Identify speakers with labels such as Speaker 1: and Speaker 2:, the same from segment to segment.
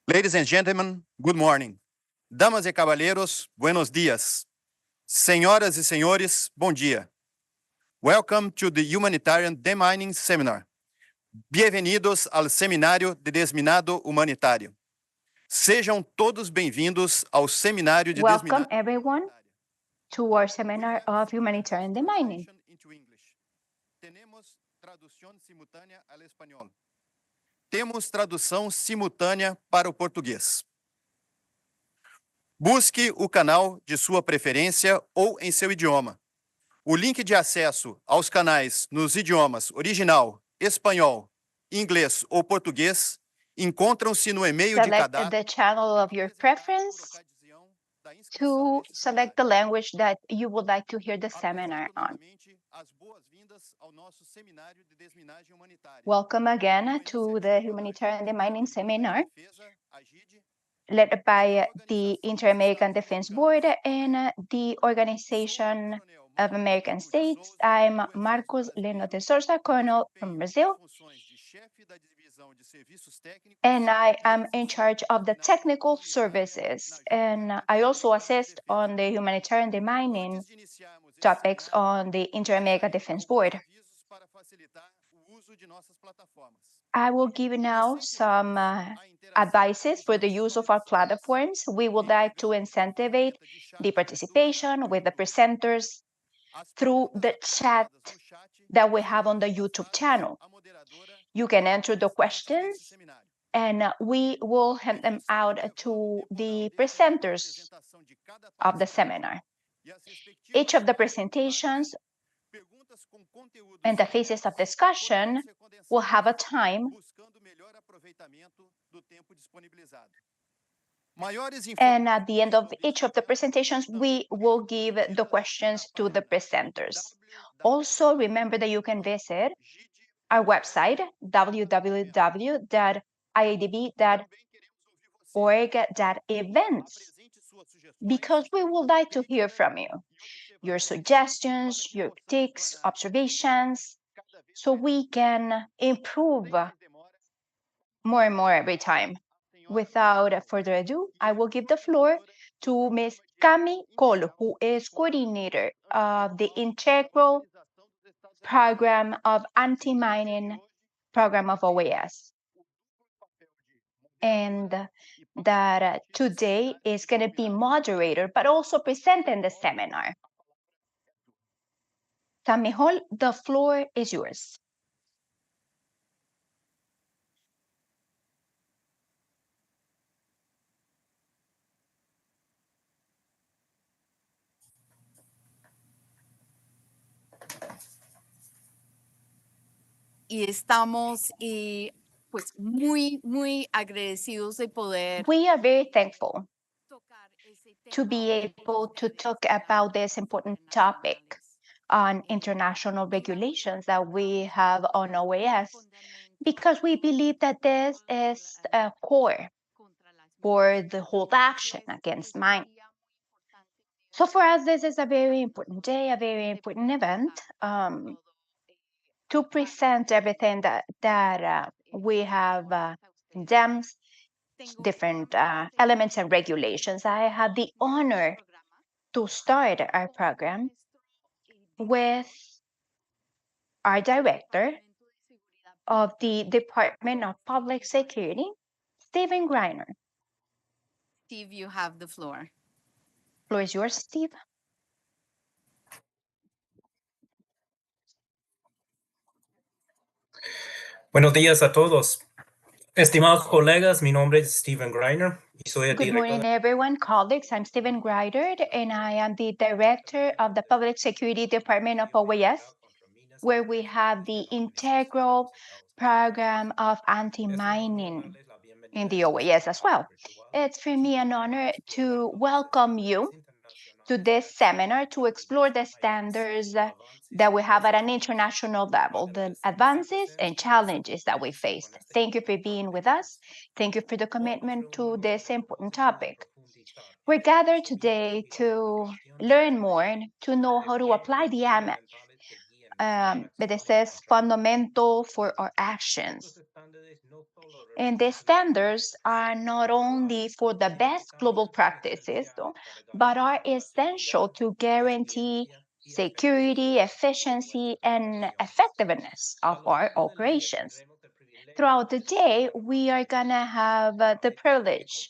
Speaker 1: Ladies and gentlemen, good morning. Damas e cavalheiros, buenos dias. Senhoras e senhores, bom dia. Welcome to the Humanitarian Demining Seminar. Bienvenidos al Seminário de Desminado Humanitário. Sejam todos bem-vindos ao Seminário de
Speaker 2: Welcome
Speaker 1: Desminado
Speaker 2: everyone to our seminar of Humanitarian Demining.
Speaker 1: Temos tradução simultânea ao espanhol. Temos tradução simultânea para o português. Busque o canal de sua preferência ou em seu idioma. O link de acesso aos canais nos idiomas original, espanhol, inglês ou português, encontram-se no e-mail de
Speaker 2: Select
Speaker 1: cadastro.
Speaker 2: the channel of your preference to select the language that you would like to hear the seminar on. Welcome again to the Humanitarian Demining Seminar, led by the Inter-American Defense Board and the Organization of American States. I'm Marcos Leno de Souza, Colonel from Brazil, and I am in charge of the technical services. And I also assist on the humanitarian demining topics on the Inter-American Defense Board. I will give you now some advices for the use of our platforms. We would like to incentivize the participation with the presenters through the chat that we have on the YouTube channel. You can enter the questions and we will hand them out to the presenters of the seminar. Each of the presentations and the phases of discussion will have a time, and at the end of each of the presentations, we will give the questions to the presenters. Also, remember that you can visit our website, www.iadb.org.events, because we would like to hear from you, your suggestions, your critiques, observations, so we can improve more and more every time. Without further ado, I will give the floor to Ms. Cami Cole, who is coordinator of the Integral Program of Anti-Mining Program of OAS. And that today is going to be moderator, but also presenting the seminar. Cami Hall, the floor is yours.
Speaker 3: Y estamos pues muy agradecidos de poder
Speaker 2: We are very thankful
Speaker 3: tocar ese
Speaker 2: to
Speaker 3: tema
Speaker 2: be able to talk about this important topic on international regulations that we have on OAS, because we believe that this is a core for the whole action against mining. So for us, this is a very important day, a very important event to present everything that we have condemned, different elements and regulations. I had the honor to start our program with our director of the Department of Public Security, Stephen Greiner.
Speaker 3: Steve, you have the floor.
Speaker 2: Floor is yours, Steve.
Speaker 4: Buenos días a todos. Estimados colegas, mi nombre es Stephen Greiner y soy el
Speaker 2: Good
Speaker 4: director.
Speaker 2: morning, everyone. Colleagues, I'm Stephen Greiner, and I am the director of the Public Security Department of OAS, where we have the integral program of anti-mining in the OAS as well. It's for me an honor to welcome you to this seminar to explore the standards that we have at an international level, the advances and challenges that we faced. Thank you for being with us. Thank you for the commitment to this important topic. We're gathered today to learn more, to know how to apply the AMET. But this is fundamental for our actions. And the standards are not only for the best global practices, but are essential to guarantee security, efficiency, and effectiveness of our operations. Throughout the day, we are going to have the privilege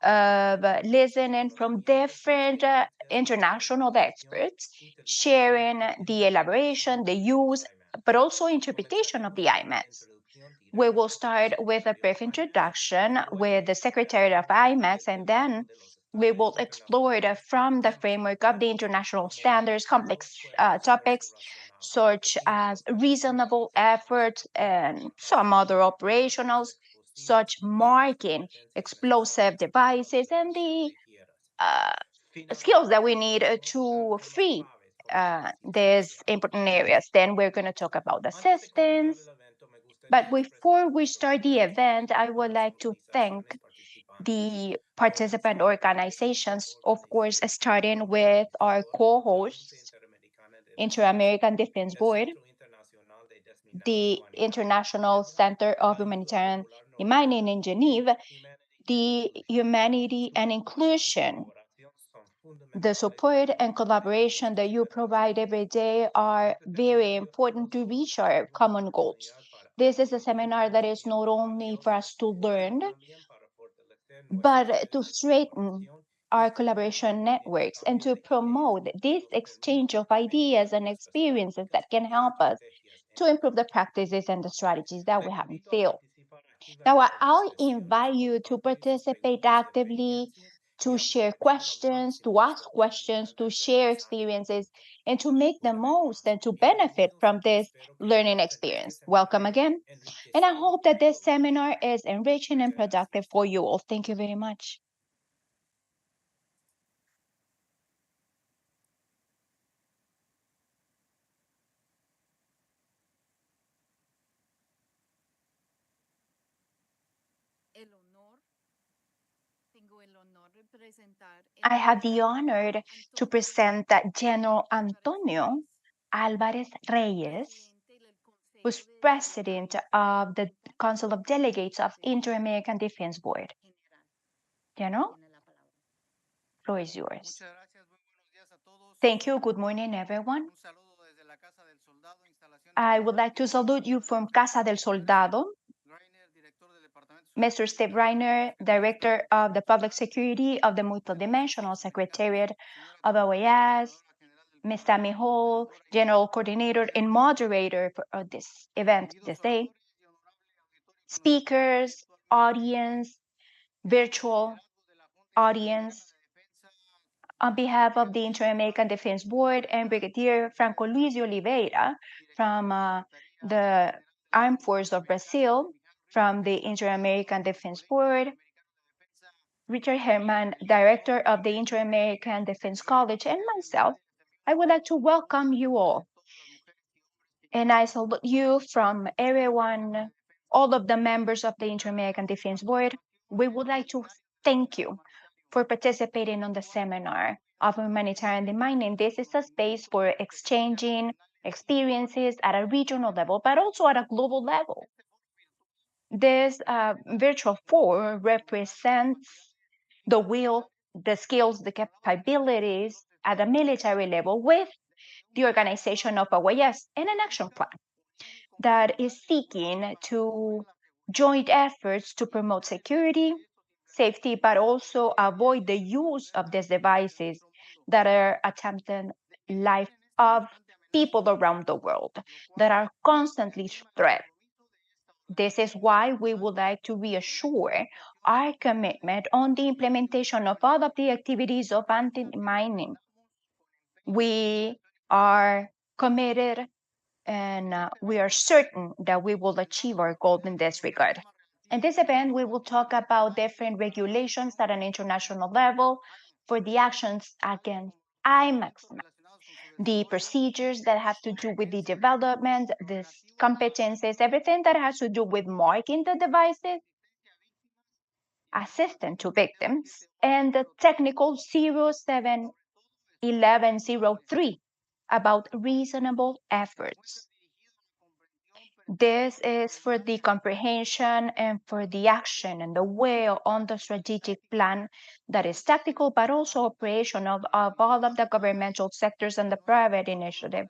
Speaker 2: of listening from different international experts, sharing the elaboration, the use, but also interpretation of the IMETs. We will start with a brief introduction with the Secretary of IMETs, and then We will explore it from the framework of the international standards, complex topics such as reasonable efforts and some other operationals, such marking explosive devices and the skills that we need to free these important areas. Then we're going to talk about assistance. But before we start the event, I would like to thank the participant organizations, of course, starting with our co-hosts, Inter-American Defense Board, the International Center of Humanitarian Demining in Geneva, the Humanity and Inclusion. The support and collaboration that you provide every day are very important to reach our common goals. This is a seminar that is not only for us to learn, but to strengthen our collaboration networks and to promote this exchange of ideas and experiences that can help us to improve the practices and the strategies that we have in field. Now, I'll invite you to participate actively, to share questions, to ask questions, to share experiences, and to make the most and to benefit from this learning experience. Welcome again. And I hope that this seminar is enriching and productive for you all. Thank you very much. I have the honor to present General Antonio Alvarez Reyes, who's president of the Council of Delegates of Inter-American Defense Board. General, floor is yours. Thank you. Good morning, everyone. I would like to salute you from Casa del Soldado. Mr. Steve Reiner, Director of the Public Security of the Multidimensional Secretariat of OAS, Ms. Tammy Hall, General Coordinator and Moderator for this event this day, speakers, audience, virtual audience, on behalf of the Inter-American Defense Board and Brigadier Franco Luis Oliveira from the Armed Forces of Brazil, from the Inter-American Defense Board, Richard Herman, Director of the Inter-American Defense College, and myself, I would like to welcome you all. And I salute you from everyone, all of the members of the Inter-American Defense Board. We would like to thank you for participating on the seminar of humanitarian demining. This is a space for exchanging experiences at a regional level, but also at a global level. This virtual forum represents the will, the skills, the capabilities at a military level with the organization of OAS and an action plan that is seeking to joint efforts to promote security, safety, but also avoid the use of these devices that are attempting life of people around the world that are constantly threat. This is why we would like to reassure our commitment on the implementation of all of the activities of anti-mining. We are committed and we are certain that we will achieve our goal in this regard. In this event, we will talk about different regulations at an international level for the actions against IMAX, the procedures that have to do with the development, the competencies, everything that has to do with marking the devices, assistance to victims, and the technical 071103 about reasonable efforts. This is for the comprehension and for the action and the will on the strategic plan that is tactical but also operational of all of the governmental sectors and the private initiative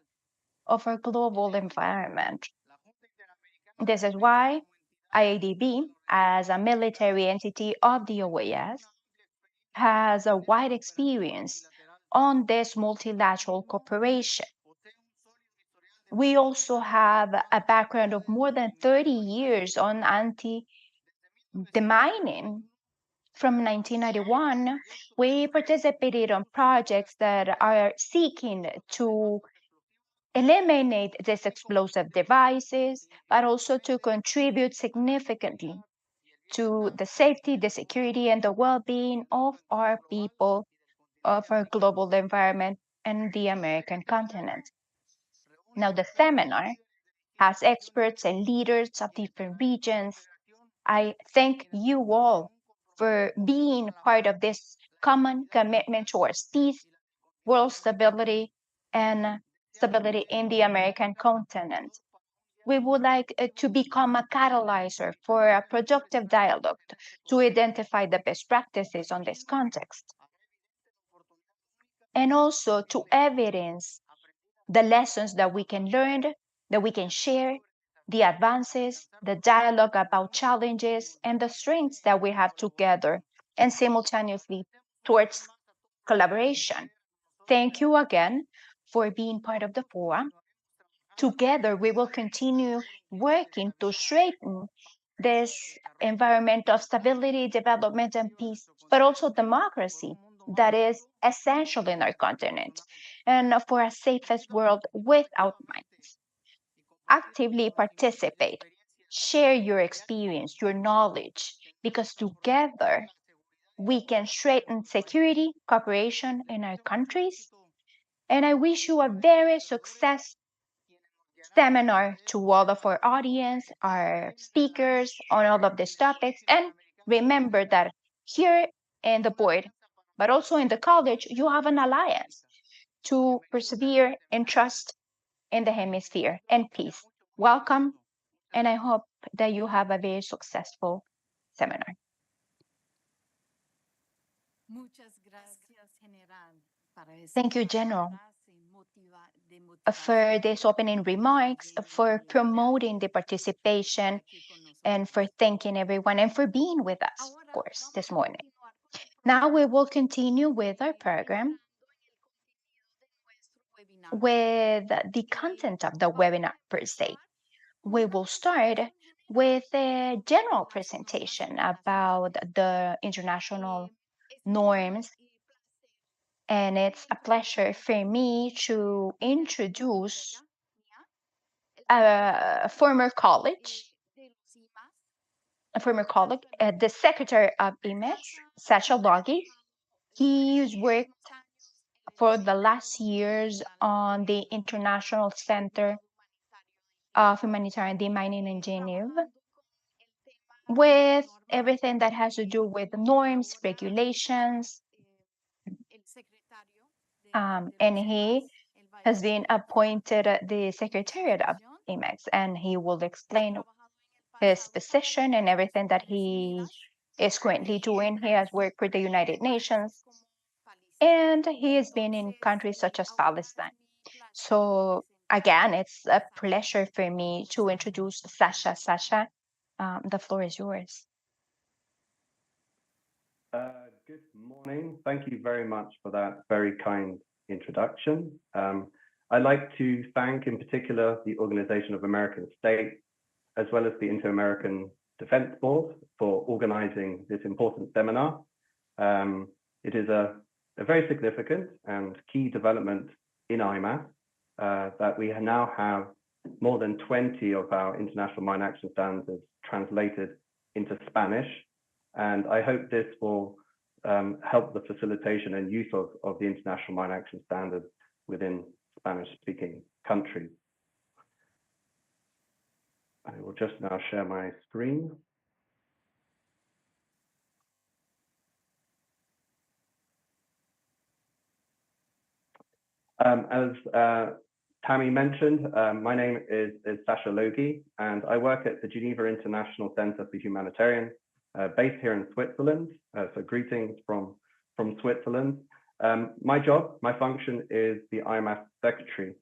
Speaker 2: of our global environment. This is why IADB, as a military entity of the OAS, has a wide experience on this multilateral cooperation. We also have a background of more than 30 years on anti-demining From 1991, we participated on projects that are seeking to eliminate these explosive devices, but also to contribute significantly to the safety, the security, and the well-being of our people, of our global environment, and the American continent. Now, the seminar has experts and leaders of different regions. I thank you all for being part of this common commitment towards peace, world stability, and stability in the American continent. We would like to become a catalyzer for a productive dialogue to identify the best practices on this context, and also to evidence the lessons that we can learn, that we can share, the advances, the dialogue about challenges, and the strengths that we have together, and simultaneously towards collaboration. Thank you again for being part of the forum. Together, we will continue working to strengthen this environment of stability, development, and peace, but also democracy that is essential in our continent, and for a safest world without violence. Actively participate, share your experience, your knowledge, because together we can strengthen security, cooperation in our countries. And I wish you a very successful seminar to all of our audience, our speakers on all of these topics. And remember that here in the board, but also in the college, you have an alliance to persevere and trust in the hemisphere and peace. Welcome, and I hope that you have a very successful seminar. Thank you, General, for these opening remarks, for promoting the participation, and for thanking everyone, and for being with us, of course, this morning. Now we will continue with our program with the content of the webinar per se. We will start with a general presentation about the international norms. And it's a pleasure for me to introduce a former colleague, the Secretary of IMEX, Sasha Logi. He's worked for the last years on the International Center of Humanitarian Demining in Geneva, with everything that has to do with norms, regulations, and he has been appointed the Secretariat of IMEX, and he will explain his position and everything that he is currently doing. He has worked for the United Nations, and he has been in countries such as Palestine. So again, it's a pleasure for me to introduce Sasha. Sasha, the floor is yours.
Speaker 5: Good morning. Thank you very much for that very kind introduction. I'd like to thank in particular the Organization of American States, as well as the Inter-American Defense Board, for organizing this important seminar. It is a very significant and key development in IMAS that we now have more than 20 of our international mine action standards translated into Spanish. And I hope this will help the facilitation and use of the international mine action standards within Spanish-speaking countries. I will just now share my screen. As Tammy mentioned, my name is Sasha Logi, and I work at the Geneva International Center for Humanitarian, based here in Switzerland. So greetings from Switzerland. My job, my function is the IMAS secretary.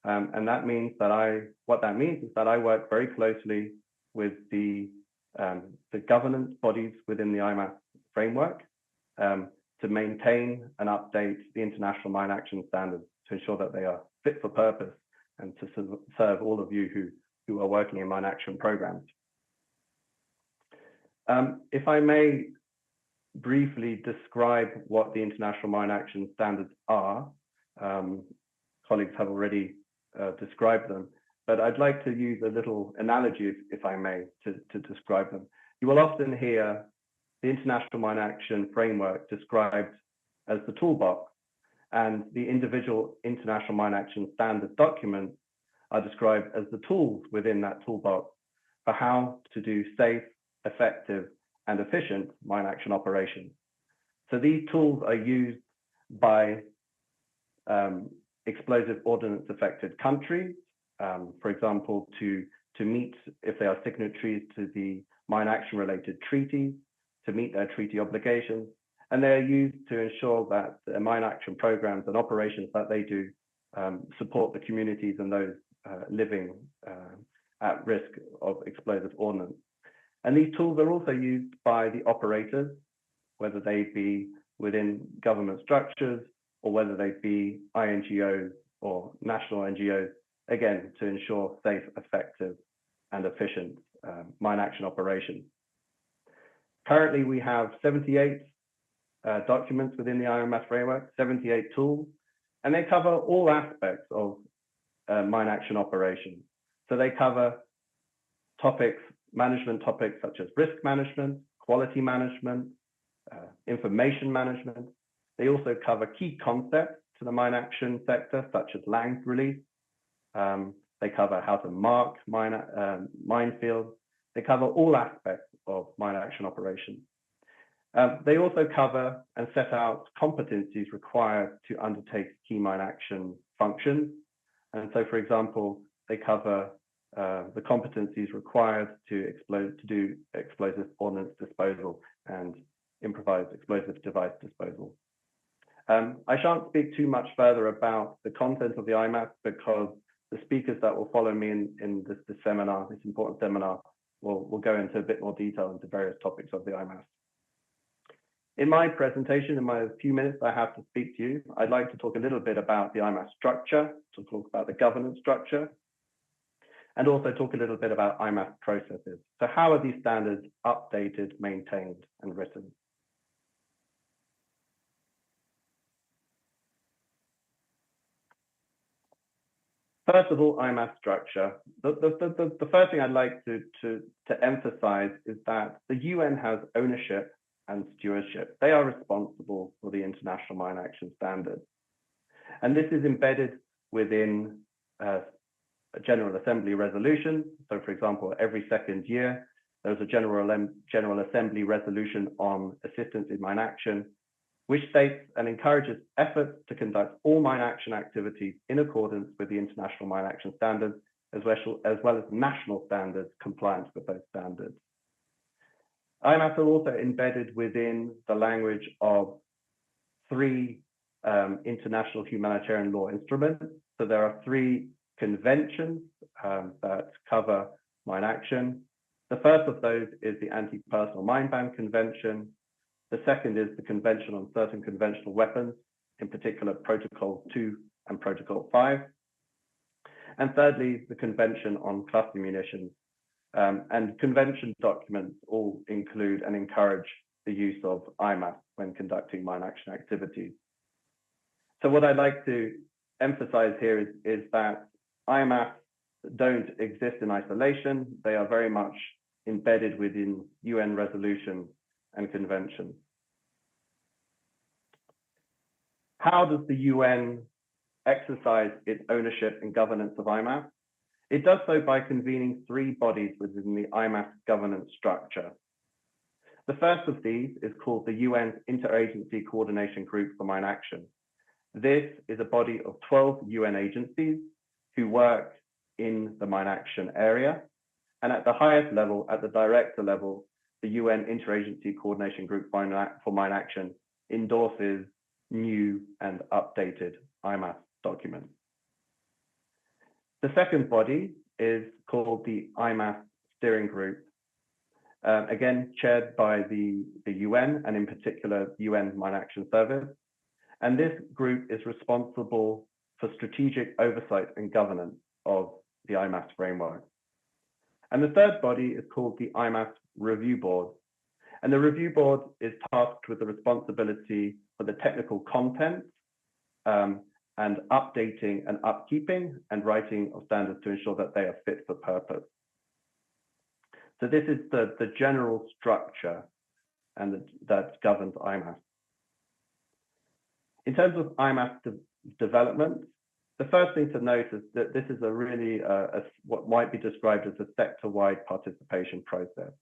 Speaker 5: And that means that I work very closely with the governance bodies within the IMAS framework to maintain and update the international mine action standards to ensure that they are fit for purpose and to serve all of you who are working in mine action programs. If I may briefly describe what the International Mine Action Standards are. Colleagues have already described them, but I'd like to use a little analogy, if I may, to describe them. You will often hear the International Mine Action Framework described as the toolbox, and the individual International Mine Action Standard documents are described as the tools within that toolbox for how to do safe, effective, and efficient mine action operations. So these tools are used by explosive ordnance affected countries, for example, to meet, if they are signatories to the mine action related treaties, to meet their treaty obligations, and they are used to ensure that the mine action programs and operations that they do support the communities and those living at risk of explosive ordnance. And these tools are also used by the operators, whether they be within government structures or whether they be INGOs or national NGOs, again, to ensure safe, effective, and efficient mine action operations. Currently, we have 78 documents within the IMF framework, 78 tools, and they cover all aspects of mine action operations. So they cover topics, management topics such as risk management, quality management, information management. They also cover key concepts to the mine action sector, such as land release. They cover how to mark minefields. They cover all aspects of mine action operations. They also cover and set out competencies required to undertake key mine action functions. And so, for example, they cover the competencies required to do explosive ordnance disposal and improvised explosive device disposal. I shan't speak too much further about the content of the IMAS because the speakers that will follow me in this seminar, this important seminar, will go into a bit more detail into various topics of the IMAS. In my presentation, in my few minutes I have to speak to you, I'd like to talk a little bit about the IMAS structure, to talk about the governance structure, and also talk a little bit about IMAS processes. So how are these standards updated, maintained, and written? First of all, IMAS structure. The first thing I'd like to emphasize is that the UN has ownership and stewardship. They are responsible for the International Mine Action Standards. And this is embedded within a General Assembly resolution. So for example, every second year, there's a General Assembly resolution on assistance in mine action, which states and encourages efforts to conduct all mine action activities in accordance with the International Mine Action Standards, as well as national standards compliant with those standards. IMAS are also embedded within the language of 3 international humanitarian law instruments. So there are 3 conventions that cover mine action. The first of those is the Anti-Personal Mine Ban Convention. The second is the Convention on Certain Conventional Weapons, in particular Protocol 2 and Protocol 5. And thirdly, the Convention on Cluster Munitions. And convention documents all include and encourage the use of IMAS when conducting mine action activities. So what I'd like to emphasize here is that IMAS don't exist in isolation. They are very much embedded within UN resolutions and conventions. How does the UN exercise its ownership and governance of IMAS? It does so by convening 3 bodies within the IMAS governance structure. The first of these is called the UN's Interagency Coordination Group for Mine Action. This is a body of 12 UN agencies who work in the mine action area. And at the highest level, at the director level, the UN Interagency Coordination Group for Mine Action endorses new and updated IMAS documents. The second body is called the IMAS Steering Group, again, chaired by the UN and in particular UN Mine Action Service. And this group is responsible for strategic oversight and governance of the IMAS framework. And the third body is called the IMAS Review Board. And the review board is tasked with the responsibility for the technical content and updating and upkeeping and writing of standards to ensure that they are fit for purpose. So this is the general structure and that governs IMAS. In terms of IMAS development, the first thing to note is that this is a really what might be described as a sector-wide participation process.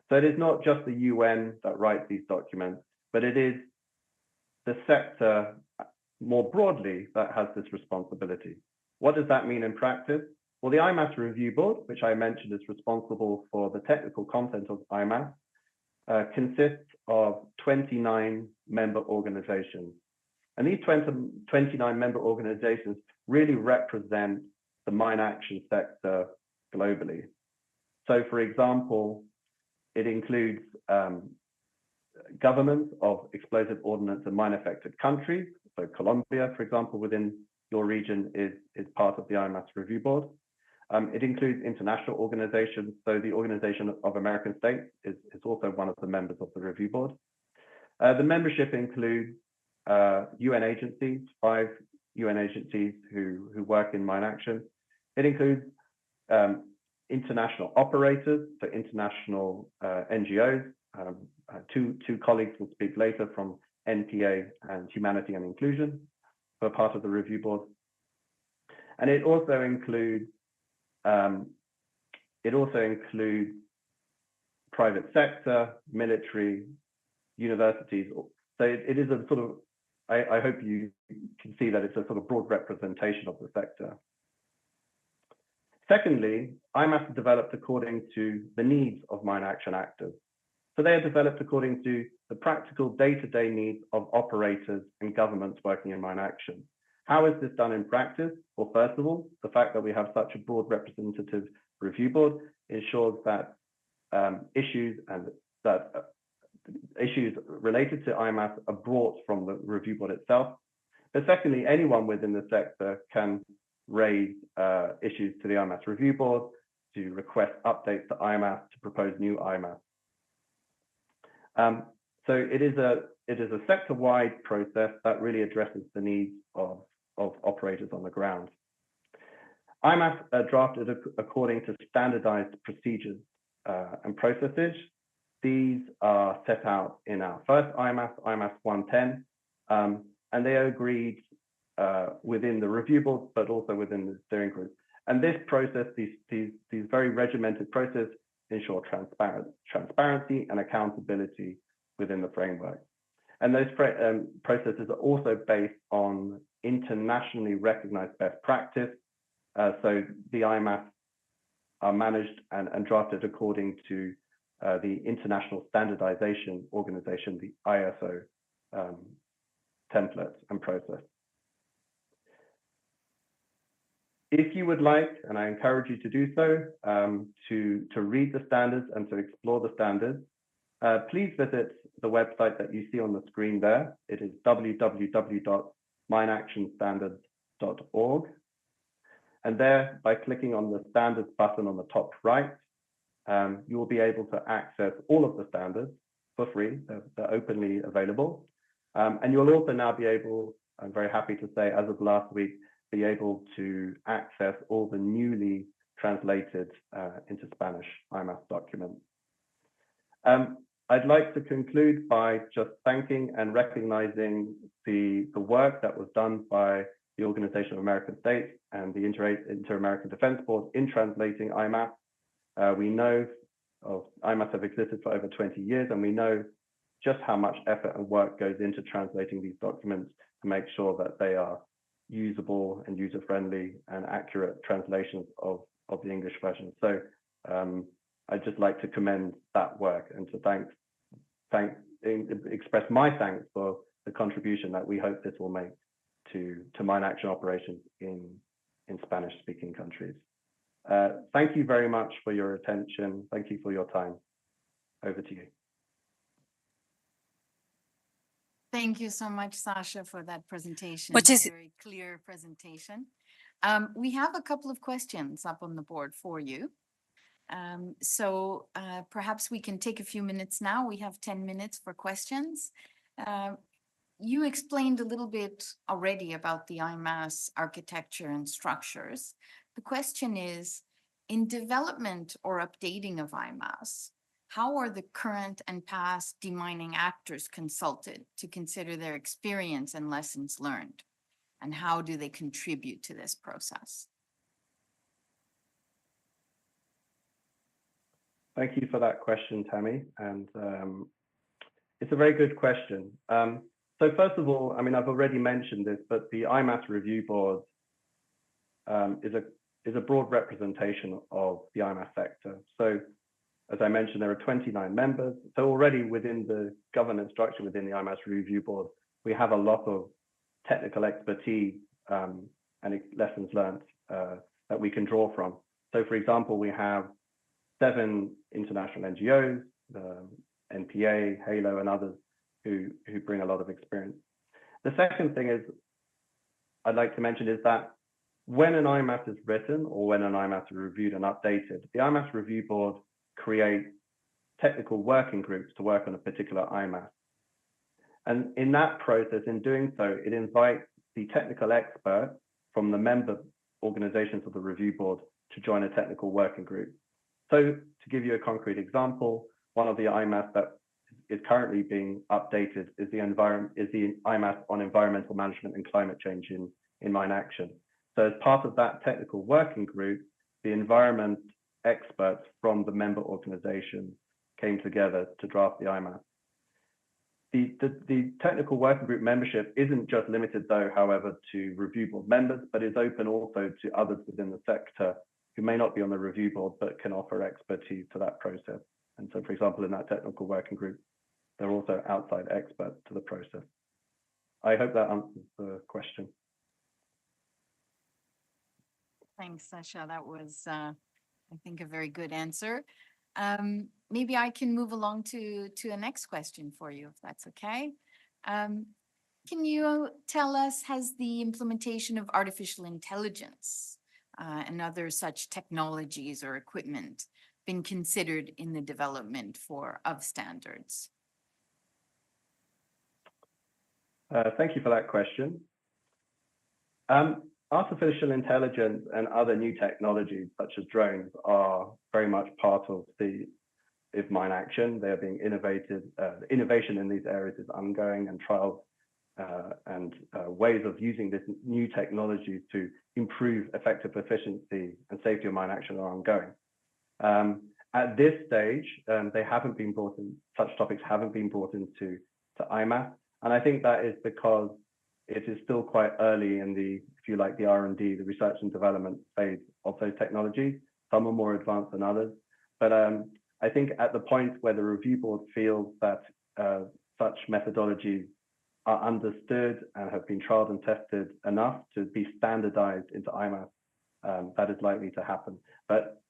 Speaker 5: So it is not just the UN that writes these documents, but it is the sector more broadly that has this responsibility. What does that mean in practice? Well, the IMAS Review Board, which I mentioned is responsible for the technical content of IMAS, consists of 29 member organizations. And these 29 member organizations really represent the mine action sector globally. So for example, it includes governments of explosive ordnance and mine affected countries. So Colombia, for example, within your region is part of the IMAS Review Board. It includes international organizations. So the Organization of American States is also one of the members of the Review Board. The membership includes UN agencies, 5 UN agencies who work in mine action. It includes international operators, so international NGOs. Two colleagues will speak later from NPA and Humanitarian and Inclusion for part of the review board. And it also includes private sector, military, universities. So it is a sort of, I hope you can see that it's a sort of broad representation of the sector. Secondly, IMAS is developed according to the needs of mine action actors. So they are developed according to the practical day-to-day needs of operators and governments working in mine action. How is this done in practice? Well, first of all, the fact that we have such a broad representative review board ensures that issues related to IMAS are brought from the review board itself. But secondly, anyone within the sector can raise issues to the IMAS review board, to request updates to IMAS, to propose new IMAS. So it is a sector-wide process that really addresses the needs of operators on the ground. IMAS are drafted according to standardized procedures and processes. These are set out in our first IMAS, IMAS 110, and they are agreed within the review board, but also within the steering group. And this process, these very regimented processes ensure transparency and accountability within the framework. And those processes are also based on internationally recognized best practice. So the IMAS are managed and drafted according to the International Standardization Organization, the ISO template and process. If you would like, and I encourage you to do so, to read the standards and to explore the standards, please visit the website that you see on the screen there. It is www.mineactionstandards.org. And there, by clicking on the standards button on the top right, you will be able to access all of the standards for free. They're openly available. And you'll also now be able, I'm very happy to say, as of last week, be able to access all the newly translated into Spanish IMAS documents. I'd like to conclude by just thanking and recognizing the work that was done by the Organization of American States and the Inter-American Defense Board in translating IMAS. We know IMAS have existed for over 20 years, and we know just how much effort and work goes into translating these documents to make sure that they are usable and user-friendly and accurate translations of the English version. So I'd just like to commend that work and to express my thanks for the contribution that we hope this will make to mine action operations in Spanish-speaking countries. Thank you very much for your attention. Thank you for your time. Over to you.
Speaker 3: Thank you so much, Sasha, for that presentation. Very clear presentation. We have a couple of questions up on the board for you. So perhaps we can take a few minutes now. We have 10 minutes for questions. You explained a little bit already about the IMAS architecture and structures. The question is, in development or updating of IMAS, how are the current and past demining actors consulted to consider their experience and lessons learned? And how do they contribute to this process?
Speaker 5: Thank you for that question, Tammy. And it's a very good question. So first of all, I mean, I've already mentioned this, but the IMAS Review Board is a broad representation of the IMAS sector. So as I mentioned, there are 29 members. So already within the governance structure within the IMAS Review Board, we have a lot of technical expertise and lessons learned that we can draw from. So for example, we have 7 international NGOs, NPA, HALO, and others who bring a lot of experience. The second thing I'd like to mention is that when an IMAS is written or when an IMAS is reviewed and updated, the IMAS Review Board creates technical working groups to work on a particular IMAS. And in that process, in doing so, it invites the technical expert from the member organizations of the review board to join a technical working group. So to give you a concrete example, one of the IMAS that is currently being updated is the IMAS on environmental management and climate change in mine action. So as part of that technical working group, the environment experts from the member organizations came together to draft the IMAS. The technical working group membership isn't just limited though, however, to review board members, but is open also to others within the sector who may not be on the review board, but can offer expertise to that process. And so, for example, in that technical working group, they're also outside experts to the process. I hope that answers the question.
Speaker 3: Thanks, Sasha. That was, I think, a very good answer. Maybe I can move along to a next question for you, if that's okay. Can you tell us, has the implementation of artificial intelligence and other such technologies or equipment been considered in the development of standards?
Speaker 5: Thank you for that question. Artificial intelligence and other new technologies such as drones are very much part of mine action. They are being innovated. Innovation in these areas is ongoing, and trials and ways of using this new technology to improve effective efficiency and safety of mine action are ongoing. At this stage, they haven't been brought in, such topics haven't been brought into IMAS. And I think that is because it is still quite early in the, if you like, the R&D, the research and development phase of those technologies. Some are more advanced than others. But I think at the point where the review board feels that such methodologies are understood and have been trialed and tested enough to be standardized into IMAS, that is likely to happen. But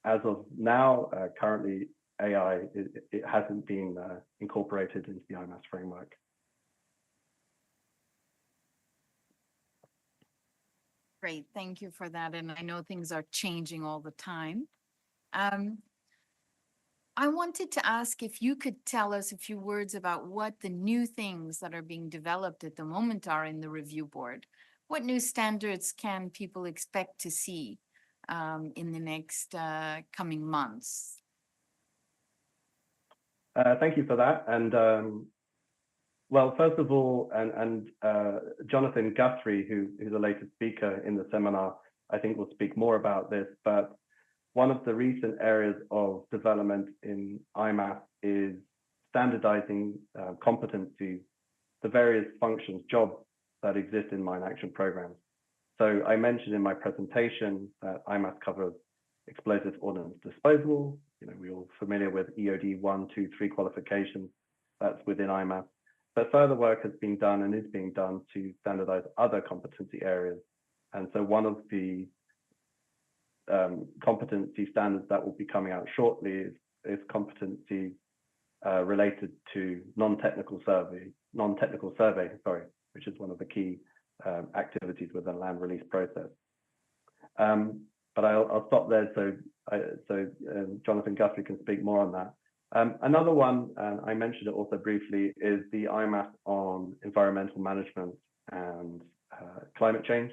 Speaker 5: as of now, currently, AI, it hasn't been incorporated into the IMAS framework.
Speaker 3: Great, thank you for that. And I know things are changing all the time. I wanted to ask if you could tell us a few words about what the new things that are being developed at the moment are in the review board. What new standards can people expect to see in the next coming months?
Speaker 5: Thank you for that. And well, first of all, Jonathan Guthrie, who's the latest speaker in the seminar, I think will speak more about this, but one of the recent areas of development in IMAS is standardizing competencies, the various functions, jobs that exist in mine action programs. So I mentioned in my presentation that IMAS covers explosive ordnance disposal. We're all familiar with EOD 1, 2, 3 qualifications. That's within IMAS. But further work has been done and is being done to standardize other competency areas. And so one of the competency standards that will be coming out shortly is competency related to non-technical survey, which is one of the key activities within the land release process. But I'll stop there so Jonathan Guthrie can speak more on that. Another one, and I mentioned it also briefly, is the IMAS on environmental management and climate change.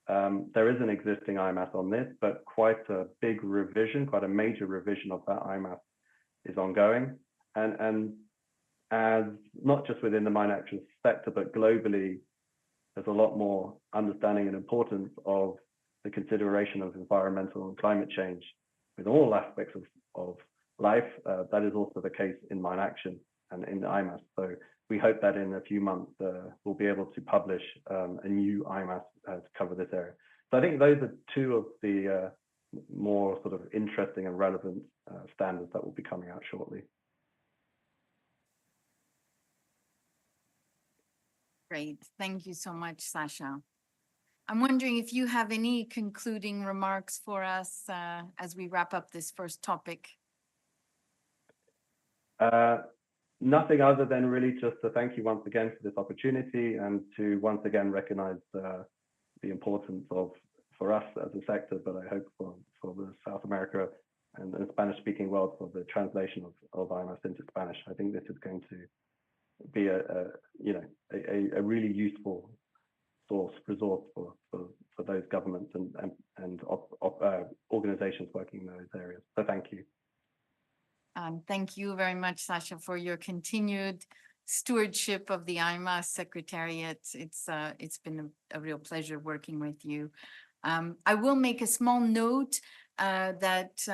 Speaker 5: There is an existing IMAS on this, but quite a big revision, quite a major revision of that IMAS is ongoing. And as not just within the mine action sector, but globally, there's a lot more understanding and importance of the consideration of environmental and climate change with all aspects of life. That is also the case in mine action and in the IMAS. So we hope that in a few months, we'll be able to publish a new IMAS to cover this area. So I think those are two of the more sort of interesting and relevant standards that will be coming out shortly.
Speaker 3: Great. Thank you so much, Sasha. I'm wondering if you have any concluding remarks for us as we wrap up this first topic.
Speaker 5: Nothing other than really just to thank you once again for this opportunity and to once again recognize the importance of, for us as a sector, but I hope for the South America and the Spanish-speaking world, for the translation of IMAS into Spanish. I think this is going to be a really useful resource for those governments and organizations working in those areas. So thank you.
Speaker 3: Thank you very much, Sasha, for your continued stewardship of the IMAS Secretariat. It's been a real pleasure working with you. I will make a small note that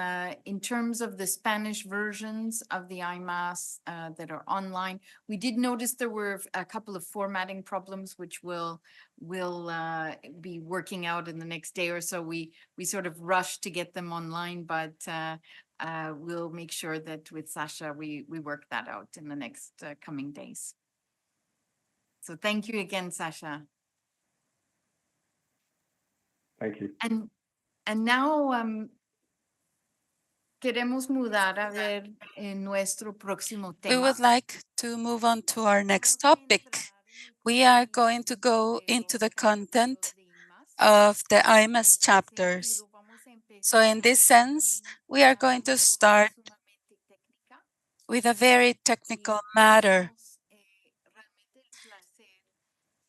Speaker 3: in terms of the Spanish versions of the IMAS that are online, we did notice there were a couple of formatting problems which we'll be working out in the next day or so. We sort of rushed to get them online, but we'll make sure that with Sasha, we work that out in the next coming days. So thank you again, Sasha.
Speaker 5: Thank you.
Speaker 3: And now queremos mudar a ver en nuestro próximo tema.
Speaker 6: We would like to move on to our next topic. We are going to go into the content of the IMAS chapters. So in this sense, we are going to start with a very technical matter.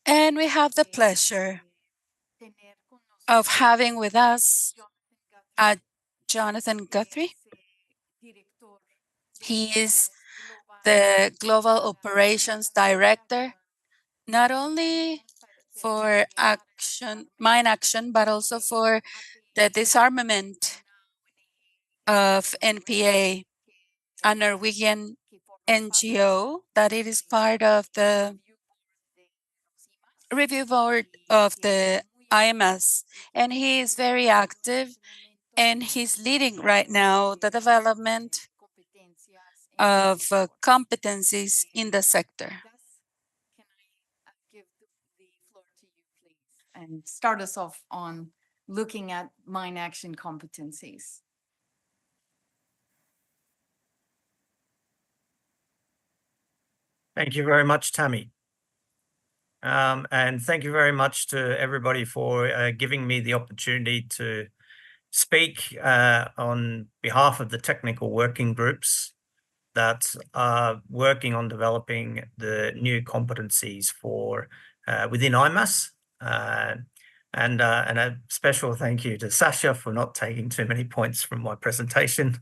Speaker 6: And we have the pleasure of having with us Jonathan Guthrie. He is the Global Operations Director, not only for mine action, but also for the disarmament of NPA, a Norwegian NGO that it is part of the review board of the IMAS. And he is very active, and he's leading right now the development of competencies in the sector.
Speaker 3: Can I give the floor to you, please, and start us off on looking at mine action competencies.
Speaker 7: Thank you very much, Tammy. And thank you very much to everybody for giving me the opportunity to speak on behalf of the technical working groups that are working on developing the new competencies for within IMAS. And a special thank you to Sasha for not taking too many points from my presentation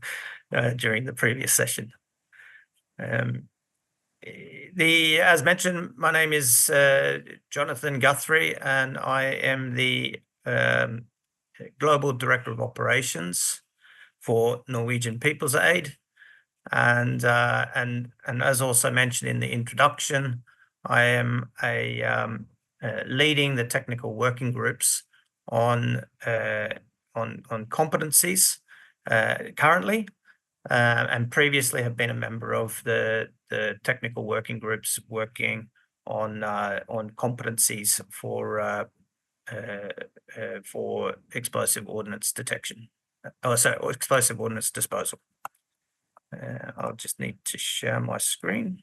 Speaker 7: during the previous session. As mentioned, my name is Jonathan Guthrie, and I am the Global Director of Operations for Norwegian People's Aid. And as also mentioned in the introduction, I am leading the technical working groups on competencies currently, and previously have been a member of the technical working groups working on competencies for explosive ordnance detection, explosive ordnance disposal. I'll just need to share my screen.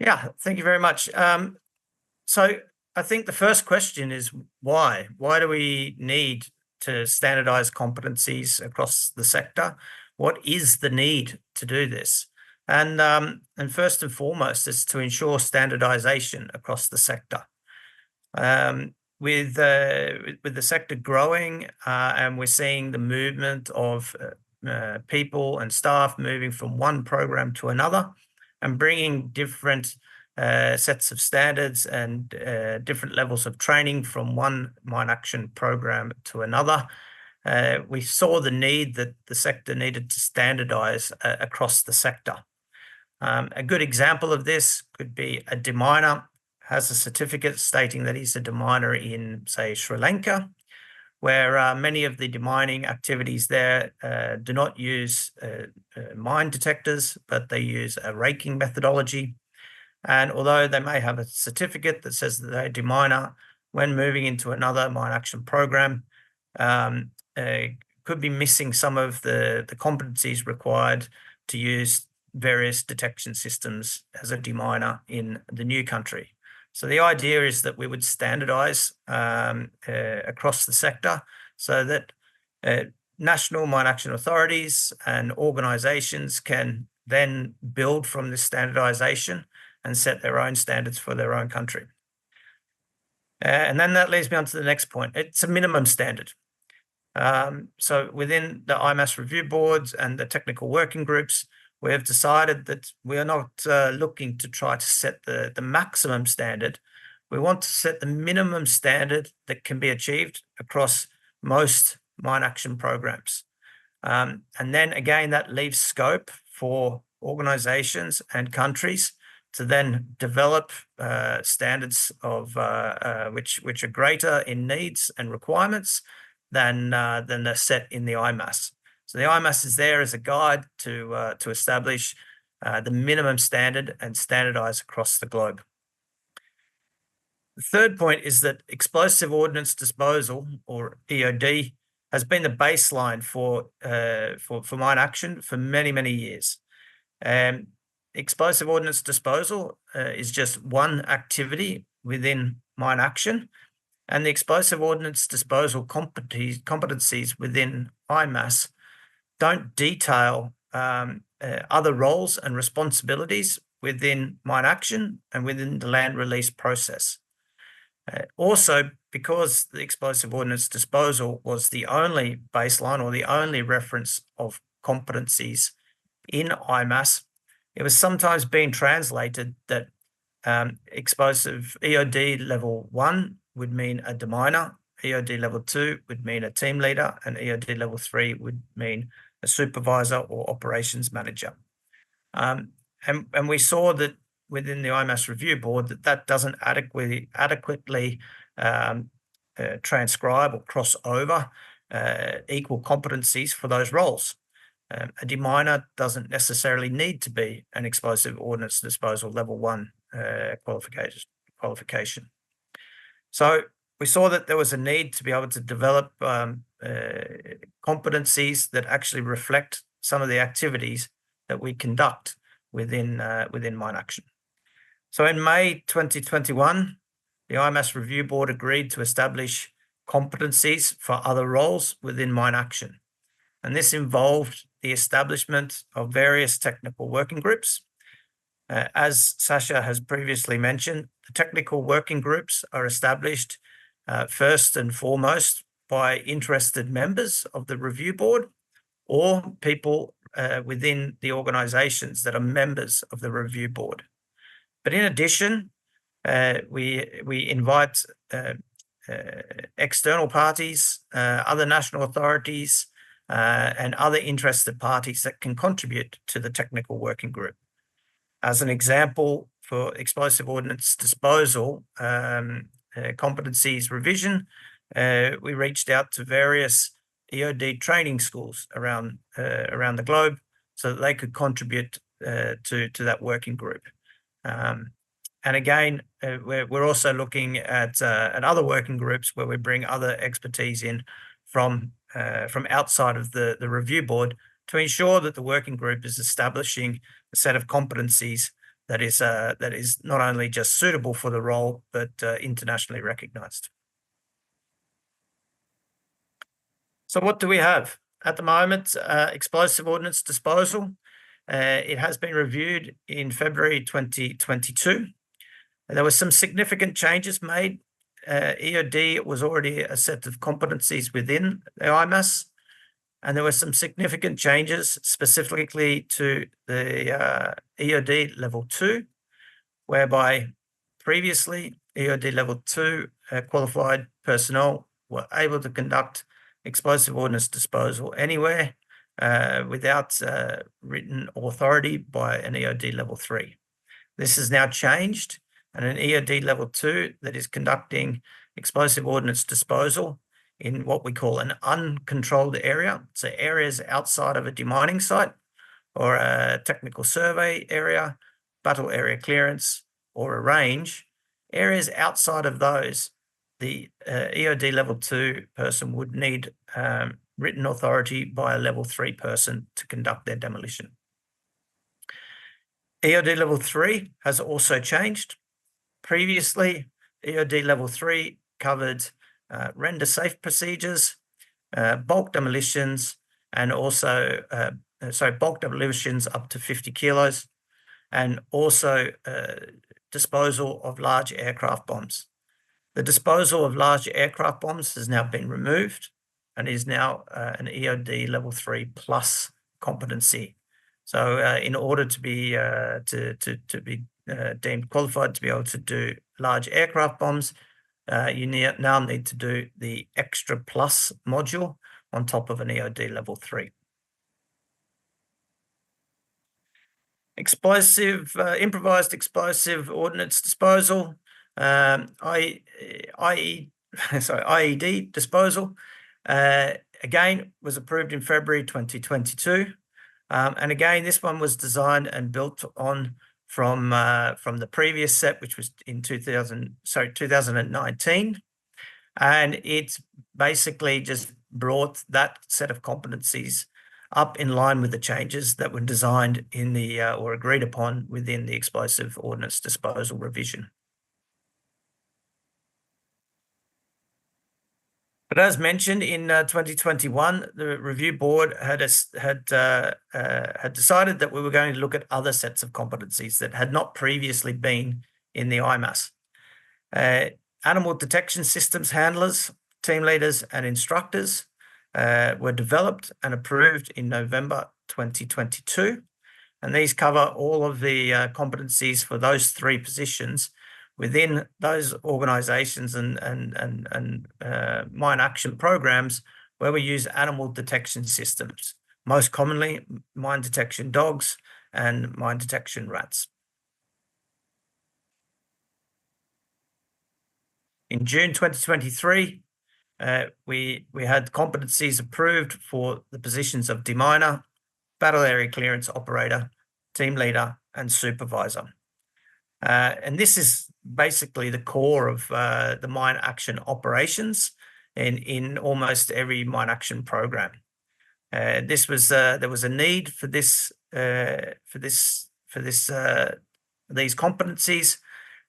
Speaker 7: Yeah, thank you very much. So I think the first question is why? Why do we need to standardize competencies across the sector? What is the need to do this? And first and foremost is to ensure standardization across the sector. With the sector growing and we're seeing the movement of people and staff moving from one program to another and bringing different sets of standards and different levels of training from one mine action program to another, we saw the need that the sector needed to standardize across the sector. A good example of this could be a deminer has a certificate stating that he's a deminer in, say, Sri Lanka, where many of the demining activities there do not use mine detectors, but they use a raking methodology. And although they may have a certificate that says that they're a deminer, when moving into another mine action program, could be missing some of the competencies required to use various detection systems as a deminer in the new country. So the idea is that we would standardize across the sector so that national mine action authorities and organizations can then build from this standardization and set their own standards for their own country. And then that leads me on to the next point. It's a minimum standard. So within the IMAS review boards and the technical working groups, we have decided that we are not looking to try to set the maximum standard. We want to set the minimum standard that can be achieved across most mine action programs. And then again, that leaves scope for organizations and countries to then develop standards of which are greater in needs and requirements than are set in the IMAS. So the IMAS is there as a guide to establish the minimum standard and standardize across the globe. The third point is that explosive ordnance disposal, or EOD, has been the baseline for mine action for many, many years. Explosive ordnance disposal is just one activity within mine action, and the explosive ordnance disposal competencies within IMAS don't detail other roles and responsibilities within mine action and within the land release process. Also, because the explosive ordnance disposal was the only baseline or the only reference of competencies in IMAS, it was sometimes being translated that explosive EOD level 1 would mean a deminer, EOD level 2 would mean a team leader, and EOD level 3 would mean a supervisor or operations manager. And we saw that within the IMAS review board that doesn't adequately transcribe or cross over equal competencies for those roles. A deminer doesn't necessarily need to be an explosive ordnance disposal level 1 qualification. So we saw that there was a need to be able to develop competencies that actually reflect some of the activities that we conduct within mine action. So in May 2021, the IMAS review board agreed to establish competencies for other roles within mine action. And this involved the establishment of various technical working groups. As Sasha has previously mentioned, the technical working groups are established first and foremost by interested members of the review board or people within the organizations that are members of the review board. But in addition, we invite external parties, other national authorities, and other interested parties that can contribute to the technical working group. As an example, for explosive ordnance disposal competencies revision, we reached out to various EOD training schools around the globe so that they could contribute to that working group. And again, we're also looking at other working groups where we bring other expertise in from outside of the review board to ensure that the working group is establishing a set of competencies that is not only just suitable for the role, but internationally recognized. So what do we have? At the moment, explosive ordnance disposal. It has been reviewed in February 2022. There were some significant changes made. EOD was already a set of competencies within the IMAS, and there were some significant changes specifically to the EOD level 2, whereby previously EOD level 2 qualified personnel were able to conduct explosive ordnance disposal anywhere without written authority by an EOD level 3. This has now changed, and an EOD level 2 that is conducting explosive ordnance disposal in what we call an uncontrolled area, so areas outside of a demining site or a technical survey area, battle area clearance, or a range, areas outside of those, the EOD level 2 person would need written authority by a level 3 person to conduct their demolition. EOD level 3 has also changed. Previously, EOD level 3 covered render safe procedures, bulk demolitions, and also, bulk demolitions up to 50 kilos, and also disposal of large aircraft bombs. The disposal of large aircraft bombs has now been removed and is now an EOD level 3 plus competency. So in order to be deemed qualified to be able to do large aircraft bombs, you now need to do the extra plus module on top of an EOD level 3. Improvised explosive ordnance disposal, IED disposal, again, was approved in February 2022. And again, this one was designed and built on from the previous set, which was in 2019. And it's basically just brought that set of competencies up in line with the changes that were designed in the or agreed upon within the explosive ordnance disposal revision. But as mentioned, in 2021, the review board had decided that we were going to look at other sets of competencies that had not previously been in the IMAS. Animal detection systems handlers, team leaders, and instructors were developed and approved in November 2022. And these cover all of the competencies for those 3 positions within those organizations and mine action programs where we use animal detection systems, most commonly mine detection dogs and mine detection rats. In June 2023, we had competencies approved for the positions of deminer, battle area clearance operator, team leader, and supervisor. And this is basically the core of the mine action operations in almost every mine action program. There was a need for these competencies,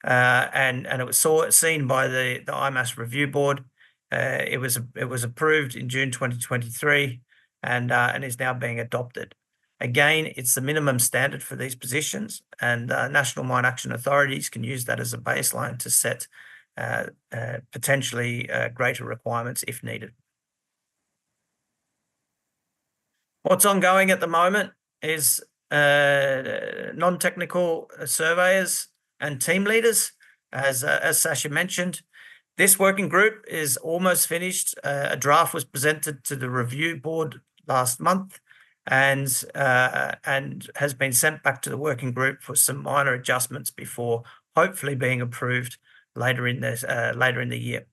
Speaker 7: and it was seen by the IMAS review board. It was approved in June 2023, and is now being adopted. Again, it's the minimum standard for these positions, and national mine action authorities can use that as a baseline to set potentially greater requirements if needed. What's ongoing at the moment is non-technical surveyors and team leaders, as Sasha mentioned. This working group is almost finished. A draft was presented to the review board last month, and has been sent back to the working group for some minor adjustments before hopefully being approved later in the year.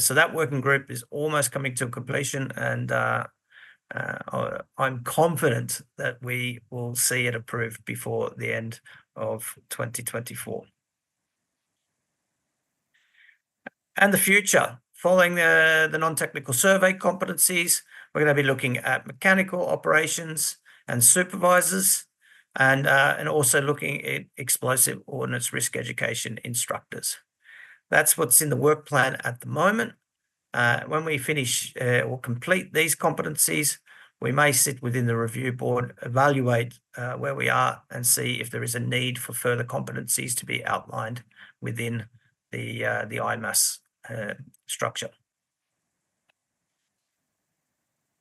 Speaker 7: So that working group is almost coming to completion, and I'm confident that we will see it approved before the end of 2024. And the future, following the non-technical survey competencies, we're going to be looking at mechanical operations and supervisors, and also looking at explosive ordnance risk education instructors. That's what's in the work plan at the moment. When we finish or complete these competencies, we may sit within the review board, evaluate where we are, and see if there is a need for further competencies to be outlined within the IMAS structure.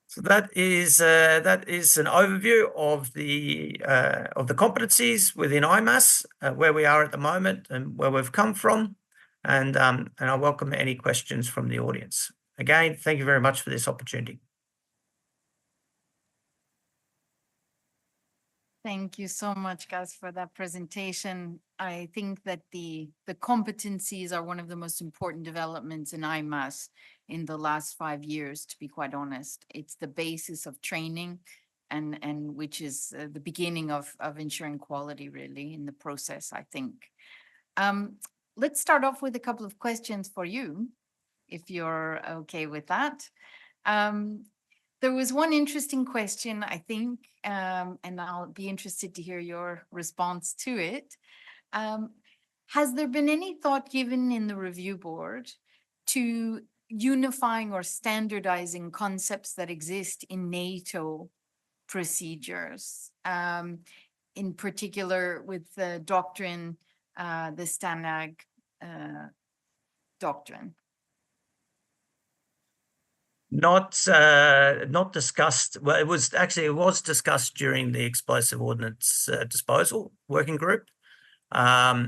Speaker 7: So that is an overview of the competencies within IMAS, where we are at the moment and where we've come from, and I welcome any questions from the audience. Again, thank you very much for this opportunity.
Speaker 3: Thank you so much, Gus, for that presentation. I think that the competencies are one of the most important developments in IMAS in the last 5 years, to be quite honest. It's the basis of training and which is the beginning of ensuring quality really in the process, I think. Let's start off with a couple of questions for you, if you're okay with that. There was one interesting question, I think, and I'll be interested to hear your response to it. Has there been any thought given in the review board to unifying or standardizing concepts that exist in NATO procedures, in particular with the doctrine, the STANAG doctrine?
Speaker 7: Not discussed. Well, it was discussed during the explosive ordnance disposal working group, but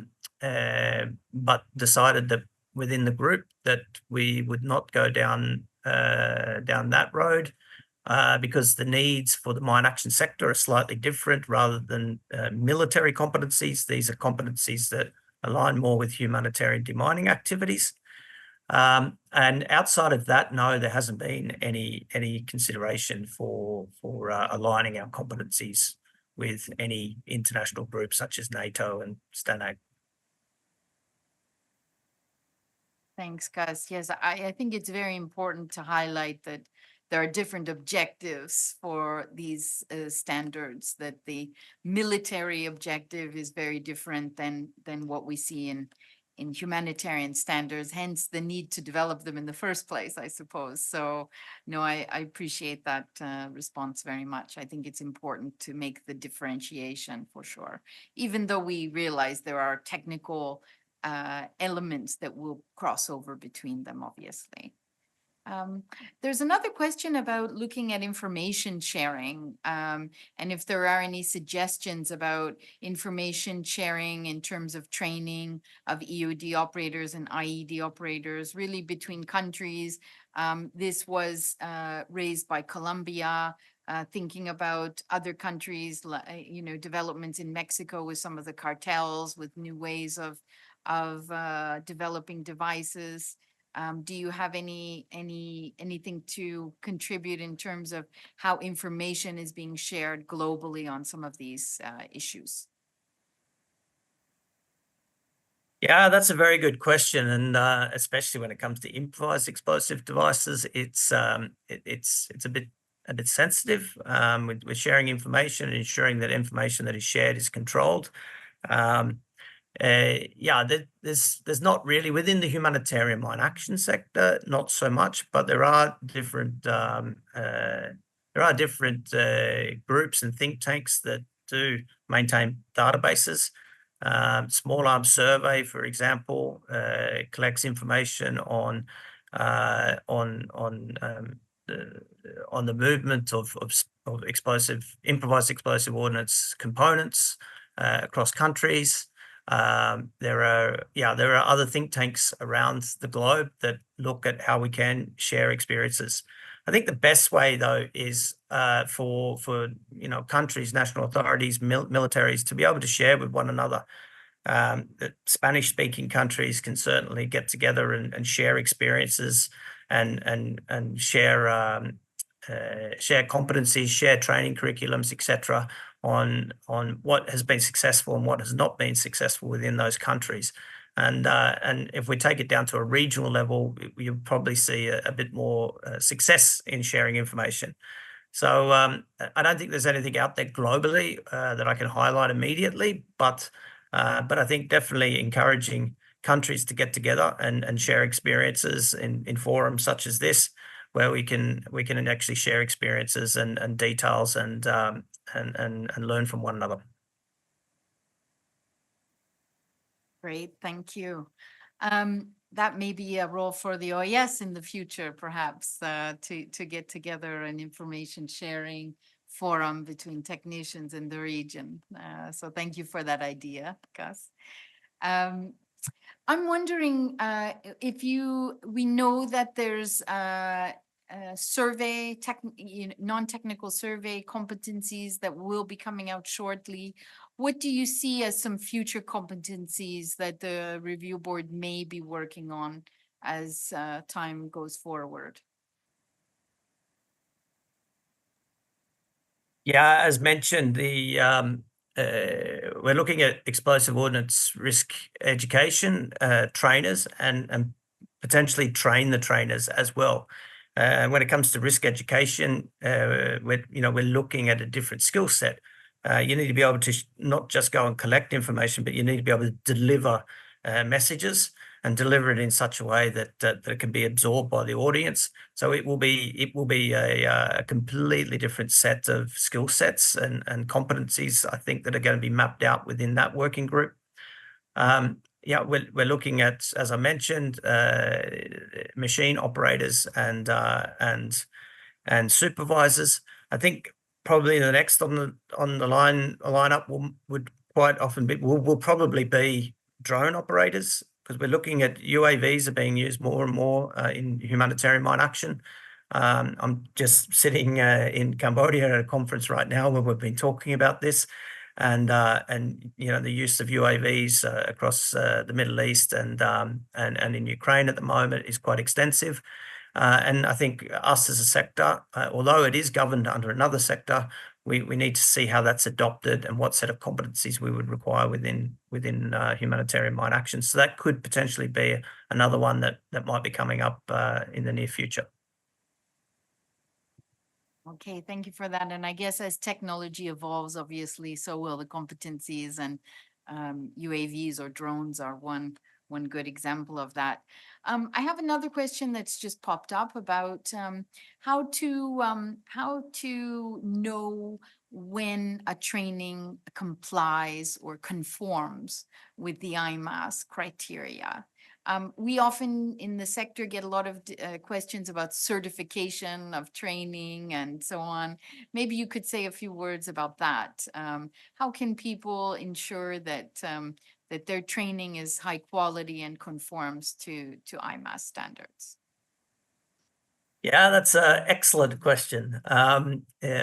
Speaker 7: decided that within the group that we would not go down that road because the needs for the mine action sector are slightly different rather than military competencies. These are competencies that align more with humanitarian demining activities. And outside of that, no, there hasn't been any consideration for aligning our competencies with any international groups such as NATO and STANAG.
Speaker 3: Thanks, Gus. Yes, I think it's very important to highlight that there are different objectives for these standards, that the military objective is very different than what we see in humanitarian standards, hence the need to develop them in the first place, I suppose. So no, I appreciate that response very much. I think it's important to make the differentiation for sure, even though we realize there are technical elements that will cross over between them, obviously. There's another question about looking at information sharing, and if there are any suggestions about information sharing in terms of training of EOD operators and IED operators, really between countries. This was raised by Colombia, thinking about other countries, developments in Mexico with some of the cartels, with new ways of developing devices. Do you have anything to contribute in terms of how information is being shared globally on some of these issues?
Speaker 7: Yeah, that's a very good question, and especially when it comes to improvised explosive devices, it's a bit sensitive. With sharing information and ensuring that information that is shared is controlled. Yeah, there's not really within the humanitarian mine action sector, not so much, but there are different groups and think tanks that do maintain databases. Small Arms Survey, for example, collects information on the movement of improvised explosive ordnance components across countries. There are other think tanks around the globe that look at how we can share experiences. I think the best way, though, is for countries, national authorities, militaries to be able to share with one another. The Spanish-speaking countries can certainly get together and share experiences and share competencies, share training curriculums, etc., on what has been successful and what has not been successful within those countries. And if we take it down to a regional level, you'll probably see a bit more success in sharing information. So I don't think there's anything out there globally that I can highlight immediately, but I think definitely encouraging countries to get together and share experiences in forums such as this, where we can actually share experiences and details and learn from one another.
Speaker 3: Great, thank you. That may be a role for the OAS in the future, perhaps, to get together an information sharing forum between technicians in the region. So thank you for that idea, Gus. I'm wondering we know that there's survey, non-technical survey competencies that will be coming out shortly. What do you see as some future competencies that the review board may be working on as time goes forward?
Speaker 7: Yeah, as mentioned, we're looking at explosive ordnance risk education trainers and potentially train the trainers as well. When it comes to risk education, we're looking at a different skill set. You need to be able to not just go and collect information, but you need to be able to deliver messages and deliver it in such a way that it can be absorbed by the audience. So it will be a completely different set of skill sets and competencies, I think, that are going to be mapped out within that working group. Yeah, we're looking at, as I mentioned, machine operators and supervisors. I think probably the next on the lineup would quite often be will probably be drone operators, because we're looking at UAVs are being used more and more in humanitarian mine action. I'm just sitting in Cambodia at a conference right now where we've been talking about this, and the use of UAVs across the Middle East and in Ukraine at the moment is quite extensive. And I think us as a sector, although it is governed under another sector, we need to see how that's adopted and what set of competencies we would require within humanitarian mine action. So that could potentially be another one that might be coming up in the near future.
Speaker 3: Okay, thank you for that. And I guess as technology evolves, obviously, so will the competencies, and UAVs or drones are one good example of that. I have another question that's just popped up about how to know when a training complies or conforms with the IMAS criteria. We often in the sector get a lot of questions about certification of training and so on. Maybe you could say a few words about that. How can people ensure that that their training is high quality and conforms to IMAS standards?
Speaker 7: Yeah, that's an excellent question. I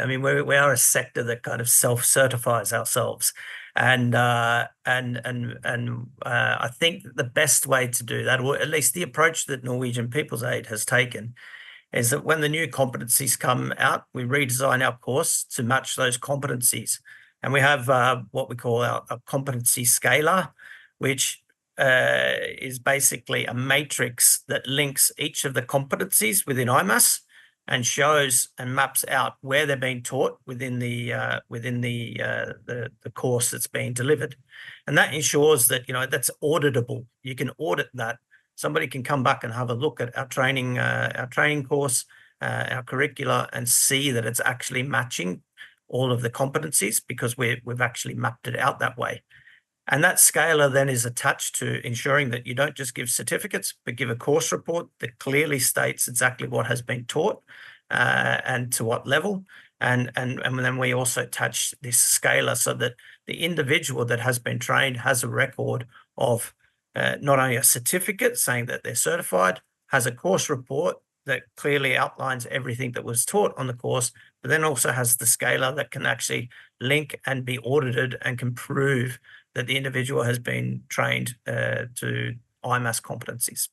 Speaker 7: mean, we are a sector that kind of self-certifies ourselves, and I think the best way to do that, or at least the approach that Norwegian People's Aid has taken, is that when the new competencies come out, we redesign our course to match those competencies, and we have what we call a competency scaler, which is basically a matrix that links each of the competencies within IMAS and shows and maps out where they're being taught within the course that's being delivered, and that ensures that that's auditable. You can audit that. Somebody can come back and have a look at our training course, our curricula, and see that it's actually matching all of the competencies because we've actually mapped it out that way. And that scaler then is attached to ensuring that you don't just give certificates, but give a course report that clearly states exactly what has been taught and to what level. And then we also attach this scaler so that the individual that has been trained has a record of not only a certificate saying that they're certified, has a course report that clearly outlines everything that was taught on the course, but then also has the scaler that can actually link and be audited and can prove that the individual has been trained to IMAS competencies.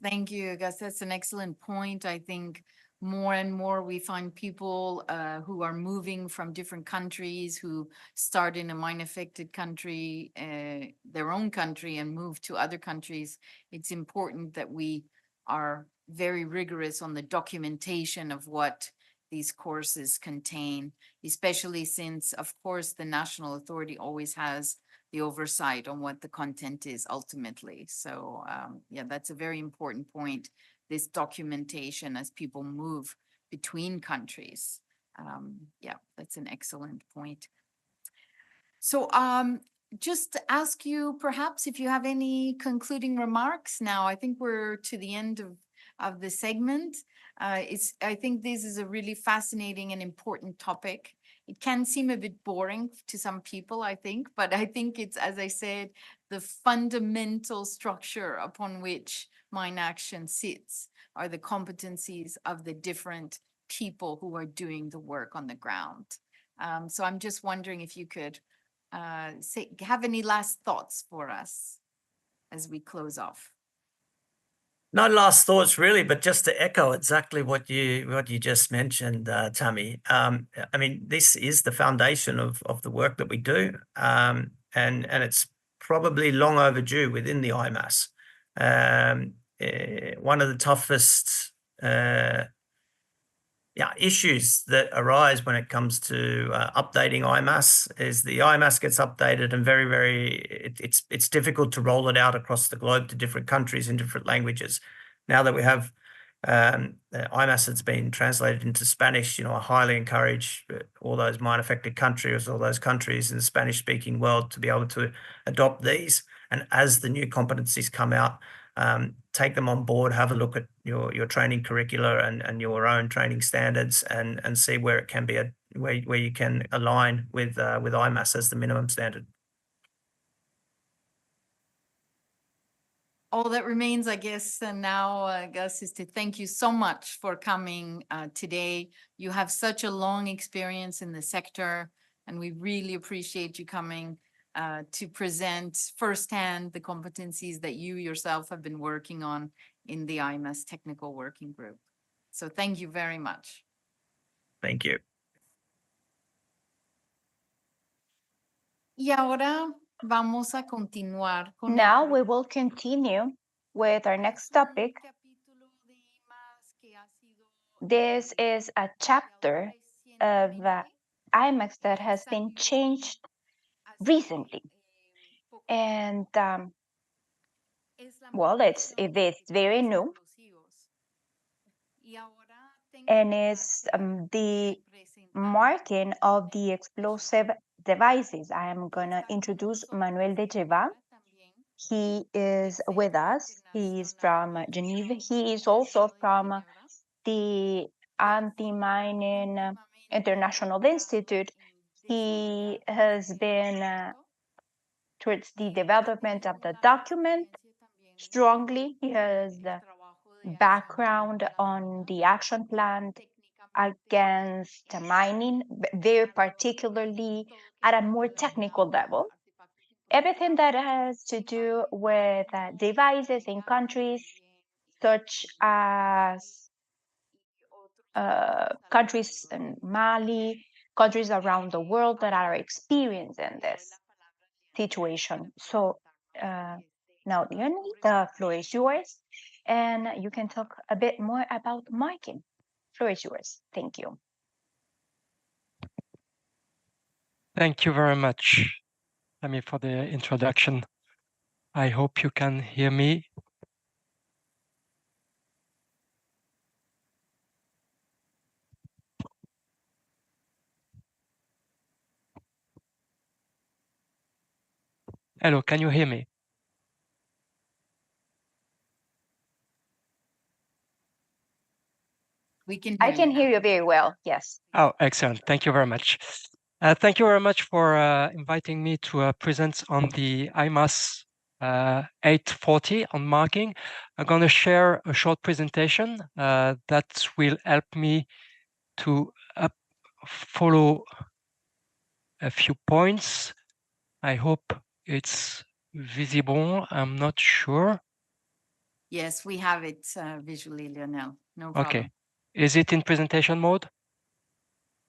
Speaker 3: Thank you, Gus. That's an excellent point. I think more and more we find people who are moving from different countries, who start in a mine-affected country, their own country, and move to other countries. It's important that we are very rigorous on the documentation of what these courses contain, especially since, of course, the national authority always has the oversight on what the content is ultimately. So yeah, that's a very important point, this documentation as people move between countries. Yeah, that's an excellent point. So just ask you perhaps if you have any concluding remarks now. I think we're to the end of the segment. I think this is a really fascinating and important topic. It can seem a bit boring to some people, I think, but I think it's, as I said, the fundamental structure upon which Mine Action sits are the competencies of the different people who are doing the work on the ground. So I'm just wondering if you could have any last thoughts for us as we close off?
Speaker 7: No last thoughts really, but just to echo exactly what you just mentioned, Tammy. I mean, this is the foundation of the work that we do, and it's probably long overdue within the IMAS. One of the toughest issues that arise when it comes to updating IMAS is the IMAS gets updated and it's difficult to roll it out across the globe to different countries in different languages. Now that we have IMAS that's been translated into Spanish, I highly encourage all those mine-affected countries, all those countries in the Spanish-speaking world to be able to adopt these. And as the new competencies come out, take them on board, have a look at your training curricula and your own training standards and see where it can be where you can align with IMAS as the minimum standard.
Speaker 3: All that remains, I guess, and now, Gus, is to thank you so much for coming today. You have such a long experience in the sector, and we really appreciate you coming to present firsthand the competencies that you yourself have been working on in the IMAS Technical Working Group. So thank you very much.
Speaker 7: Thank you.
Speaker 3: Y ahora vamos a continuar con
Speaker 2: Now we will continue with our next topic. This is a chapter of IMAX that has been changed recently. And well, it's very new. And it's the marking of the explosive devices. I am going to introduce Manuel de Jeva. He is with us. He is from Geneva. He is also from the Anti-Mining International Institute. He has been towards the development of the document strongly. He has the background on the action plan against mining, very particularly at a more technical level. Everything that has to do with devices in countries such as countries in Mali, countries around the world that are experiencing this situation. So now, Leonie, the floor is yours, and you can talk a bit more about marking. Floor is yours. Thank you.
Speaker 8: Thank you very much, Amy, for the introduction. I hope you can hear me. Hello, can you hear me?
Speaker 3: We can.
Speaker 2: I can hear you very well. Yes.
Speaker 8: Oh, excellent. Thank you very much. Thank you very much for inviting me to present on the IMAS 840 on marking. I'm going to share a short presentation that will help me to follow a few points. I hope it's visible. I'm not sure.
Speaker 3: Yes, we have it visually, Lionel. No problem.
Speaker 8: Okay. Is it in presentation mode?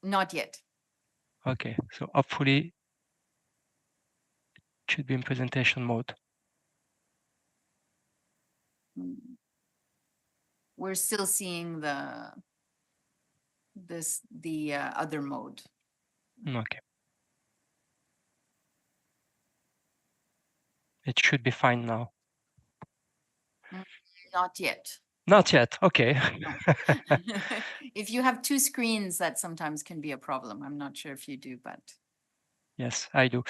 Speaker 3: Not yet.
Speaker 8: Okay, so hopefully it should be in presentation mode.
Speaker 3: we're still seeing the other mode.
Speaker 8: Okay. It should be fine now.
Speaker 3: Not yet.
Speaker 8: Not yet. Okay.
Speaker 3: No. If you have two screens, that sometimes can be a problem. I'm not sure if you do, but.
Speaker 8: Yes, I do.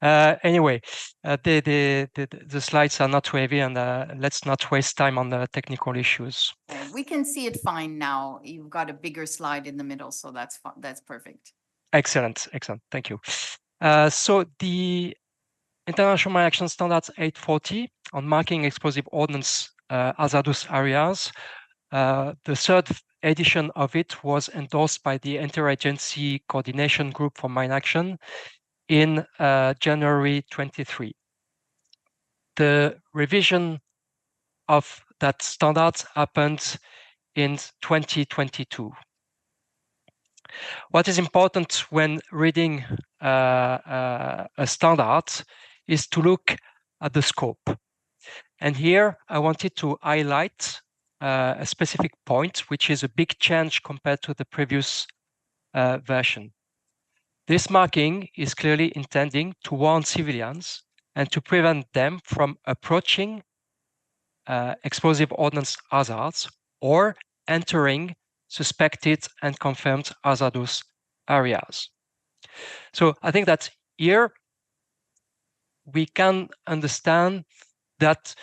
Speaker 8: Anyway, the slides are not too heavy, and let's not waste time on the technical issues.
Speaker 3: We can see it fine now. You've got a bigger slide in the middle, so that's perfect.
Speaker 8: Excellent, excellent. Thank you. So the International Mine Action Standards 840 on marking explosive ordnance hazardous areas. The third edition of it was endorsed by the Interagency Coordination Group for Mine Action in January 23. The revision of that standard happened in 2022. What is important when reading a standard is to look at the scope. And here I wanted to highlight a specific point, which is a big change compared to the previous version. This marking is clearly intending to warn civilians and to prevent them from approaching explosive ordnance hazards or entering suspected and confirmed hazardous areas. So I think that here we can understand that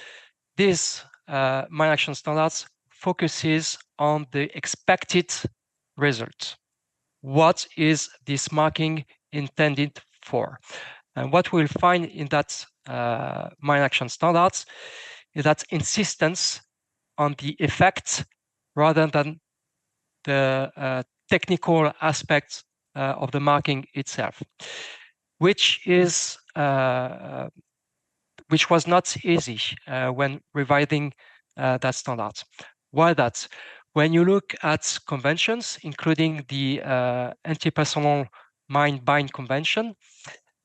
Speaker 8: this mine action standards focuses on the expected result. What is this marking intended for? And what we'll find in that mine action standards is that insistence on the effect rather than the technical aspects of the marking itself, which was not easy when revising that standard. Why that? When you look at conventions, including the Anti-Personnel Mine Bind Convention,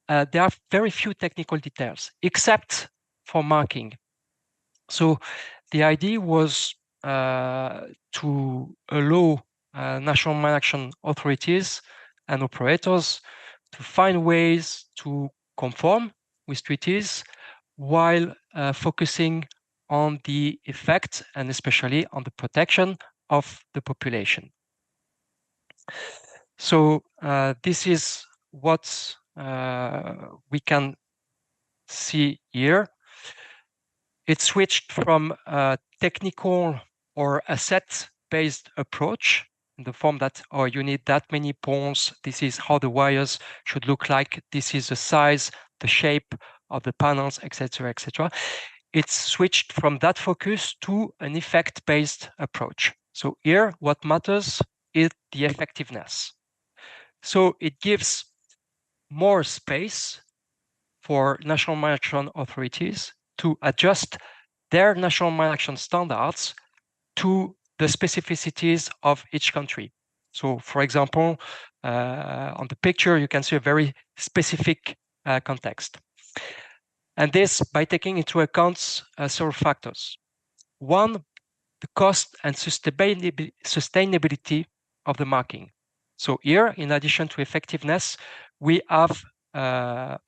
Speaker 8: there are very few technical details, except for marking. So the idea was to allow national mine action authorities and operators to find ways to conform with treaties while focusing on the effect and especially on the protection of the population. So this is what we can see here. It switched from a technical or asset-based approach in the form that, oh, you need that many poles, this is how the wires should look like, this is the size, the shape of the panels, etc., etc. It's switched from that focus to an effect-based approach. So here, what matters is the effectiveness. So it gives more space for national mine action authorities to adjust their national mine action standards to the specificities of each country. So, for example, on the picture, you can see a very specific context. And this by taking into account several factors. One, the cost and sustainability of the marking. So here, in addition to effectiveness, we have a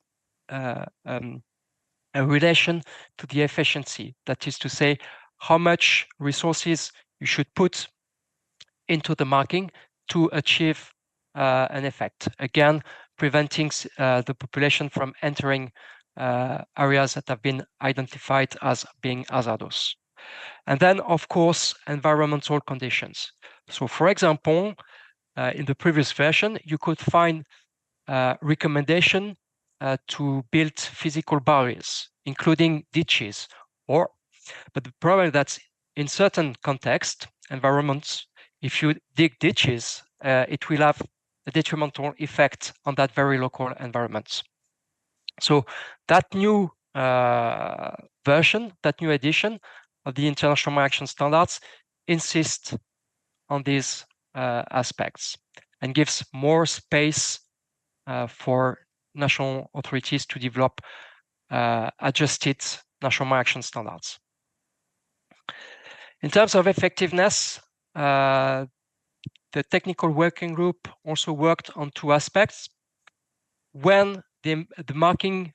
Speaker 8: relation to the efficiency. That is to say, how much resources you should put into the marking to achieve an effect. Again, preventing the population from entering areas that have been identified as being hazardous. And then, of course, environmental conditions. So, for example, in the previous version, you could find recommendation to build physical barriers, including ditches, but the problem is that in certain contexts, environments, if you dig ditches, it will have a detrimental effect on that very local environment. So that new version, that new edition of the International Mine Action Standards insists on these aspects and gives more space for national authorities to develop adjusted national mine action standards. In terms of effectiveness, the technical working group also worked on two aspects. When the marking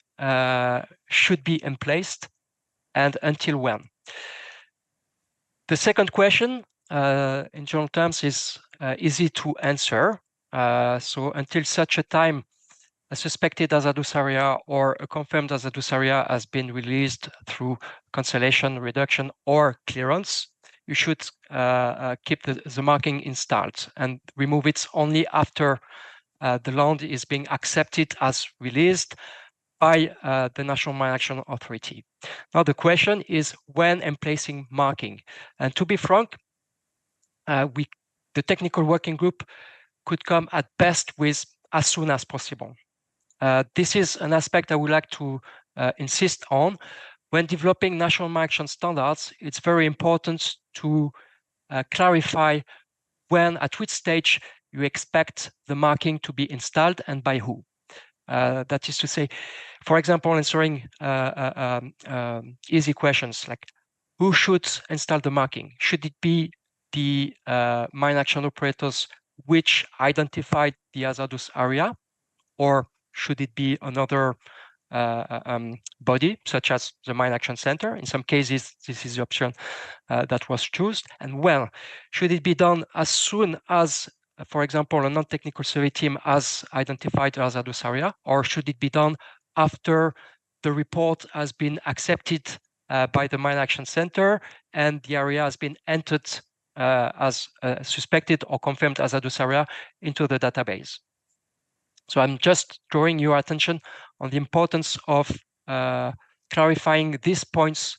Speaker 8: should be emplaced and until when. The second question, in general terms, is easy to answer. So until such a time a suspected hazardous area or a confirmed hazardous area has been released through cancellation, reduction, or clearance, you should keep the marking installed and remove it only after the land is being accepted as released by the National Mine Action Authority. Now the question is when emplacing marking. And to be frank, the technical working group could come at best with as soon as possible. This is an aspect I would like to insist on. When developing national mine action standards, it's very important to clarify when, at which stage you expect the marking to be installed and by who. That is to say, for example, answering easy questions like who should install the marking? Should it be the mine action operators which identified the hazardous area, or should it be another body, such as the Mine Action Center? In some cases, this is the option that was chosen. And well, should it be done as soon as, for example, a non-technical survey team has identified the hazardous area, or should it be done after the report has been accepted by the Mine Action Center and the area has been entered as suspected or confirmed hazardous area into the database? So I'm just drawing your attention on the importance of clarifying these points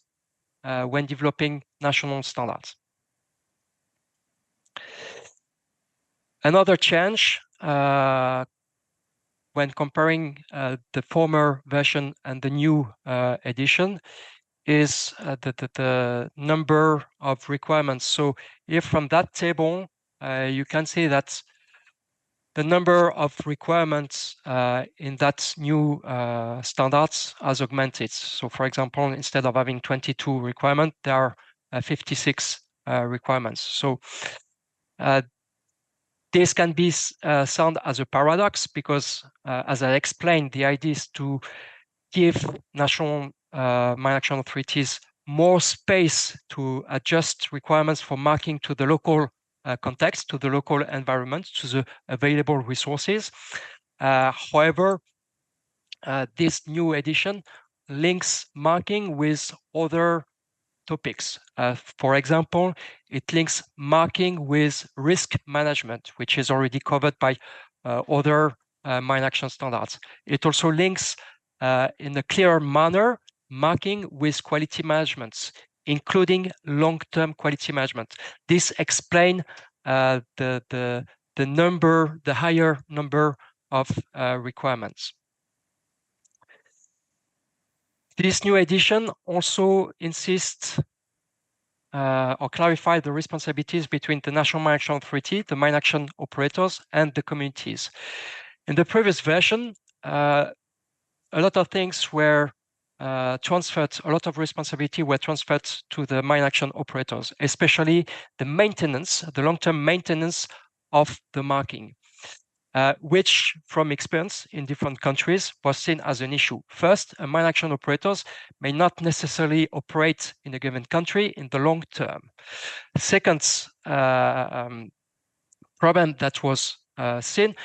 Speaker 8: when developing national standards. Another change when comparing the former version and the new edition is the number of requirements. So here from that table, you can see that the number of requirements in that new standards has augmented. So for example, instead of having 22 requirements, there are 56 requirements. So this can be sound as a paradox because, as I explained, the idea is to give national mine action authorities more space to adjust requirements for marking to the local context, to the local environment, to the available resources. However, this new edition links marking with other topics. For example, it links marking with risk management, which is already covered by other mine action standards. It also links in a clearer manner marking with quality management, including long-term quality management. This explains the higher number of requirements. This new edition also insists or clarify the responsibilities between the National Mine Action Authority, the mine action operators, and the communities. In the previous version, a lot of things were transferred, a lot of responsibility were transferred to the mine action operators, especially the maintenance, the long-term maintenance of the marking, which from experience in different countries was seen as an issue. First, mine action operators may not necessarily operate in a given country in the long term. Second problem that was seen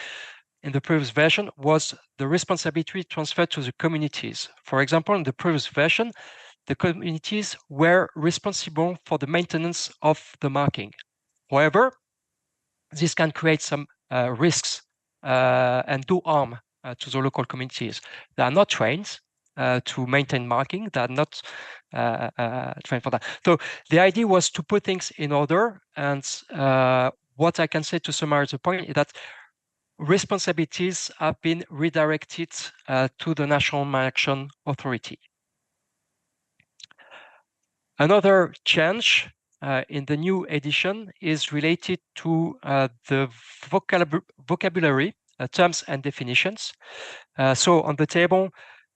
Speaker 8: in the previous version was the responsibility transferred to the communities. For example, in the previous version, the communities were responsible for the maintenance of the marking. However, this can create some risks and do harm to the local communities. They are not trained to maintain marking. They are not trained for that. So the idea was to put things in order. And what I can say to summarize the point is that responsibilities have been redirected to the National Mine Action Authority. Another change in the new edition is related to the vocabulary, terms and definitions. So on the table,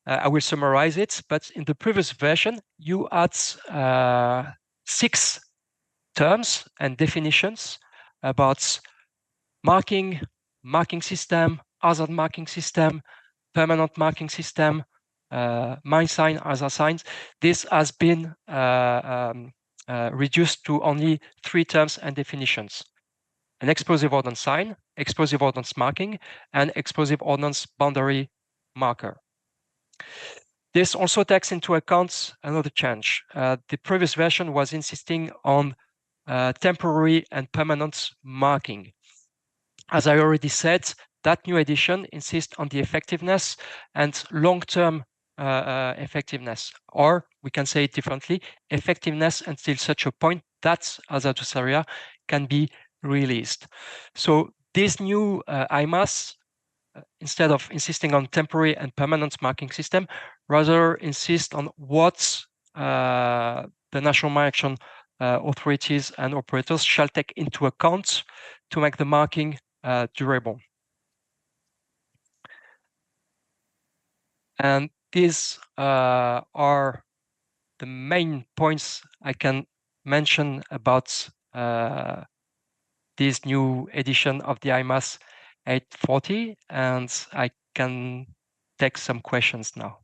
Speaker 8: I will summarize it, but in the previous version, you had 6 terms and definitions about marking system, hazard marking system, permanent marking system, mine sign, other signs. This has been reduced to only 3 terms and definitions: an explosive ordnance sign, explosive ordnance marking, and explosive ordnance boundary marker. This also takes into account another change. The previous version was insisting on temporary and permanent marking. As I already said, that new edition insists on the effectiveness and long-term effectiveness, or we can say it differently, effectiveness until such a point that hazardous area can be released. So this new IMAS, instead of insisting on temporary and permanent marking system, rather insist on what the national mine action authorities and operators shall take into account to make the marking durable. And these are the main points I can mention about this new edition of the IMAS 840, and I can take some questions now.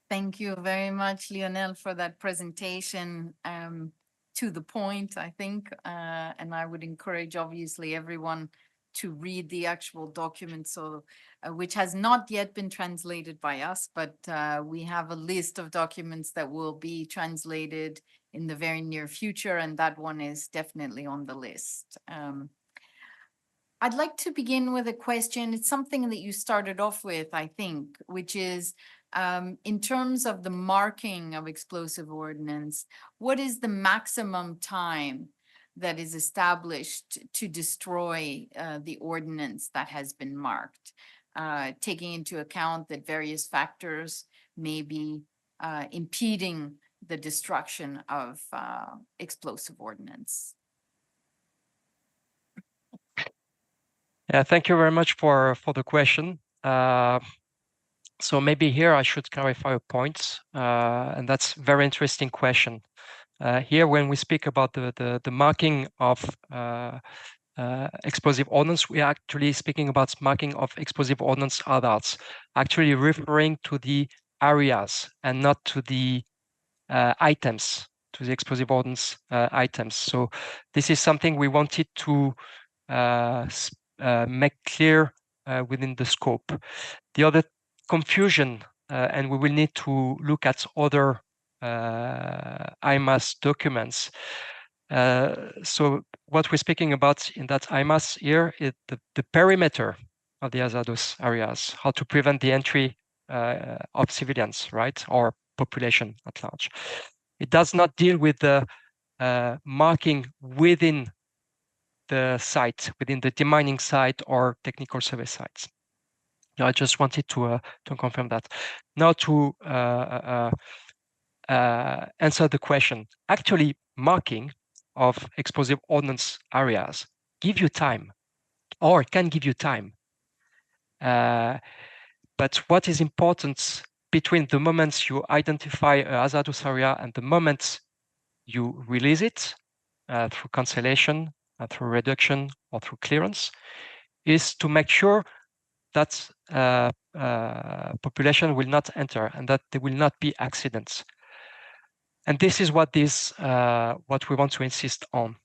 Speaker 3: Thank you very much, Lionel, for that presentation. To the point, I think, and I would encourage obviously everyone to read the actual document, so which has not yet been translated by us, but we have a list of documents that will be translated in the very near future, and that one is definitely on the list. I'd like to begin with a question. It's something that you started off with, I think, which is in terms of the marking of explosive ordnance, what is the maximum time that is established to destroy the ordnance that has been marked, taking into account that various factors may be impeding the destruction of explosive ordnance?
Speaker 8: Yeah, thank you very much for the question. So maybe here I should clarify a point, and that's a very interesting question. Here, when we speak about the marking of explosive ordnance, we are actually speaking about marking of explosive ordnance hazards, actually referring to the areas and not to the items, to the explosive ordnance items. So this is something we wanted to make clear within the scope. The other confusion, and we will need to look at other IMAS documents. So what we're speaking about in that IMAS here is the perimeter of the hazardous areas, how to prevent the entry of civilians, right, or population at large. It does not deal with the marking within the site, within the demining site or technical survey sites. I just wanted to confirm that. Now to answer the question, actually marking of explosive ordnance areas give you time, or can give you time. But what is important between the moments you identify a hazardous area and the moment you release it through cancellation, through reduction, or through clearance, is to make sure that population will not enter and that there will not be accidents. And this is what we want to insist on.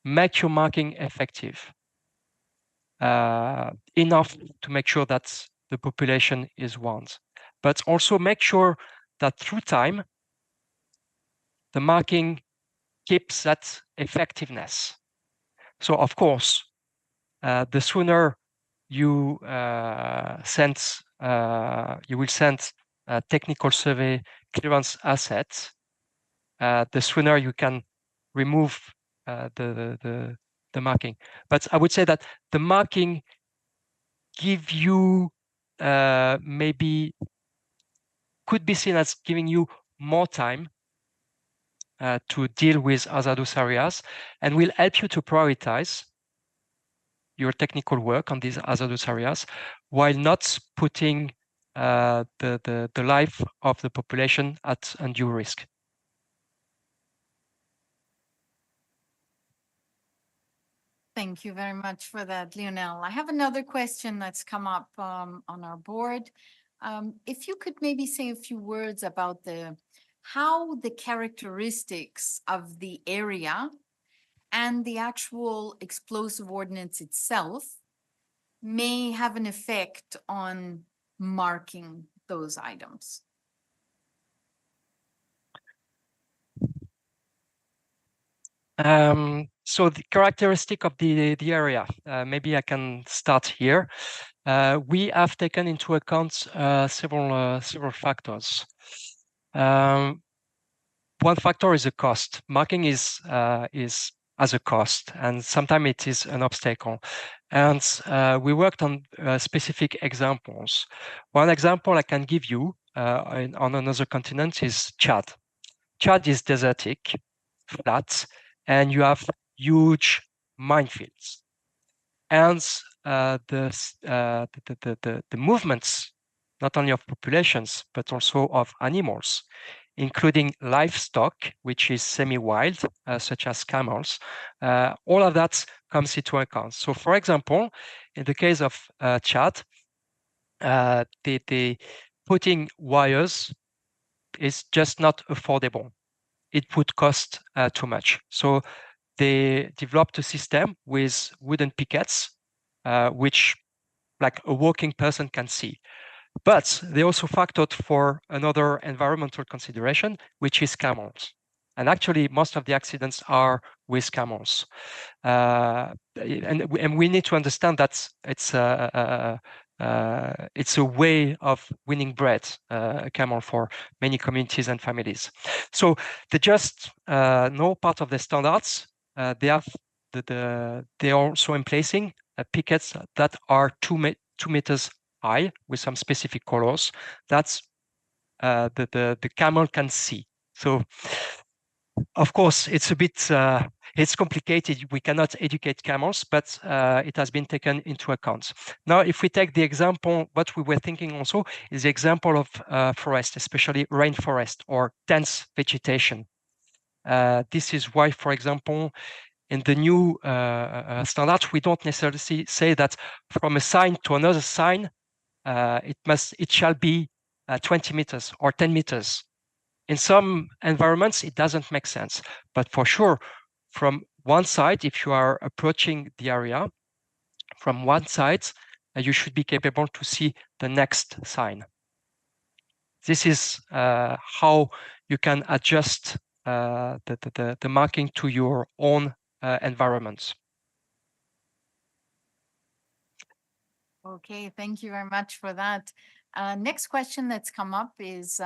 Speaker 8: Make your marking effective, enough to make sure that the population is warned, but also make sure that through time, the marking keeps that effectiveness. So of course, the sooner you will send technical survey clearance assets, the sooner you can remove the marking. But I would say that the marking give you maybe could be seen as giving you more time to deal with hazardous areas, and will help you to prioritize your technical work on these hazardous areas, while not putting the life of the population at undue risk.
Speaker 3: Thank you very much for that, Lionel. I have another question that's come up on our board. If you could maybe say a few words about how the characteristics of the area and the actual explosive ordnance itself may have an effect on marking those items.
Speaker 8: So the characteristic of the area, maybe I can start here. We have taken into account several factors. One factor is the cost. Marking is as a cost, and sometimes it is an obstacle. And we worked on specific examples. One example I can give you on another continent is Chad. Chad is desertic, flat, and you have huge minefields. And the movements, not only of populations, but also of animals, including livestock, which is semi-wild, such as camels, all of that comes into account. So, for example, in the case of Chad, the putting wires is just not affordable. It would cost too much. So they developed a system with wooden pickets, which like a walking person can see. But they also factored for another environmental consideration, which is camels. And actually, most of the accidents are with camels. And we need to understand that it's a way of winning bread, a camel, for many communities and families. So they just know part of the standards. They have they are also emplacing pickets that are 2 meters high with some specific colors. That's the camel can see. So of course, it's a bit it's complicated. We cannot educate camels, but it has been taken into account. Now, if we take the example, what we were thinking also is the example of forest, especially rainforest or dense vegetation. This is why, for example, in the new standard, we don't necessarily say that from a sign to another sign, it shall be 20 meters or 10 meters. In some environments, it doesn't make sense. But for sure, from one side, if you are approaching the area, from one side, you should be capable to see the next sign. This is how you can adjust the marking to your own environment.
Speaker 3: Okay, thank you very much for that. Next question that's come up is,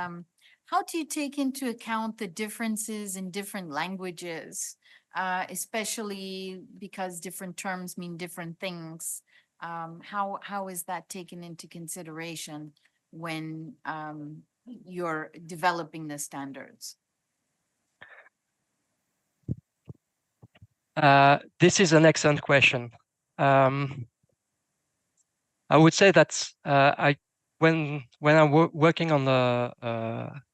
Speaker 3: how do you take into account the differences in different languages, especially because different terms mean different things? How is that taken into consideration when you're developing the standards?
Speaker 8: This is an excellent question. I would say that when I'm working on the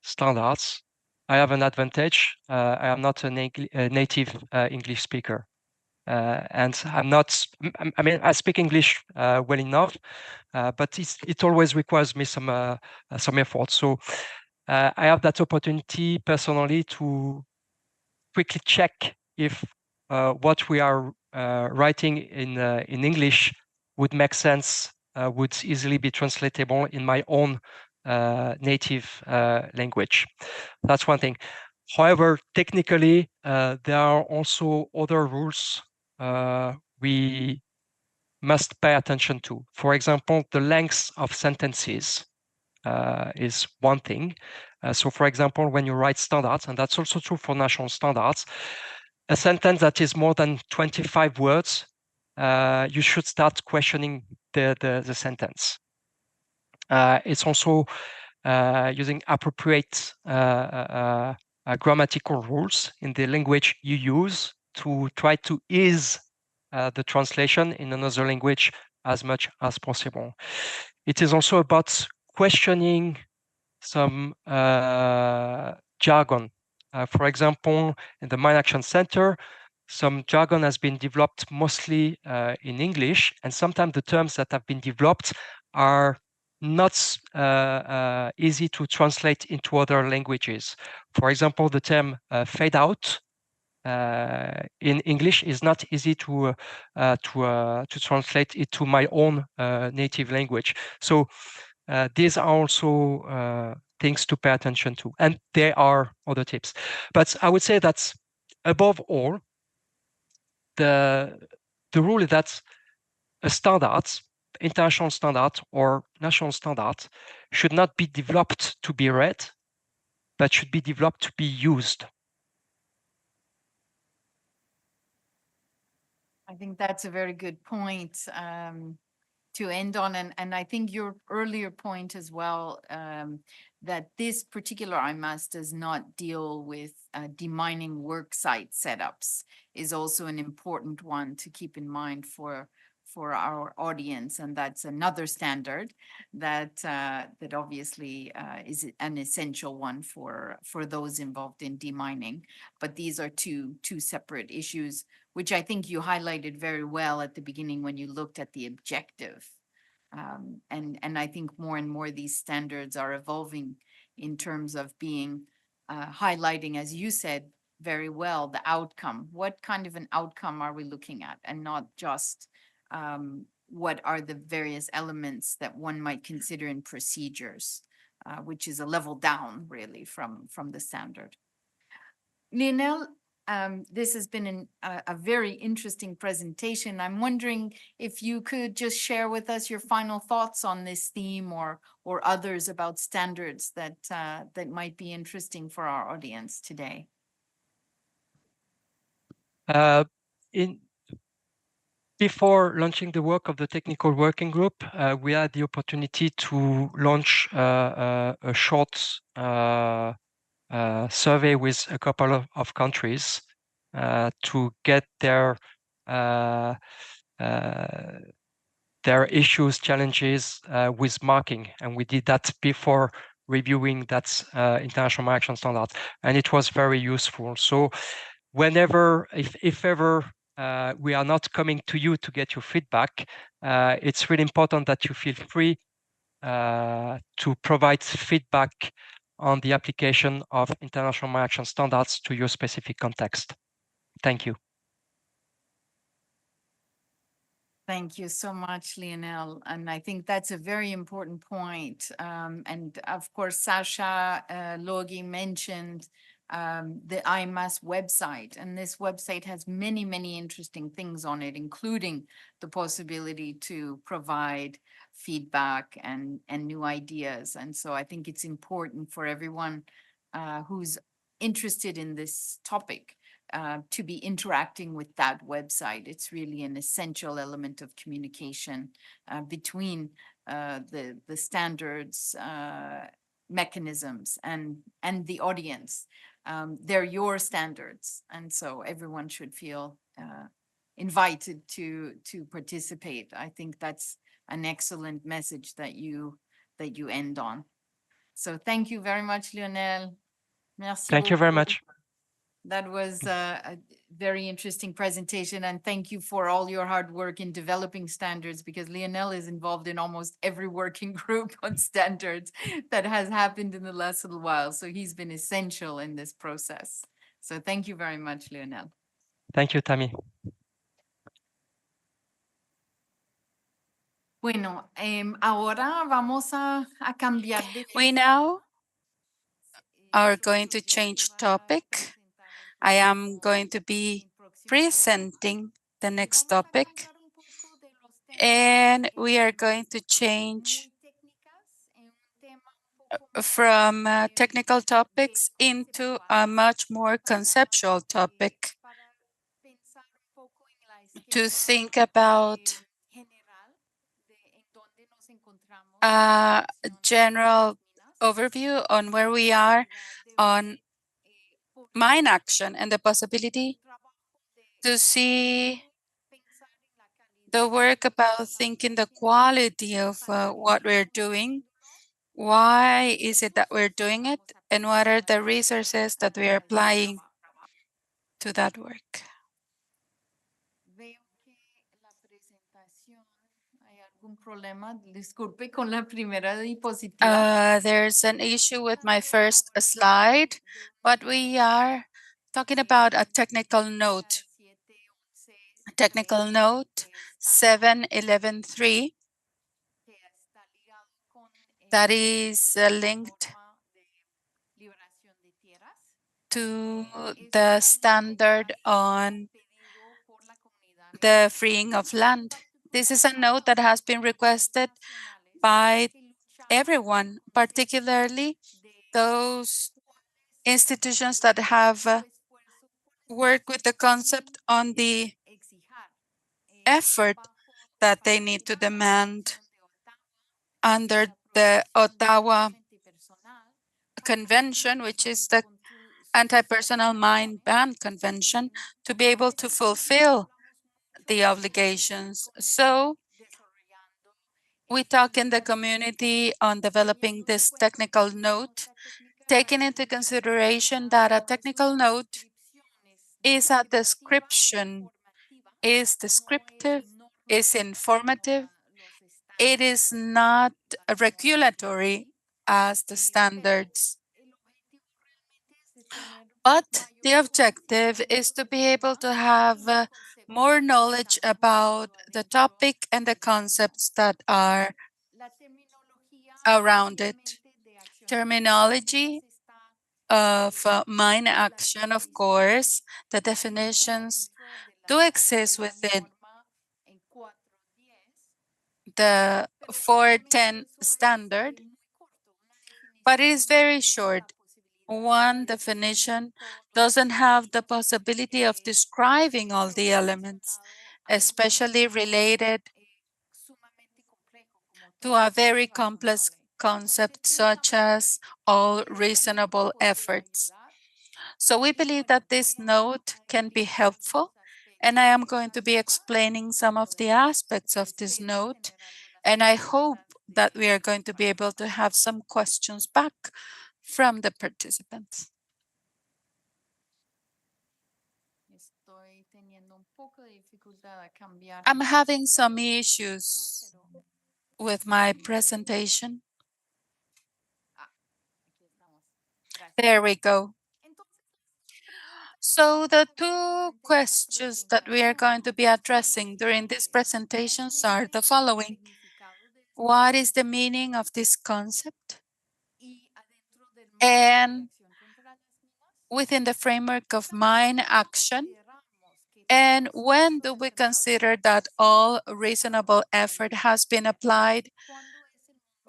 Speaker 8: standards, I have an advantage. I am not a native English speaker, and I'm not. I mean, I speak English well enough, but it always requires me some effort. So I have that opportunity personally to quickly check if what we are writing in English would make sense, would easily be translatable in my own native language. That's one thing. However, technically, there are also other rules we must pay attention to. For example, the length of sentences is one thing. So, for example, when you write standards, and that's also true for national standards, a sentence that is more than 25 words, you should start questioning the sentence. It's also using appropriate grammatical rules in the language you use to try to ease the translation in another language as much as possible. It is also about questioning some jargon. For example, in the Mine Action Center, some jargon has been developed mostly in English, and sometimes the terms that have been developed are not easy to translate into other languages. For example, the term fade out in English is not easy to translate it to my own native language. So these are also things to pay attention to, and there are other tips. But I would say that above all, the rule is that a standard, international standard or national standard, should not be developed to be read, but should be developed to be used.
Speaker 3: I think that's a very good point to end on. And I think your earlier point as well, that this particular IMAS does not deal with demining work site setups, is also an important one to keep in mind for our audience. And that's another standard that that obviously is an essential one for those involved in demining. But these are two separate issues, which I think you highlighted very well at the beginning when you looked at the objective. And I think more and more these standards are evolving in terms of being highlighting, as you said very well, the outcome. What kind of an outcome are we looking at, and not just what are the various elements that one might consider in procedures, which is a level down really from the standard. Lionel, this has been a very interesting presentation. I'm wondering if you could just share with us your final thoughts on this theme, or others about standards that that might be interesting for our audience today.
Speaker 8: Before launching the work of the technical working group, we had the opportunity to launch a short survey with a couple of countries to get their issues, challenges with marking. And we did that before reviewing that international mark action standard. And it was very useful. So whenever, if ever, we are not coming to you to get your feedback, it's really important that you feel free to provide feedback on the application of international mark action standards to your specific context. Thank you.
Speaker 3: Thank you so much, Lionel. And I think that's a very important point. And of course, Sasha Logi mentioned the IMAS website. And this website has many, many interesting things on it, including the possibility to provide feedback and new ideas. And so I think it's important for everyone who's interested in this topic to be interacting with that website. It's really an essential element of communication between the standards mechanisms and the audience. They're your standards, and so everyone should feel invited to participate. I think that's an excellent message that you end on. So thank you very much, Lionel. Merci
Speaker 8: Thank you very
Speaker 3: beaucoup.
Speaker 8: much.
Speaker 3: That was a very interesting presentation, and thank you for all your hard work in developing standards, because Lionel is involved in almost every working group on standards that has happened in the last little while. So he's been essential in this process. So thank you very much, Lionel.
Speaker 8: Thank you, Tammy.
Speaker 3: Bueno, ahora vamos a cambiar de...
Speaker 6: We now are going to change topic. I am going to be presenting the next topic, and we are going to change from technical topics into a much more conceptual topic to think about a general overview on where we are on mine action and the possibility to see the work about thinking the quality of what we're doing. Why is it that we're doing it? And what are the resources that we are applying to that work?
Speaker 3: problema, disculpe, con la primera diapositiva.
Speaker 6: There's an issue with my first slide, but we are talking about a technical note. Technical note 7.11.3 that is linked to the standard on the freeing of land. This is a note that has been requested by everyone, particularly those institutions that have worked with the concept on the effort that they need to demand under the Ottawa Convention, which is the Anti-Personal Mine Ban Convention, to be able to fulfill the obligations. So we talk in the community on developing this technical note, taking into consideration that a technical note is a description, is descriptive, is informative. It is not regulatory as the standards. But the objective is to be able to have more knowledge about the topic and the concepts that are around it. Terminology of mine action, of course, the definitions do exist within the 410 standard, but it is very short. One definition doesn't have the possibility of describing all the elements, especially related to a very complex concept such as all reasonable efforts. So we believe that this note can be helpful, and I am going to be explaining some of the aspects of this note, and I hope that we are going to be able to have some questions back from the participants. I'm having some issues with my presentation. There we go. So the two questions that we are going to be addressing during these presentations are the following. What is the meaning of this concept? And within the framework of mine action, and when do we consider that all reasonable effort has been applied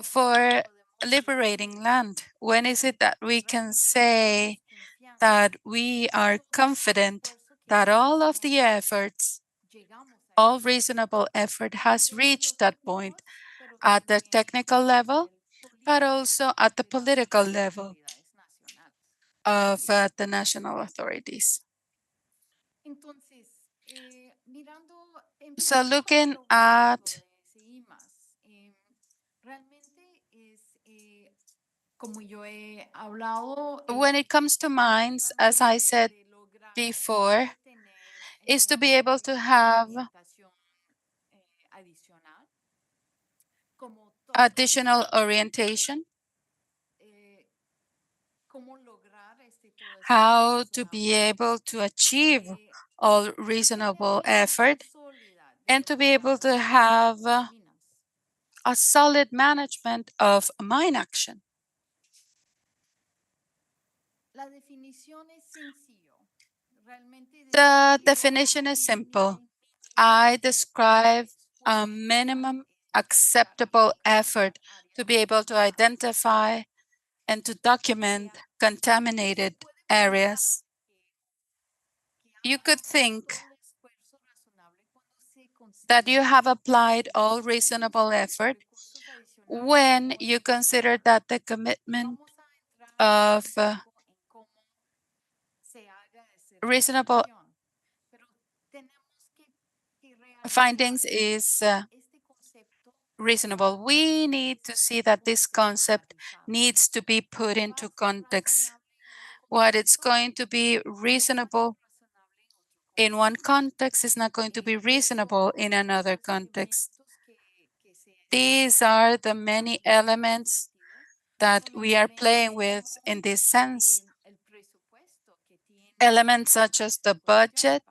Speaker 6: for liberating land? When is it that we can say that we are confident that all of the efforts, all reasonable effort has reached that point at the technical level, but also at the political level of the national authorities? So looking at when it comes to mines, as I said before, is to be able to have additional orientation, how to be able to achieve all reasonable effort, and to be able to have a solid management of mine action. The definition is simple. I describe a minimum acceptable effort to be able to identify and to document contaminated areas. You could think that you have applied all reasonable effort when you consider that the commitment of reasonable findings is reasonable. We need to see that this concept needs to be put into context. What it's going to be reasonable in one context is not going to be reasonable in another context. These are the many elements that we are playing with in this sense. Elements such as the budget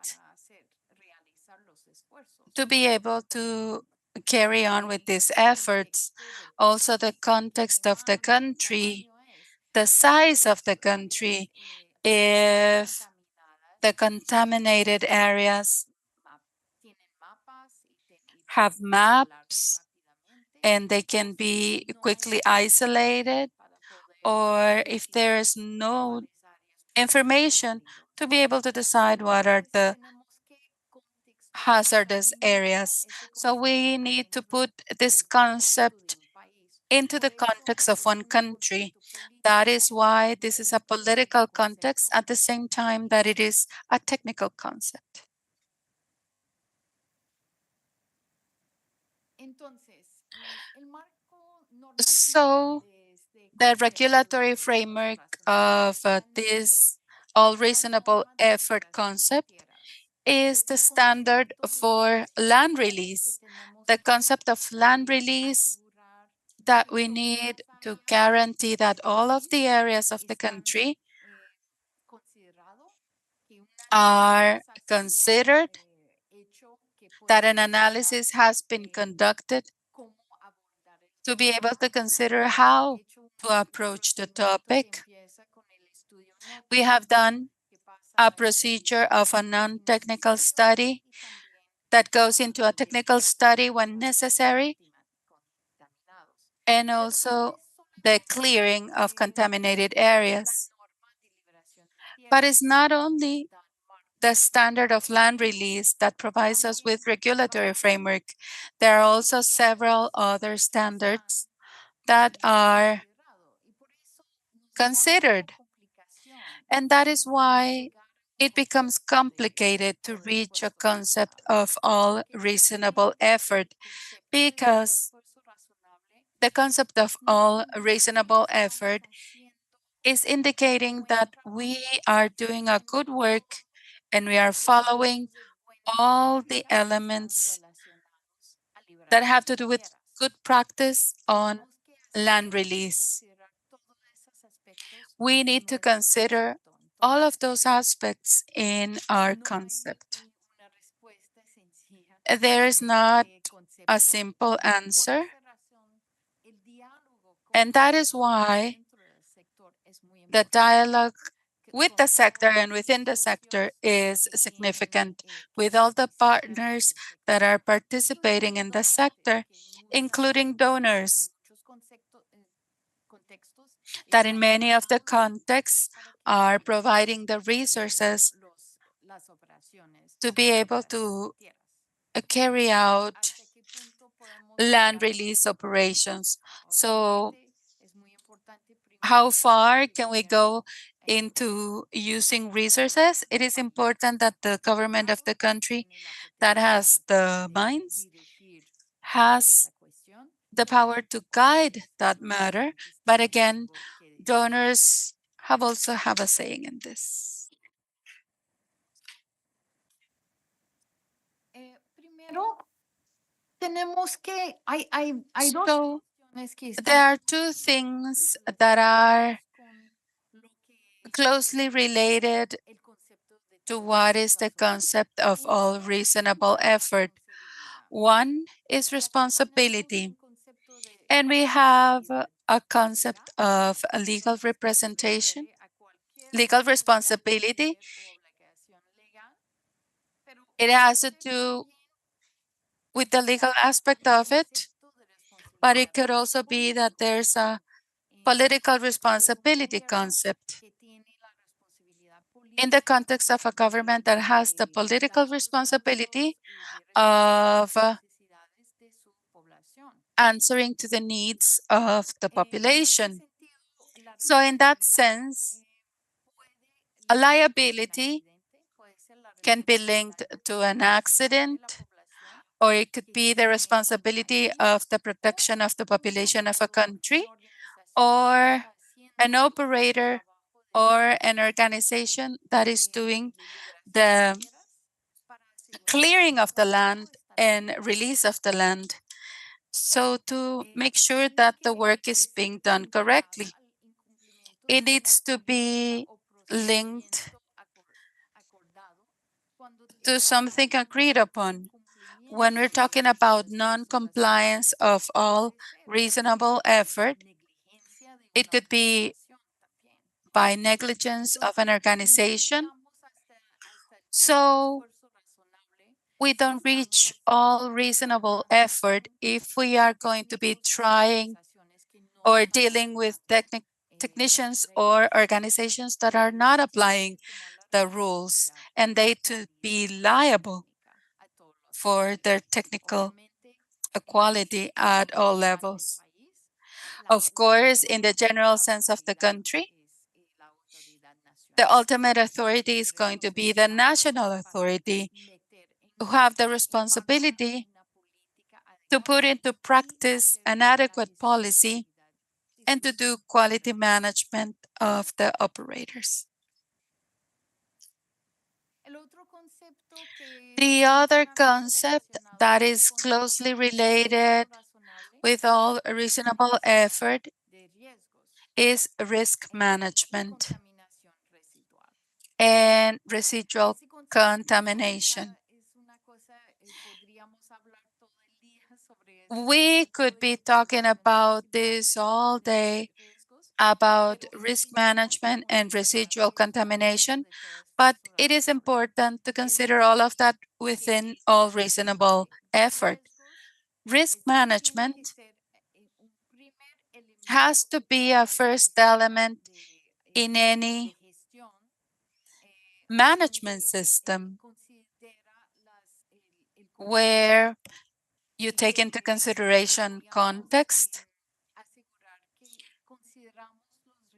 Speaker 6: to be able to carry on with these efforts. Also the context of the country, the size of the country, if the contaminated areas have maps and they can be quickly isolated, or if there is no information to be able to decide what are the hazardous areas. So we need to put this concept into the context of one country. That is why this is a political context at the same time that it is a technical concept. So the regulatory framework of this all reasonable effort concept is the standard for land release. The concept of land release that we need to guarantee that all of the areas of the country are considered, that an analysis has been conducted to be able to consider how to approach the topic. We have done a procedure of a non-technical study that goes into a technical study when necessary, and also the clearing of contaminated areas. But it's not only the standard of land release that provides us with regulatory framework. There are also several other standards that are considered. And that is why it becomes complicated to reach a concept of all reasonable effort, because the concept of all reasonable effort is indicating that we are doing a good work and we are following all the elements that have to do with good practice on land release. We need to consider all of those aspects in our concept. There is not a simple answer, and that is why the dialogue with the sector and within the sector is significant, with all the partners that are participating in the sector, including donors, that in many of the contexts are providing the resources to be able to carry out land release operations. So how far can we go into using resources? It is important that the government of the country that has the mines has the power to guide that matter. But again, donors also have a saying in this. So there are two things that are closely related to what is the concept of all reasonable effort. One is responsibility, and we have a concept of a legal representation, legal responsibility. It has to do with the legal aspect of it, but it could also be that there's a political responsibility concept in the context of a government that has the political responsibility of answering to the needs of the population. So in that sense, a liability can be linked to an accident, or it could be the responsibility of the protection of the population of a country, or an operator or an organization that is doing the clearing of the land and release of the land. So to make sure that the work is being done correctly, it needs to be linked to something agreed upon. When we're talking about non-compliance of all reasonable effort, it could be by negligence of an organization. So we don't reach all reasonable effort if we are going to be trying or dealing with technicians or organizations that are not applying the rules, and they to be liable for their technical quality at all levels. Of course, in the general sense of the country, the ultimate authority is going to be the national authority, who have the responsibility to put into practice an adequate policy and to do quality management of the operators. The other concept that is closely related with all reasonable effort is risk management and residual contamination. We could be talking about this all day, about risk management and residual contamination, but it is important to consider all of that within all reasonable effort. Risk management has to be a first element in any management system where you take into consideration context,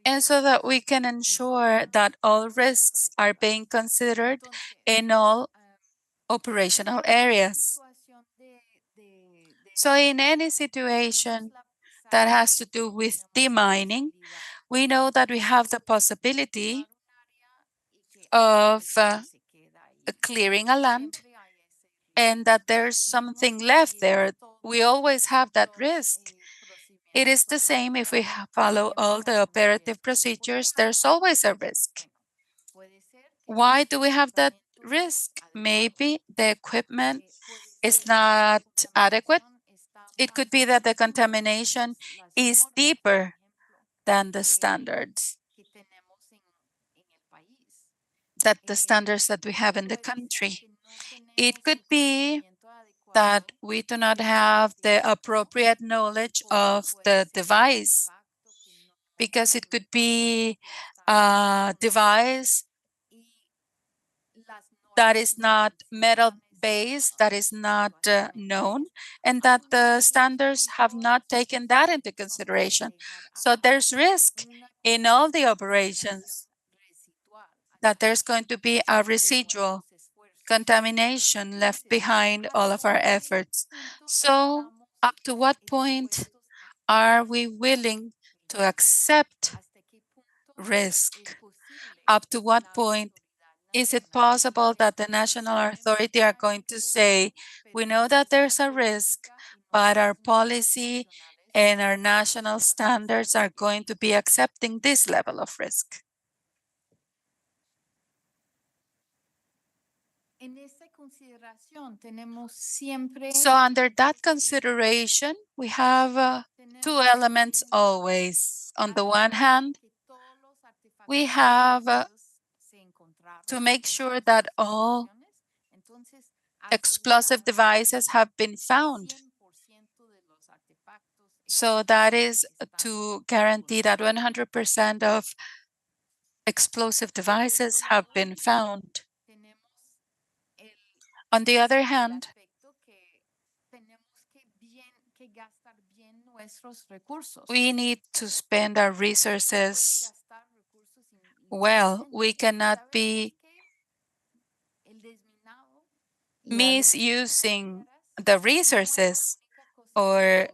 Speaker 6: and so that we can ensure that all risks are being considered in all operational areas. So in any situation that has to do with demining, we know that we have the possibility of clearing a land and that there's something left there. We always have that risk. It is the same if we follow all the operative procedures, there's always a risk. Why do we have that risk? Maybe the equipment is not adequate. It could be that the contamination is deeper than the standards that we have in the country. It could be that we do not have the appropriate knowledge of the device, because it could be a device that is not metal based, that is not known, and that the standards have not taken that into consideration. So there's risk in all the operations that there's going to be a residual contamination left behind all of our efforts. So up to what point are we willing to accept risk? Up to what point is it possible that the national authority are going to say, we know that there's a risk, but our policy and our national standards are going to be accepting this level of risk? So under that consideration, we have two elements always. On the one hand, we have to make sure that all explosive devices have been found. So that is to guarantee that 100% of explosive devices have been found. On the other hand, we need to spend our resources well. We cannot be misusing the resources, and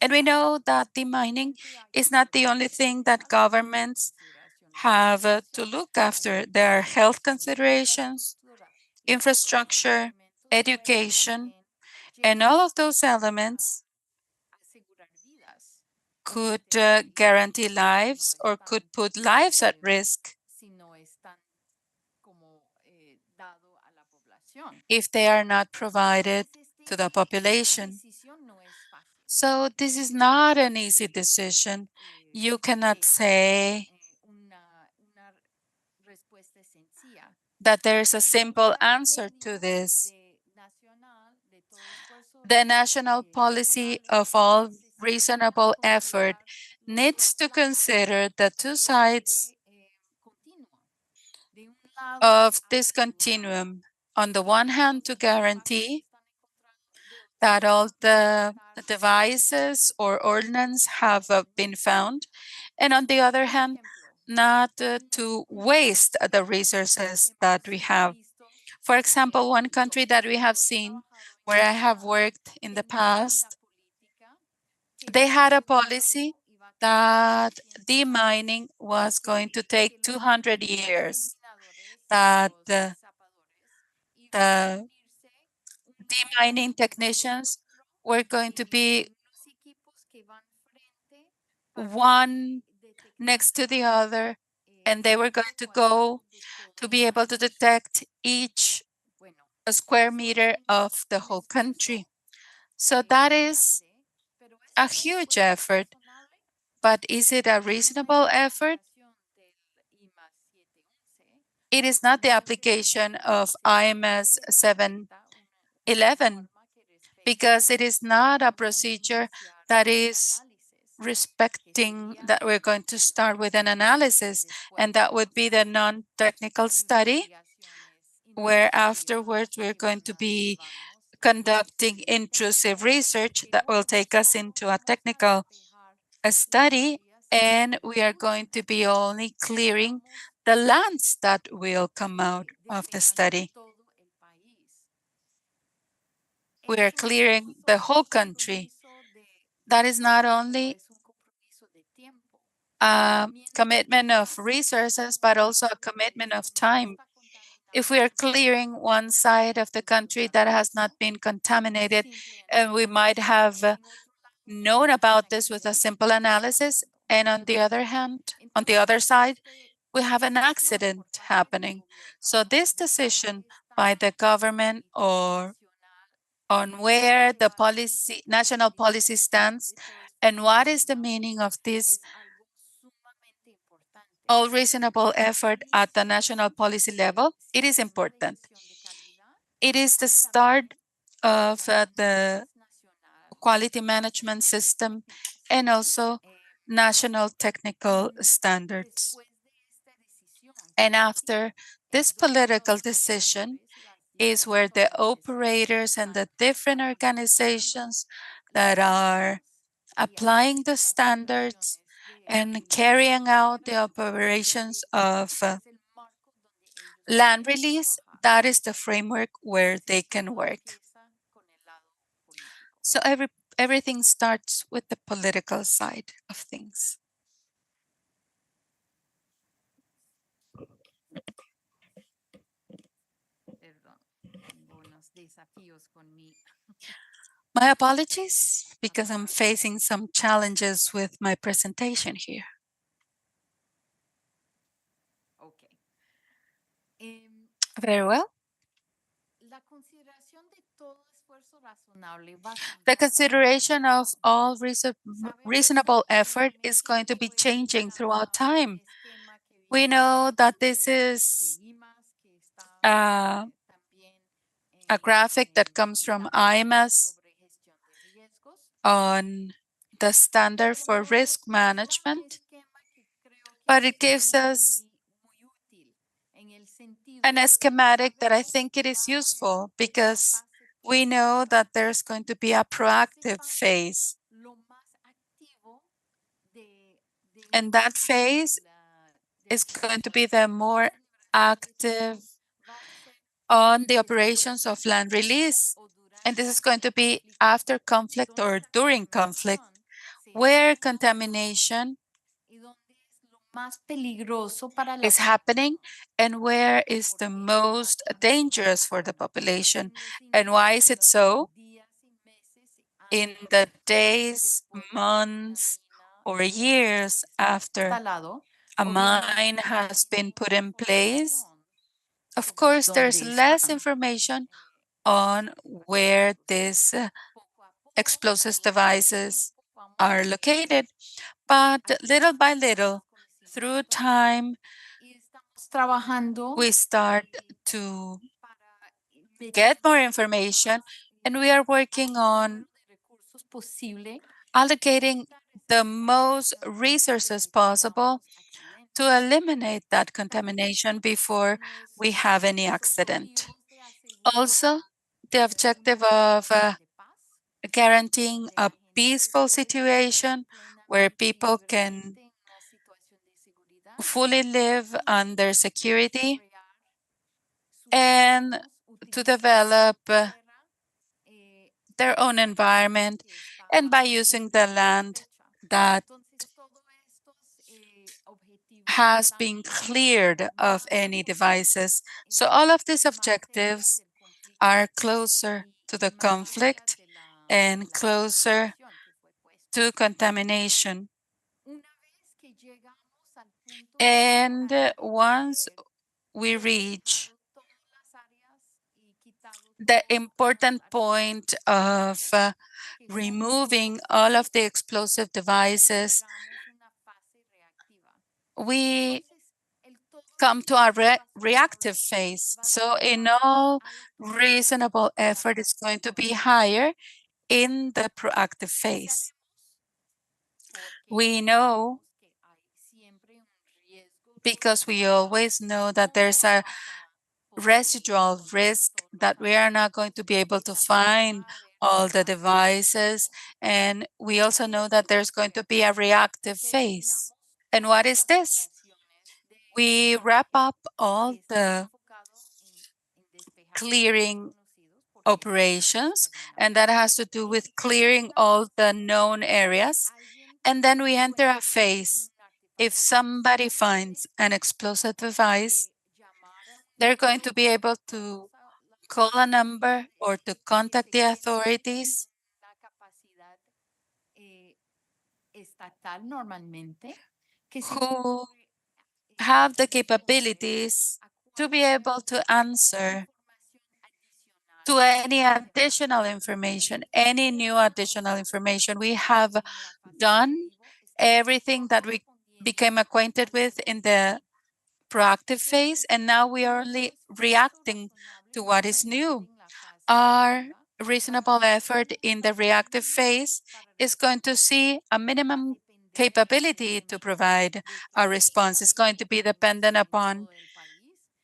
Speaker 6: we know that demining is not the only thing that governments have to look after. There are health considerations, infrastructure, education, And all of those elements could guarantee lives or could put lives at risk if they are not provided to the population. So this is not an easy decision. You cannot say that there is a simple answer to this. The national policy of all reasonable effort needs to consider the two sides of this continuum. On the one hand, to guarantee that all the devices or ordnance have been found, and on the other hand, not to waste the resources that we have. For example, one country that we have seen where I have worked in the past, they had a policy that demining was going to take 200 years, that the demining technicians were going to be one next to the other, and they were going to go to be able to detect each square meter of the whole country. So that is a huge effort, but is it a reasonable effort? It is not the application of IMS 711 because it is not a procedure that is respecting that we're going to start with an analysis, and that would be the non-technical study, where afterwards we're going to be conducting intrusive research that will take us into a technical study, and we are going to be only clearing the lands that will come out of the study. We are clearing the whole country. That is not only a commitment of resources, but also a commitment of time. If we are clearing one side of the country that has not been contaminated, and we might have known about this with a simple analysis, and on the other hand, on the other side, we have an accident happening. So this decision by the government or on where the policy, national policy stands, and what is the meaning of this all reasonable effort at the national policy level, it is important. It is the start of the quality management system and also national technical standards. And after this political decision is where the operators and the different organizations that are applying the standards and carrying out the operations of land release, that is the framework where they can work. So everything starts with the political side of things. My apologies, because I'm facing some challenges with my presentation here. Very well. The consideration of all reasonable effort is going to be changing throughout time. We know that this is a graphic that comes from IMS on the standard for risk management, but it gives us an schematic that I think it is useful because we know that there's going to be a proactive phase. And that phase is going to be the more active on the operations of land release. And this is going to be after conflict or during conflict, where contamination is happening and where is the most dangerous for the population. And why is it so? in the days, months, or years after a mine has been put in place, of course, there's less information on where these explosive devices are located. But little by little, through time, we start to get more information, and we are working on allocating the most resources possible to eliminate that contamination before we have any accident. Also, the objective of guaranteeing a peaceful situation where people can fully live under security and to develop their own environment and by using the land that has been cleared of any devices. So all of these objectives are closer to the conflict and closer to contamination. And once we reach the important point of removing all of the explosive devices, we come to a reactive phase. So in all, reasonable effort is going to be higher in the proactive phase. We know, because we always know that there's a residual risk that we are not going to be able to find all the devices. And we also know that there's going to be a reactive phase. And what is this? We wrap up all the clearing operations, and that has to do with clearing all the known areas. And then we enter a phase. If somebody finds an explosive device, they're going to be able to call a number or to contact the authorities who have the capabilities to be able to answer to any additional information, any new additional information. We have done everything that we became acquainted with in the proactive phase, and now we are only reacting to what is new. Our reasonable effort in the reactive phase is going to see a minimum capability to provide a response. It's going to be dependent upon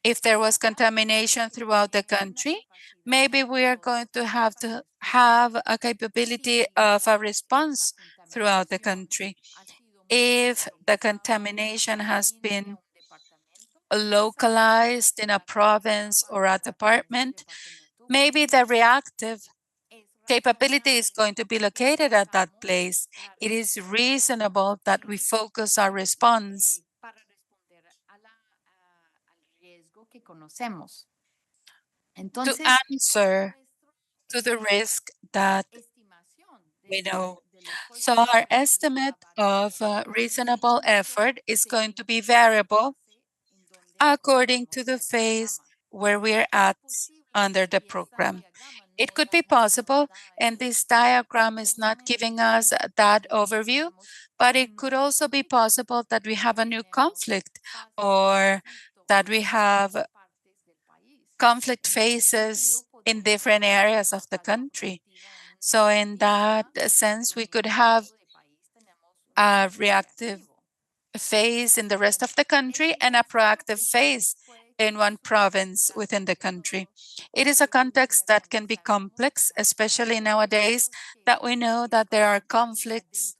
Speaker 6: if there was contamination throughout the country. Maybe we are going to have a capability of a response throughout the country. If the contamination has been localized in a province or a department, maybe the reactive capability is going to be located at that place. It is reasonable that we focus our response to answer to the risk that we know. So our estimate of reasonable effort is going to be variable according to the phase where we're at under the program. It could be possible, and this diagram is not giving us that overview, but it could also be possible that we have a new conflict or that we have conflict phases in different areas of the country. So in that sense, we could have a reactive phase in the rest of the country and a proactive phase in one province within the country. It is a context that can be complex, especially nowadays that we know that there are conflicts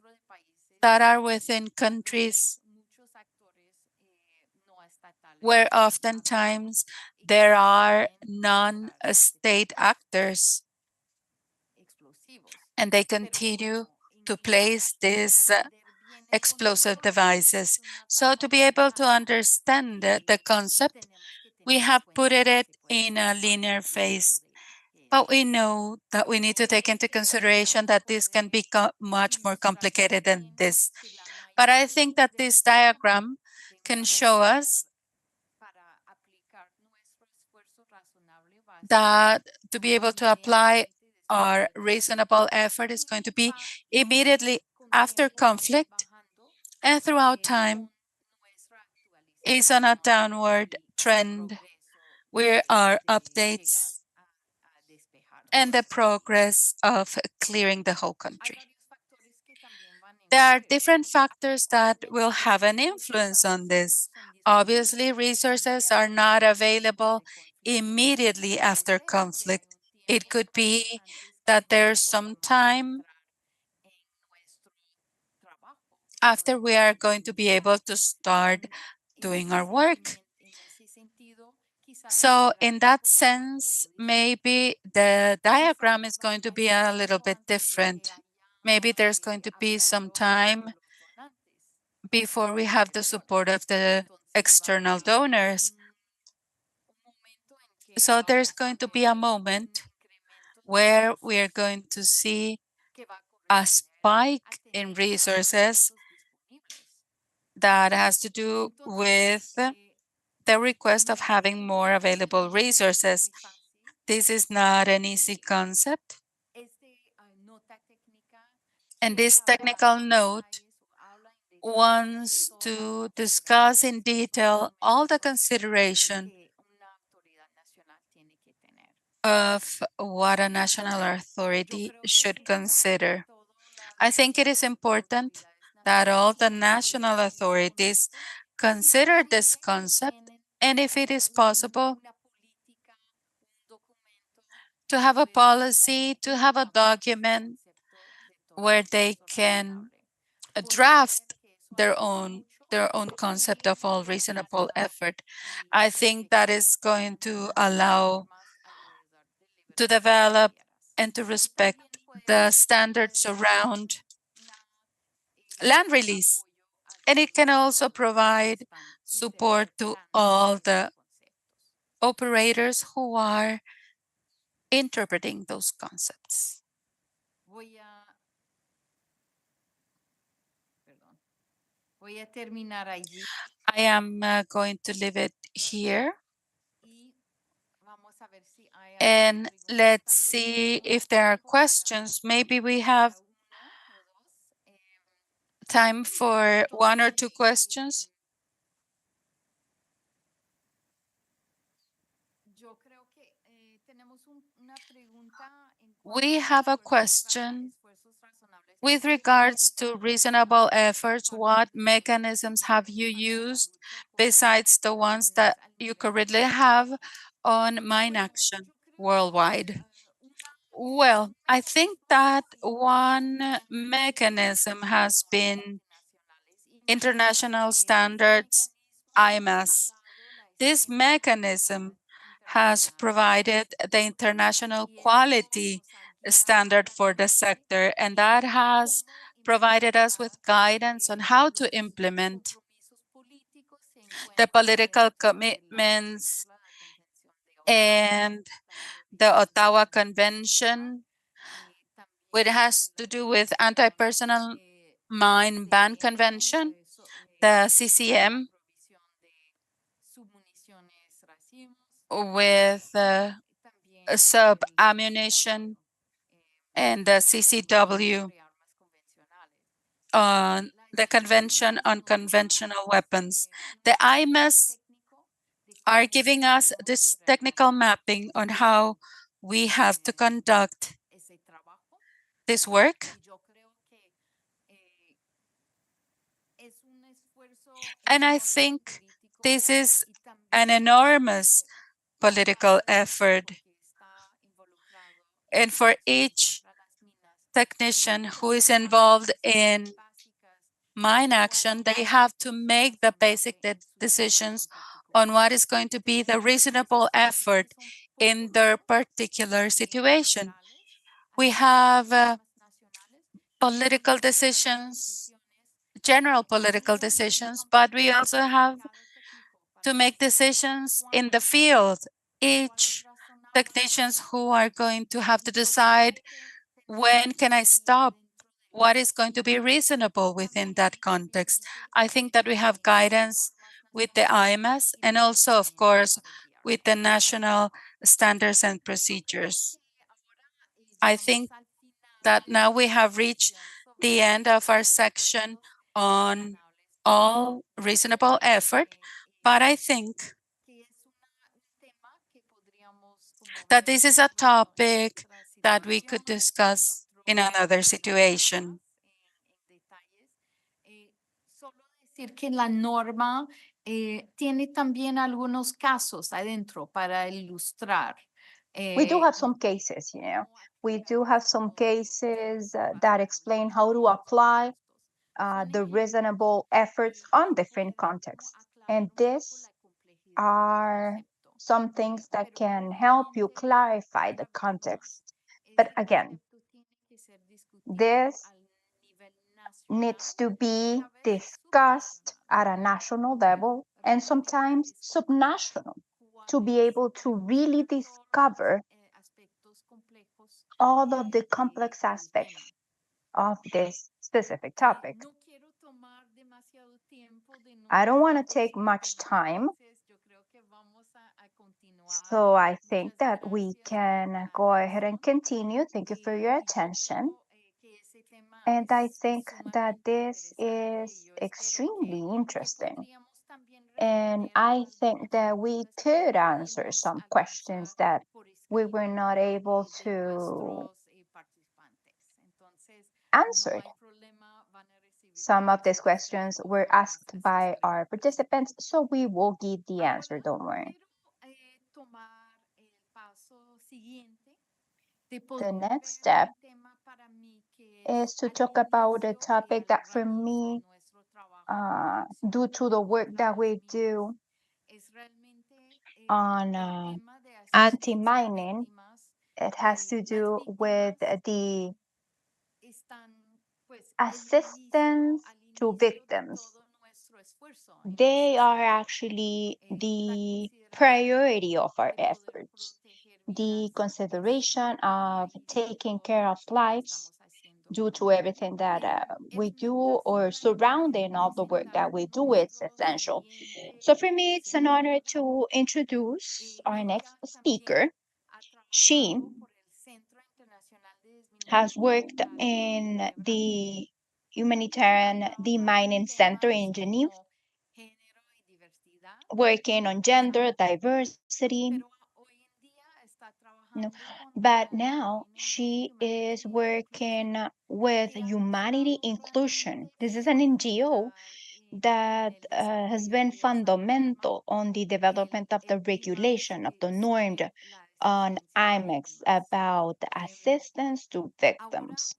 Speaker 6: that are within countries where oftentimes there are non-state actors, and they continue to place these explosive devices. So to be able to understand the concept, we have put it in a linear phase. But we know that we need to take into consideration that this can be much more complicated than this. But I think that this diagram can show us that to be able to apply our reasonable effort is going to be immediately after conflict and throughout time is on a downward trend where our updates and the progress of clearing the whole country. There are different factors that will have an influence on this. Obviously, resources are not available immediately after conflict. It could be that there's some time after we are going to be able to start doing our work. So in that sense, maybe the diagram is going to be a little bit different. Maybe there's going to be some time before we have the support of the external donors. So there's going to be a moment where we are going to see a spike in resources that has to do with the request of having more available resources. This is not an easy concept. And this technical note wants to discuss in detail all the consideration of what a national authority should consider. I think it is important that all the national authorities consider this concept, and if it is possible, to have a policy, to have a document where they can draft their own concept of all reasonable effort. I think that is going to allow to develop and to respect the standards around land release. And it can also provide support to all the operators who are interpreting those concepts. I am going to leave it here. And let's see if there are questions. Maybe we have time for one or two questions. We have a question with regards to reasonable efforts. What mechanisms have you used besides the ones that you currently have on mine action worldwide? Well, I think that one mechanism has been international standards, IMAS. This mechanism has provided the international quality standard for the sector, and that has provided us with guidance on how to implement the political commitments and the Ottawa Convention, which has to do with anti-personal mine ban convention, the CCM, with sub-ammunition, and the CCW on the Convention on Conventional Weapons. The IMAS are giving us this technical mapping on how we have to conduct this work. And I think this is an enormous political effort. And for each technician who is involved in mine action, they have to make the basic decisions on what is going to be the reasonable effort in their particular situation. We have political decisions, general political decisions, but we also have to make decisions in the field. Each technicians who are going to have to decide when can I stop? What is going to be reasonable within that context? I think that we have guidance with the IMS and also, of course, with the national standards and procedures. I think that now we have reached the end of our section on all reasonable effort, but I think that this is a topic that we could discuss in another situation.
Speaker 3: Decir que la norma tiene también algunos casos adentro para ilustrar.
Speaker 2: We do have some cases, we do have some cases that explain how to apply the reasonable efforts on different contexts. And these are some things that can help you clarify the context. But again, this needs to be discussed at a national level and sometimes subnational to be able to really discover all of the complex aspects of this specific topic. I don't want to take much time, so I think that we can go ahead and continue. Thank you for your attention. And I think that this is extremely interesting. And I think that we could answer some questions that we were not able to answer. Some of these questions were asked by our participants, so we will give the answer, don't worry. The next step is to talk about a topic that for me, due to the work that we do on anti-mining, it has to do with the assistance to victims. They are actually the priority of our efforts. The consideration of taking care of lives due to everything that we do or surrounding all the work that we do, it's essential. So for me, it's an honor to introduce our next speaker. She has worked in the Humanitarian Demining Center in Geneva, working on gender, diversity. But now she is working with Humanity Inclusion. This is an NGO that has been fundamental on the development of the regulation of the norm on IMEX about assistance to victims.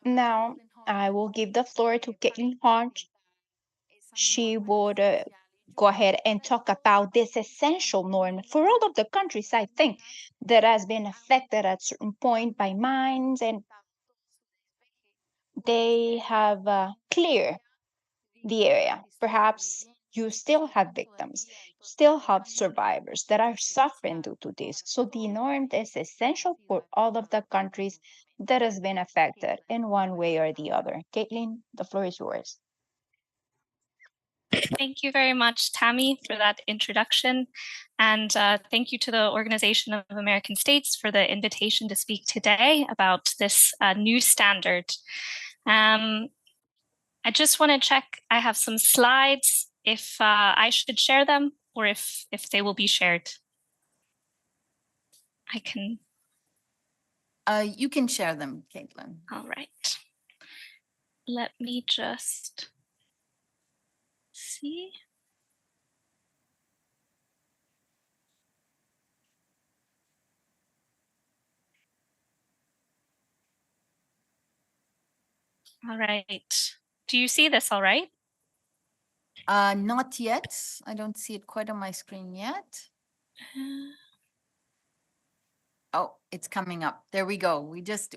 Speaker 2: Now, I will give the floor to Caitlin Hodge. She would go ahead and talk about this essential norm for all of the countries, I think, that has been affected at a certain point by mines, and they have cleared the area. Perhaps you still have victims, still have survivors that are suffering due to this. So the norm is essential for all of the countries that has been affected in one way or the other. Caitlin, the floor is yours.
Speaker 9: Thank you very much, Tammy, for that introduction. And thank you to the Organization of American States for the invitation to speak today about this new standard. I just want to check, I have some slides, if I should share them or if they will be shared. I can.
Speaker 3: You can share them, Caitlin.
Speaker 9: All right. Let me just see. All right. Do you see this all right?
Speaker 3: Not yet. I don't see it quite on my screen yet. Oh, it's coming up. There we go.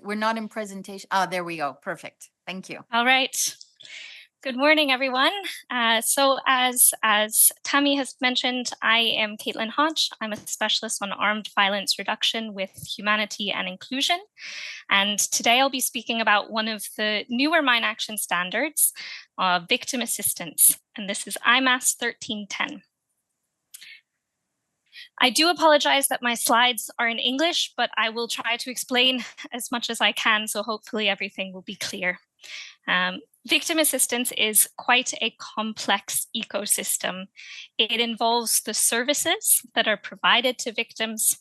Speaker 3: We're not in presentation. Oh, there we go. Perfect. Thank you.
Speaker 9: All right. Good morning, everyone. So as Tammy has mentioned, I am Caitlin Hodge. I'm a specialist on armed violence reduction with Humanity and Inclusion. And today I'll be speaking about one of the newer mine action standards, victim assistance. And this is IMAS 1310. I do apologize that my slides are in English, but I will try to explain as much as I can, so hopefully everything will be clear. Victim assistance is quite a complex ecosystem. It involves the services that are provided to victims,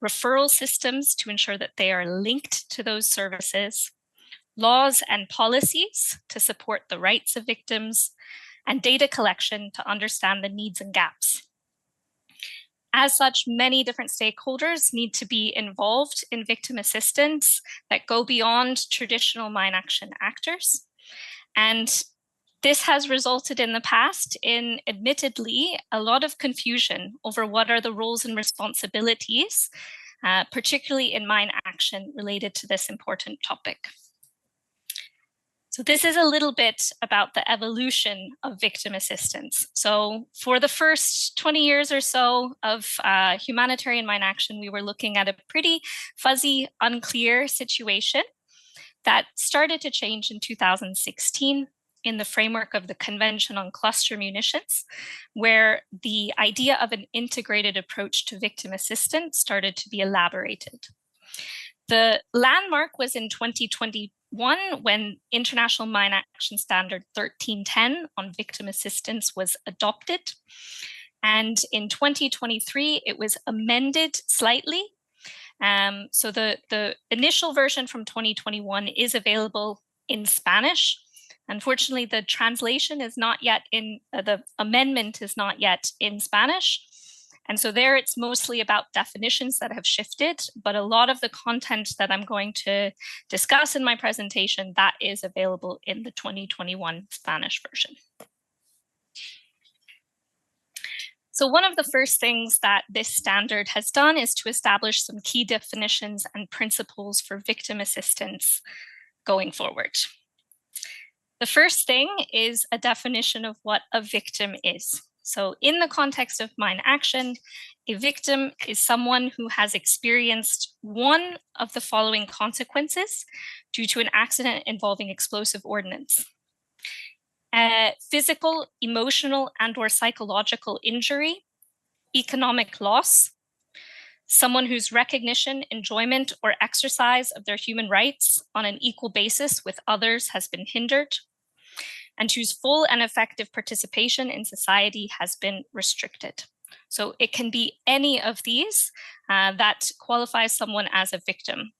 Speaker 9: referral systems to ensure that they are linked to those services, laws and policies to support the rights of victims, and data collection to understand the needs and gaps. As such, many different stakeholders need to be involved in victim assistance that go beyond traditional mine action actors. And this has resulted in the past in, admittedly, a lot of confusion over what are the roles and responsibilities, particularly in mine action related to this important topic. So this is a little bit about the evolution of victim assistance. So for the first 20 years or so of humanitarian mine action, we were looking at a pretty fuzzy, unclear situation that started to change in 2016 in the framework of the Convention on Cluster Munitions, where the idea of an integrated approach to victim assistance started to be elaborated. The landmark was in 2021 when International Mine Action Standard 1310 on victim assistance was adopted. And in 2023, it was amended slightly. So the initial version from 2021 is available in Spanish. Unfortunately, the translation is not yet in, the amendment is not yet in Spanish. And so there it's mostly about definitions that have shifted, but a lot of the content that I'm going to discuss in my presentation, that is available in the 2021 Spanish version. So one of the first things that this standard has done is to establish some key definitions and principles for victim assistance going forward. The first thing is a definition of what a victim is. So in the context of mine action, a victim is someone who has experienced one of the following consequences due to an accident involving explosive ordnance. Physical, emotional, and/or psychological injury, economic loss, someone whose recognition, enjoyment, or exercise of their human rights on an equal basis with others has been hindered, and whose full and effective participation in society has been restricted. So it can be any of these that qualifies someone as a victim.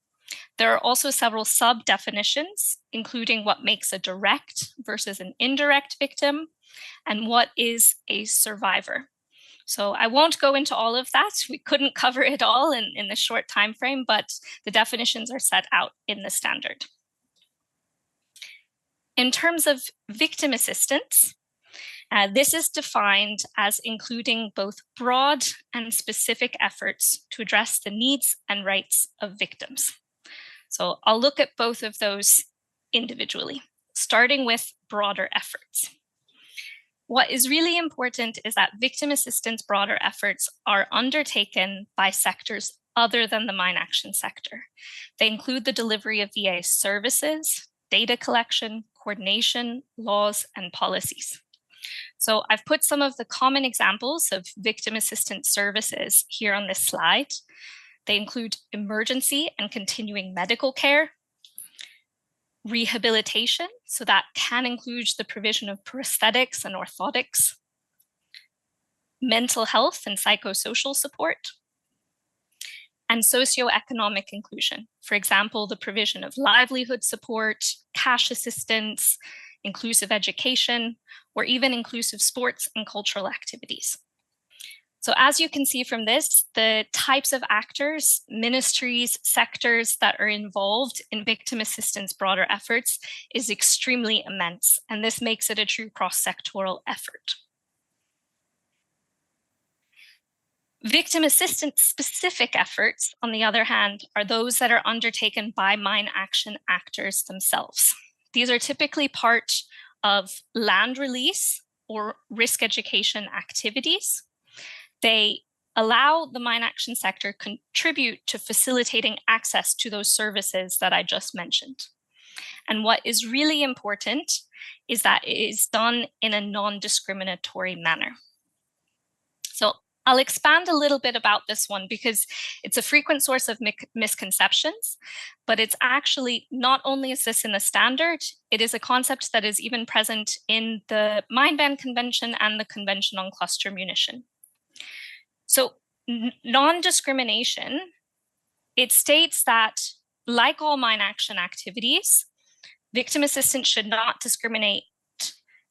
Speaker 9: There are also several sub-definitions, including what makes a direct versus an indirect victim, and what is a survivor. So I won't go into all of that. We couldn't cover it all in the short time frame, but the definitions are set out in the standard. In terms of victim assistance, this is defined as including both broad and specific efforts to address the needs and rights of victims. So I'll look at both of those individually, starting with broader efforts. What is really important is that victim assistance broader efforts are undertaken by sectors other than the mine action sector. They include the delivery of VA services, data collection, coordination, laws, and policies. So I've put some of the common examples of victim assistance services here on this slide. They include emergency and continuing medical care, rehabilitation, so that can include the provision of prosthetics and orthotics, mental health and psychosocial support, and socioeconomic inclusion. For example, the provision of livelihood support, cash assistance, inclusive education, or even inclusive sports and cultural activities. So as you can see from this, the types of actors, ministries, sectors that are involved in victim assistance broader efforts is extremely immense, and this makes it a true cross-sectoral effort. Victim assistance specific efforts, on the other hand, are those that are undertaken by mine action actors themselves. These are typically part of land release or risk education activities. They allow the mine action sector contribute to facilitating access to those services that I just mentioned. And what is really important is that it is done in a non-discriminatory manner. So I'll expand a little bit about this one because it's a frequent source of misconceptions, but it's actually not only is this in the standard, it is a concept that is even present in the Mine Ban Convention and the Convention on Cluster Munition. So non-discrimination, it states that like all mine action activities, victim assistance should not discriminate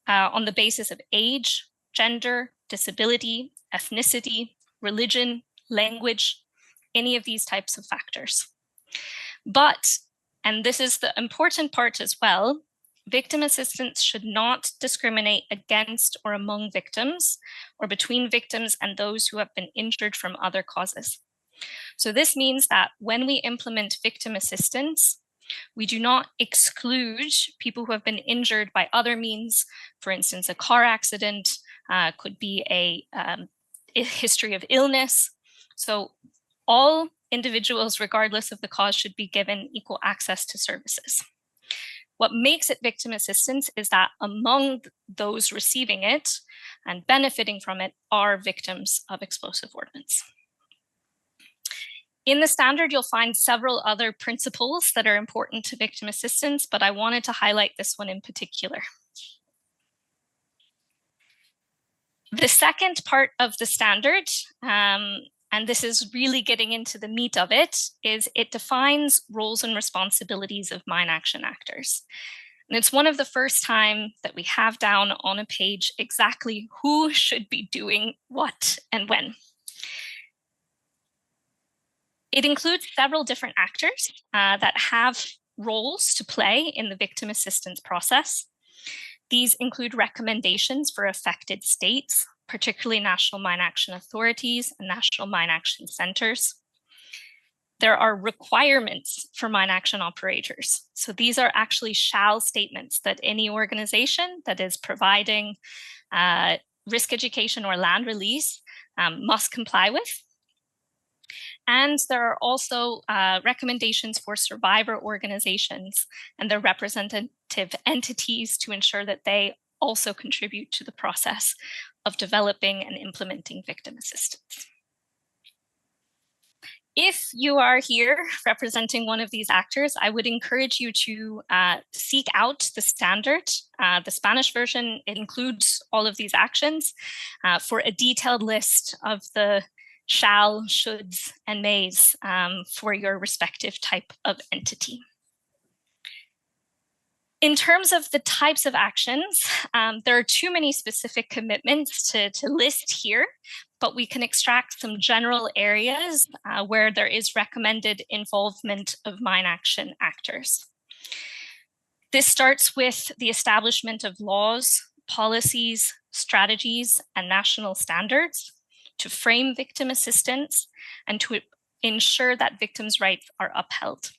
Speaker 9: on the basis of age, gender, disability, ethnicity, religion, language, any of these types of factors. But, and this is the important part as well, victim assistance should not discriminate against or among victims or between victims and those who have been injured from other causes. So this means that when we implement victim assistance, we do not exclude people who have been injured by other means. For instance, a car accident, could be a history of illness. So all individuals, regardless of the cause, should be given equal access to services. What makes it victim assistance is that among those receiving it and benefiting from it are victims of explosive ordnance. In the standard, you'll find several other principles that are important to victim assistance, but I wanted to highlight this one in particular. The second part of the standard, and this is really getting into the meat of it, is it defines roles and responsibilities of mine action actors. And it's one of the first time that we have down on a page exactly who should be doing what and when. It includes several different actors that have roles to play in the victim assistance process. These include recommendations for affected states, particularly national mine action authorities and national mine action centers. There are requirements for mine action operators. So these are actually shall statements that any organization that is providing risk education or land release must comply with. And there are also recommendations for survivor organizations and their representative entities to ensure that they also contribute to the process of developing and implementing victim assistance. If you are here representing one of these actors, I would encourage you to seek out the standard. The Spanish version includes all of these actions for a detailed list of the shall, shoulds, and mays for your respective type of entity. In terms of the types of actions, there are too many specific commitments to list here, but we can extract some general areas where there is recommended involvement of mine action actors. This starts with the establishment of laws, policies, strategies, and national standards to frame victim assistance and to ensure that victims' rights are upheld.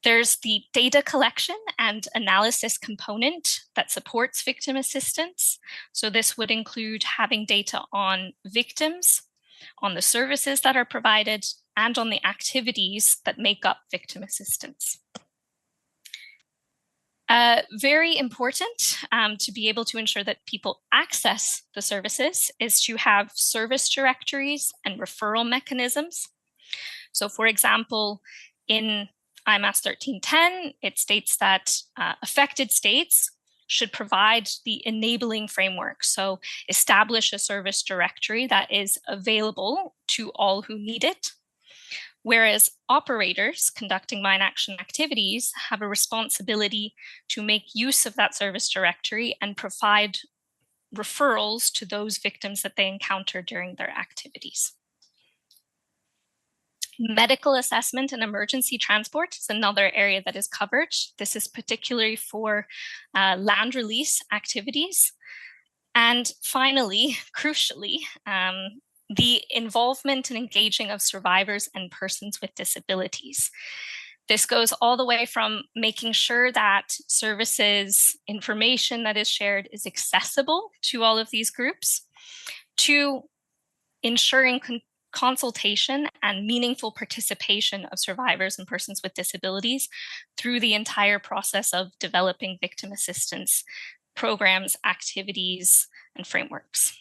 Speaker 9: There's the data collection and analysis component that supports victim assistance. So this would include having data on victims, on the services that are provided, and on the activities that make up victim assistance. Very important to be able to ensure that people access the services is to have service directories and referral mechanisms. So for example, in IMAS 1310, it states that affected states should provide the enabling framework. So establish a service directory that is available to all who need it. Whereas operators conducting mine action activities have a responsibility to make use of that service directory and provide referrals to those victims that they encounter during their activities. Medical assessment and emergency transport is another area that is covered. This is particularly for land release activities. And finally, crucially, the involvement and engaging of survivors and persons with disabilities. This goes all the way from making sure that services, information that is shared is accessible to all of these groups, to ensuring consultation and meaningful participation of survivors and persons with disabilities through the entire process of developing victim assistance programs, activities, and frameworks.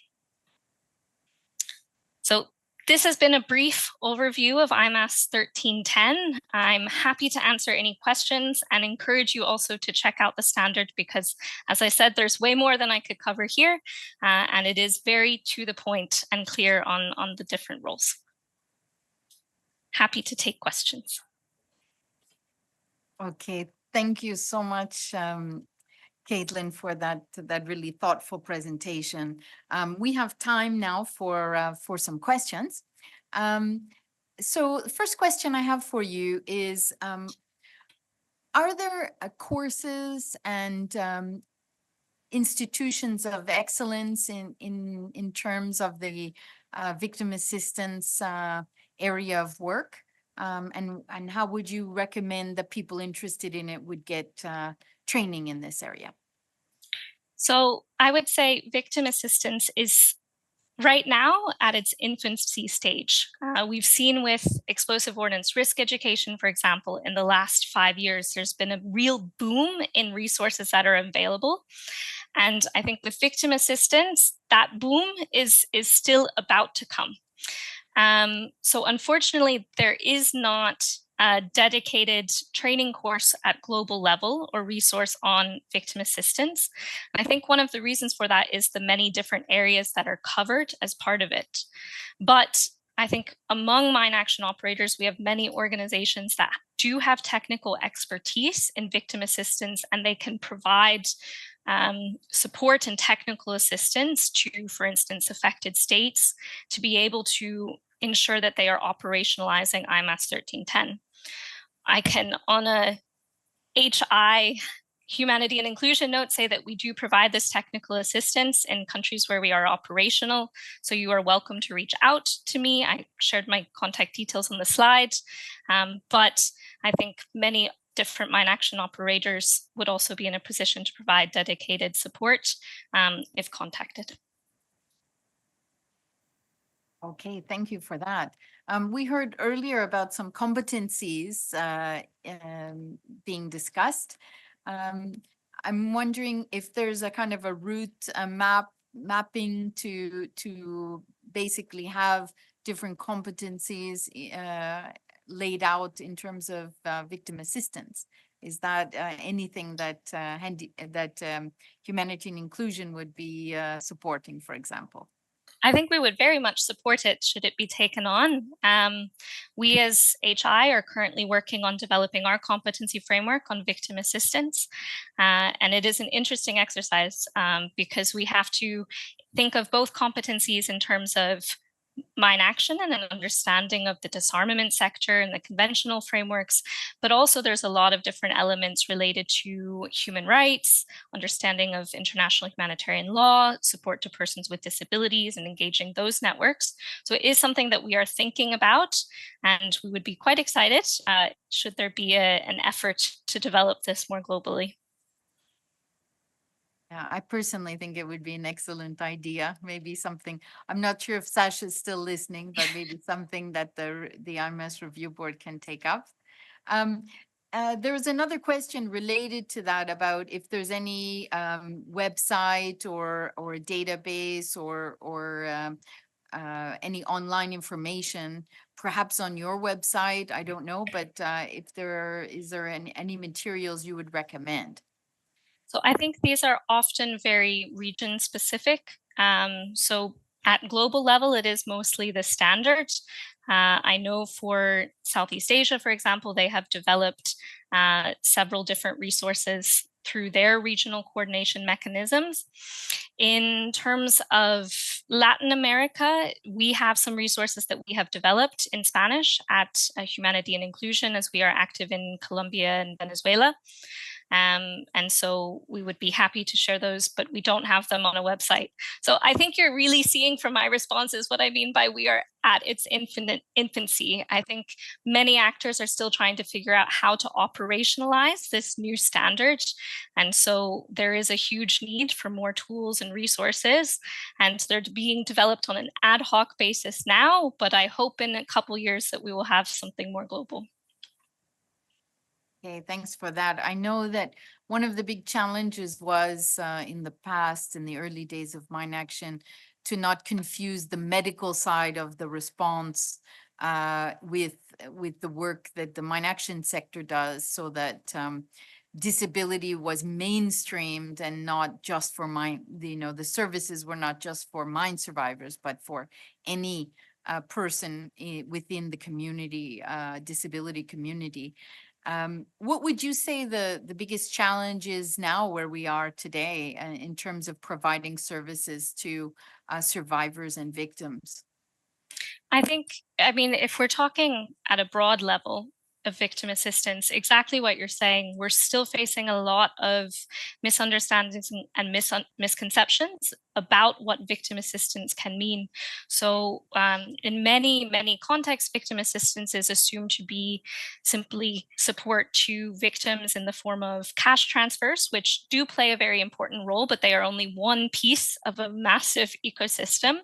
Speaker 9: So this has been a brief overview of IMAS 1310. I'm happy to answer any questions and encourage you also to check out the standard because, as I said, there's way more than I could cover here, and it is very to the point and clear on the different roles. Happy to take questions.
Speaker 3: Okay, thank you so much, Caitlin, for that really thoughtful presentation. We have time now for some questions. So the first question I have for you is, are there courses and institutions of excellence in terms of the victim assistance area of work? And how would you recommend that people interested in it would get training in this area?
Speaker 9: So I would say victim assistance is right now at its infancy stage. We've seen with explosive ordnance risk education, for example, in the last 5 years, there's been a real boom in resources that are available. And I think with victim assistance, that boom is still about to come. So unfortunately, there is not a dedicated training course at global level or resource on victim assistance. And I think one of the reasons for that is the many different areas that are covered as part of it. But I think among mine action operators, we have many organizations that do have technical expertise in victim assistance, and they can provide support and technical assistance to, for instance, affected states to be able to ensure that they are operationalizing IMAS 1310. I can, on a HI, humanity and inclusion note, say that we do provide this technical assistance in countries where we are operational. So you are welcome to reach out to me. I shared my contact details on the slide, but I think many different mine action operators would also be in a position to provide dedicated support if contacted.
Speaker 3: Okay, thank you for that. We heard earlier about some competencies being discussed. I'm wondering if there's a kind of a route, a mapping to basically have different competencies laid out in terms of victim assistance. Is that anything that Humanity and Inclusion would be supporting, for example?
Speaker 9: I think we would very much support it should it be taken on. We as HI are currently working on developing our competency framework on victim assistance. And it is an interesting exercise because we have to think of both competencies in terms of mine action and an understanding of the disarmament sector and the conventional frameworks, but also there's a lot of different elements related to human rights, understanding of international humanitarian law, support to persons with disabilities, and engaging those networks. So it is something that we are thinking about, and we would be quite excited should there be an effort to develop this more globally.
Speaker 3: Yeah, I personally think it would be an excellent idea. Maybe something, I'm not sure if Sasha is still listening, but maybe something that the IMS Review Board can take up. There was another question related to that about if there's any website or a database or any online information, perhaps on your website, I don't know, but if is there any materials you would recommend?
Speaker 9: So I think these are often very region specific. So at global level, it is mostly the standard. I know for Southeast Asia, for example, they have developed several different resources through their regional coordination mechanisms. In terms of Latin America, we have some resources that we have developed in Spanish at Humanity and Inclusion, as we are active in Colombia and Venezuela. And so we would be happy to share those, but we don't have them on a website. So I think you're really seeing from my responses what I mean by we are at its infancy. I think many actors are still trying to figure out how to operationalize this new standard. And so there is a huge need for more tools and resources, and they're being developed on an ad hoc basis now, but I hope in a couple years that we will have something more global.
Speaker 3: Okay, thanks for that. I know that one of the big challenges was in the past, in the early days of Mine Action, to not confuse the medical side of the response with the work that the Mine Action sector does, so that disability was mainstreamed and not just for mine, the services were not just for mine survivors, but for any person within the community, disability community. What would you say the biggest challenge is now where we are today in terms of providing services to survivors and victims?
Speaker 9: I mean, if we're talking at a broad level of victim assistance, exactly what you're saying, we're still facing a lot of misunderstandings and misconceptions about what victim assistance can mean. So in many contexts, victim assistance is assumed to be simply support to victims in the form of cash transfers, which do play a very important role, but they are only one piece of a massive ecosystem.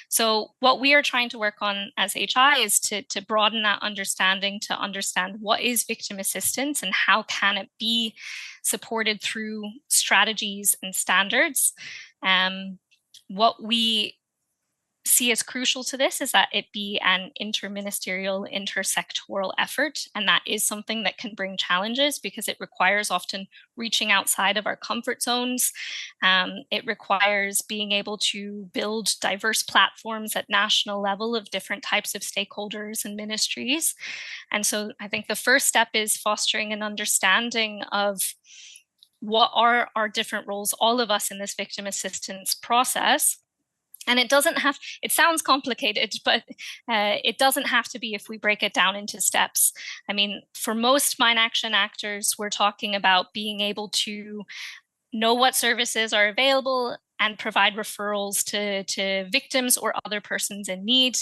Speaker 9: So what we are trying to work on as HI is to broaden that understanding, to understand what is victim assistance and how can it be supported through strategies and standards. What we see as crucial to this is that it be an interministerial, intersectoral effort. And that is something that can bring challenges because it requires often reaching outside of our comfort zones. It requires being able to build diverse platforms at national level of different types of stakeholders and ministries. And so I think the first step is fostering an understanding of what are our different roles, all of us in this victim assistance process. And it sounds complicated, but it doesn't have to be if we break it down into steps. I mean, for most Mine Action actors, we're talking about being able to know what services are available and provide referrals to victims or other persons in need.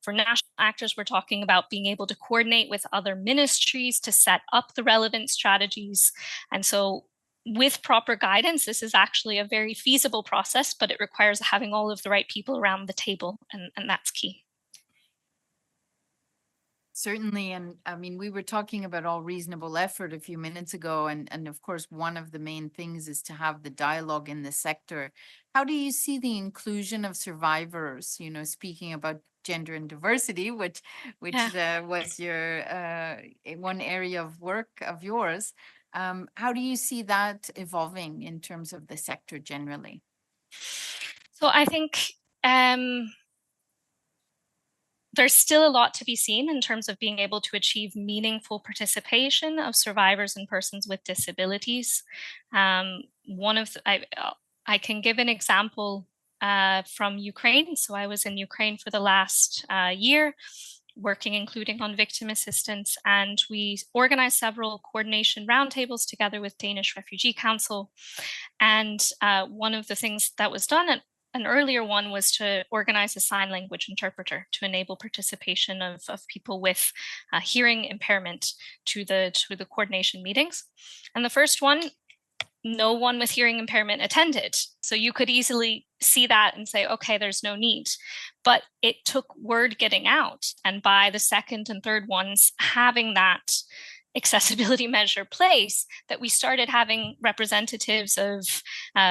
Speaker 9: For national actors, we're talking about being able to coordinate with other ministries to set up the relevant strategies. And so with proper guidance, this is actually a very feasible process, but it requires having all of the right people around the table, and that's key.
Speaker 3: Certainly, and I mean, we were talking about all reasonable effort a few minutes ago, and of course, one of the main things is to have the dialogue in the sector. How do you see the inclusion of survivors, speaking about gender and diversity, which was your one area of work of yours? How do you see that evolving in terms of the sector generally?
Speaker 9: So I think there's still a lot to be seen in terms of being able to achieve meaningful participation of survivors and persons with disabilities. I can give an example from Ukraine. So I was in Ukraine for the last year, working including on victim assistance, and we organized several coordination roundtables together with Danish Refugee Council. And one of the things that was done an earlier one was to organize a sign language interpreter to enable participation of people with hearing impairment to the coordination meetings. And the first one, no one with hearing impairment attended. So you could easily see that and say, okay, there's no need. But it took word getting out. And by the second and third ones having that accessibility measure place, that we started having representatives of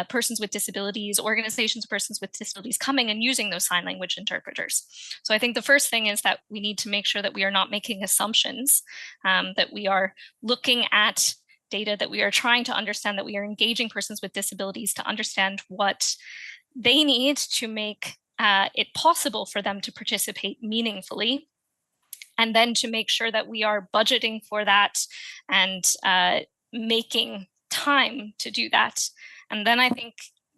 Speaker 9: persons with disabilities, organizations of persons with disabilities coming and using those sign language interpreters. So I think the first thing is that we need to make sure that we are not making assumptions, that we are looking at data, that we are trying to understand, that we are engaging persons with disabilities to understand what they need to make it possible for them to participate meaningfully. And then to make sure that we are budgeting for that and making time to do that. And then I think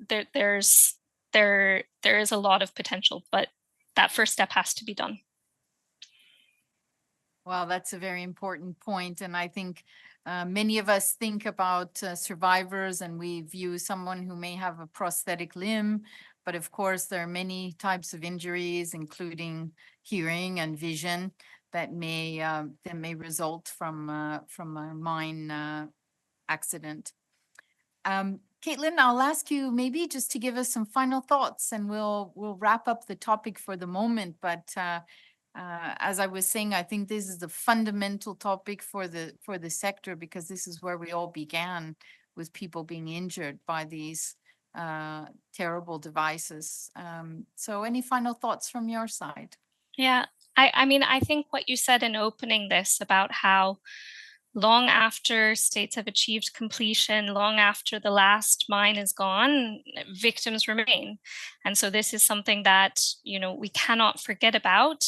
Speaker 9: there is a lot of potential, but that first step has to be done.
Speaker 3: Well, that's a very important point. And I think Many of us think about survivors and we view someone who may have a prosthetic limb, but of course there are many types of injuries, including hearing and vision, that may result from a mine accident. Caitlin, I'll ask you maybe just to give us some final thoughts, and we'll wrap up the topic for the moment. But as I was saying, I think this is the fundamental topic for the sector, because this is where we all began, with people being injured by these terrible devices. So any final thoughts from your side?
Speaker 9: Yeah, I mean, I think what you said in opening this about how long after states have achieved completion, long after the last mine is gone, victims remain. And so this is something that, you know, we cannot forget about.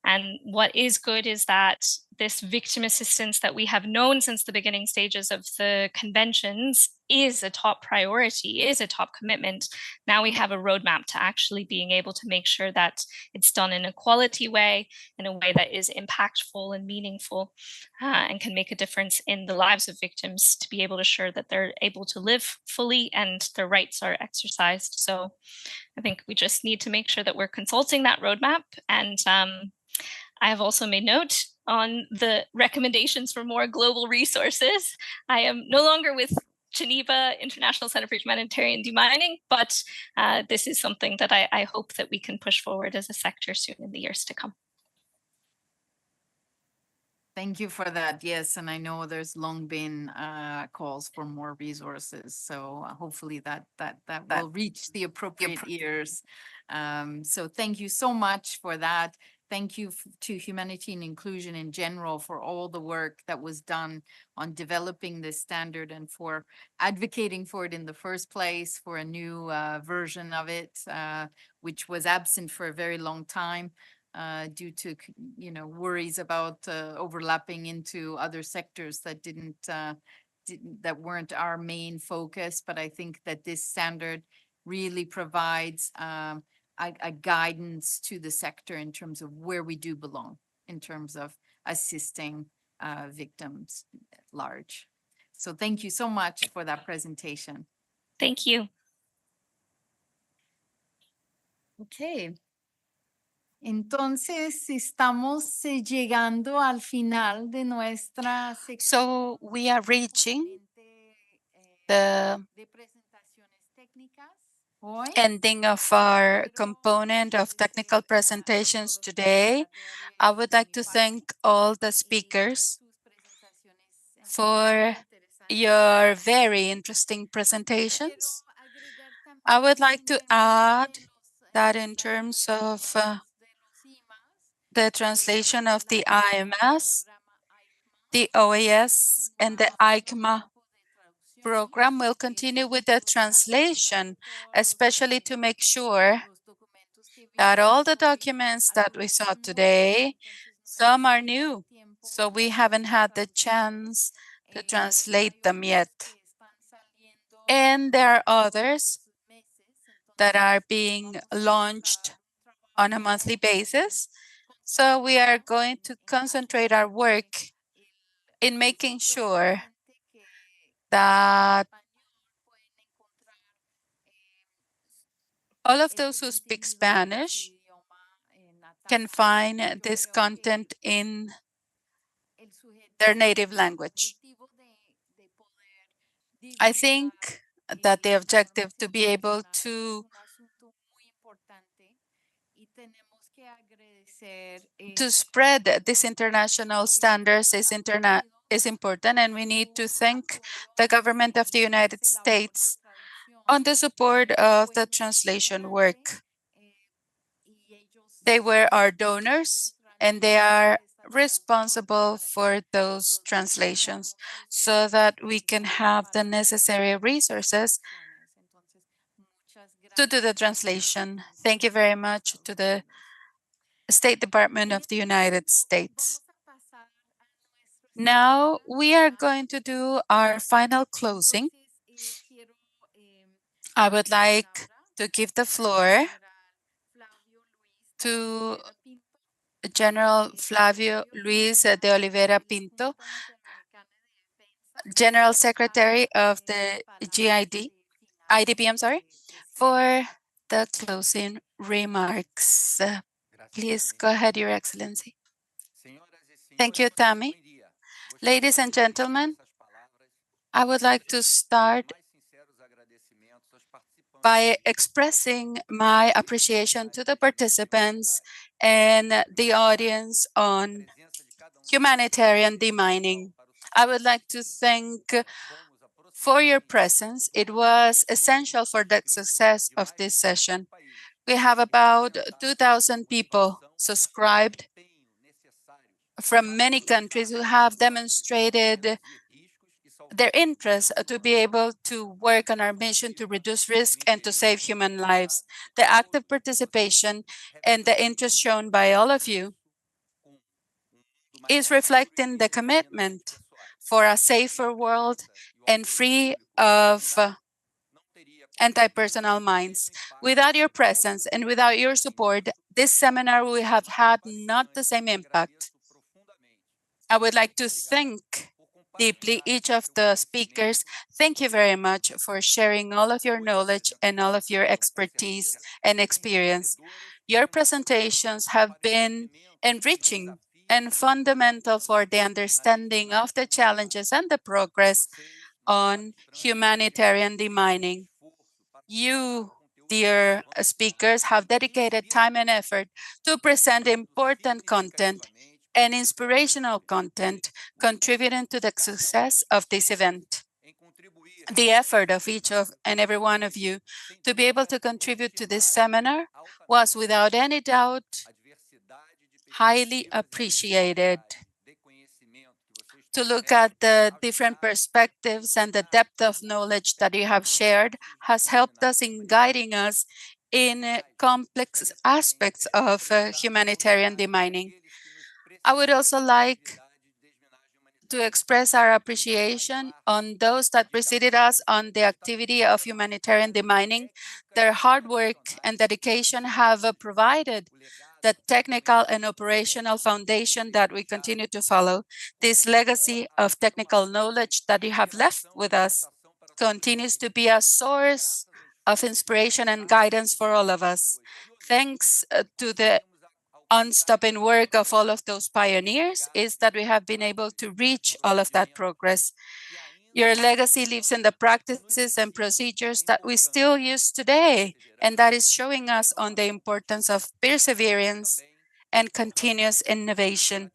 Speaker 9: And what is good is that this victim assistance that we have known since the beginning stages of the conventions is a top priority, is a top commitment. Now we have a roadmap to actually being able to make sure that it's done in a quality way, in a way that is impactful and meaningful, and can make a difference in the lives of victims, to be able to ensure that they're able to live fully and their rights are exercised. So I think we just need to make sure that we're consulting that roadmap. And I have also made note on the recommendations for more global resources. I am no longer with Geneva International Center for Humanitarian Demining, but this is something that I hope that we can push forward as a sector soon in the years to come.
Speaker 3: Thank you for that. Yes, and I know there's long been calls for more resources, so hopefully that will reach the appropriate ears. So thank you so much for that. Thank you to Humanity and Inclusion in general for all the work that was done on developing this standard and for advocating for it in the first place, for a new version of it, which was absent for a very long time. Due to, you know, worries about overlapping into other sectors that that weren't our main focus. But I think that this standard really provides a guidance to the sector in terms of where we do belong, in terms of assisting victims at large. So thank you so much for that presentation.
Speaker 9: Thank you.
Speaker 3: Okay. Entonces, estamos llegando al final de nuestra sección.
Speaker 6: So we are reaching the ending of our component of technical presentations today. I would like to thank all the speakers for your very interesting presentations. I would like to add that in terms of the translation of the IMS, the OAS, and the ICMA program will continue with the translation, especially to make sure that all the documents that we saw today, some are new, so we haven't had the chance to translate them yet. And there are others that are being launched on a monthly basis. So we are going to concentrate our work in making sure that all of those who speak Spanish can find this content in their native language. I think that the objective to be able to spread these international standards is important, and we need to thank the government of the United States on the support of the translation work. They were our donors, and they are responsible for those translations so that we can have the necessary resources to do the translation. Thank you very much to the State Department of the United States. Now we are going to do our final closing. I would like to give the floor to General Flavio Luis de Oliveira Pinto, General Secretary of the IDB, I'm sorry, for the closing remarks. Please go ahead, Your Excellency. Thank you, Tammy. Ladies and gentlemen, I would like to start by expressing my appreciation to the participants and the audience on humanitarian demining. I would like to thank for your presence. It was essential for the success of this session. We have about 2,000 people subscribed from many countries who have demonstrated their interest to be able to work on our mission to reduce risk and to save human lives. The active participation and the interest shown by all of you is reflecting the commitment for a safer world and free of anti-personal minds. Without your presence and without your support, this seminar will have had not the same impact. I would like to thank deeply each of the speakers. Thank you very much for sharing all of your knowledge and all of your expertise and experience. Your presentations have been enriching and fundamental for the understanding of the challenges and the progress on humanitarian demining. You, dear speakers, have dedicated time and effort to present important content and inspirational content contributing to the success of this event. The effort of each of and every one of you to be able to contribute to this seminar was without any doubt highly appreciated. To look at the different perspectives and the depth of knowledge that you have shared has helped us in guiding us in complex aspects of humanitarian demining. I would also like to express our appreciation on those that preceded us on the activity of humanitarian demining. Their hard work and dedication have provided the technical and operational foundation that we continue to follow. This legacy of technical knowledge that you have left with us continues to be a source of inspiration and guidance for all of us. Thanks to the unstopping work of all of those pioneers is that we have been able to reach all of that progress. Your legacy lives in the practices and procedures that we still use today, and that is showing us on the importance of perseverance and continuous innovation.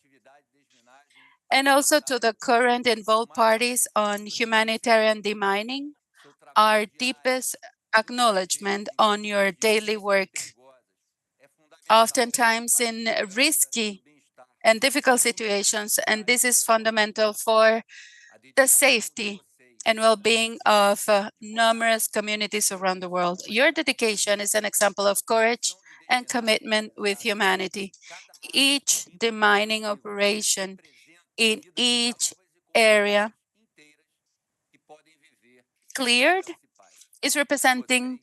Speaker 6: And also to the current involved parties on humanitarian demining, our deepest acknowledgement on your daily work. Oftentimes in risky and difficult situations, and this is fundamental for the safety and well-being of numerous communities around the world. Your dedication is an example of courage and commitment with humanity. Each demining operation in each area cleared is representing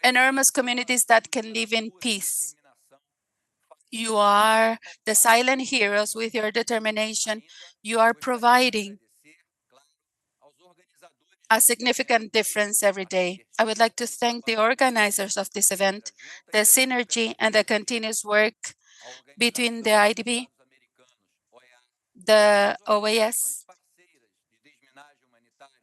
Speaker 6: enormous communities that can live in peace. You are the silent heroes with your determination. You are providing a significant difference every day. I would like to thank the organizers of this event, the synergy and the continuous work between the IDB, the OAS,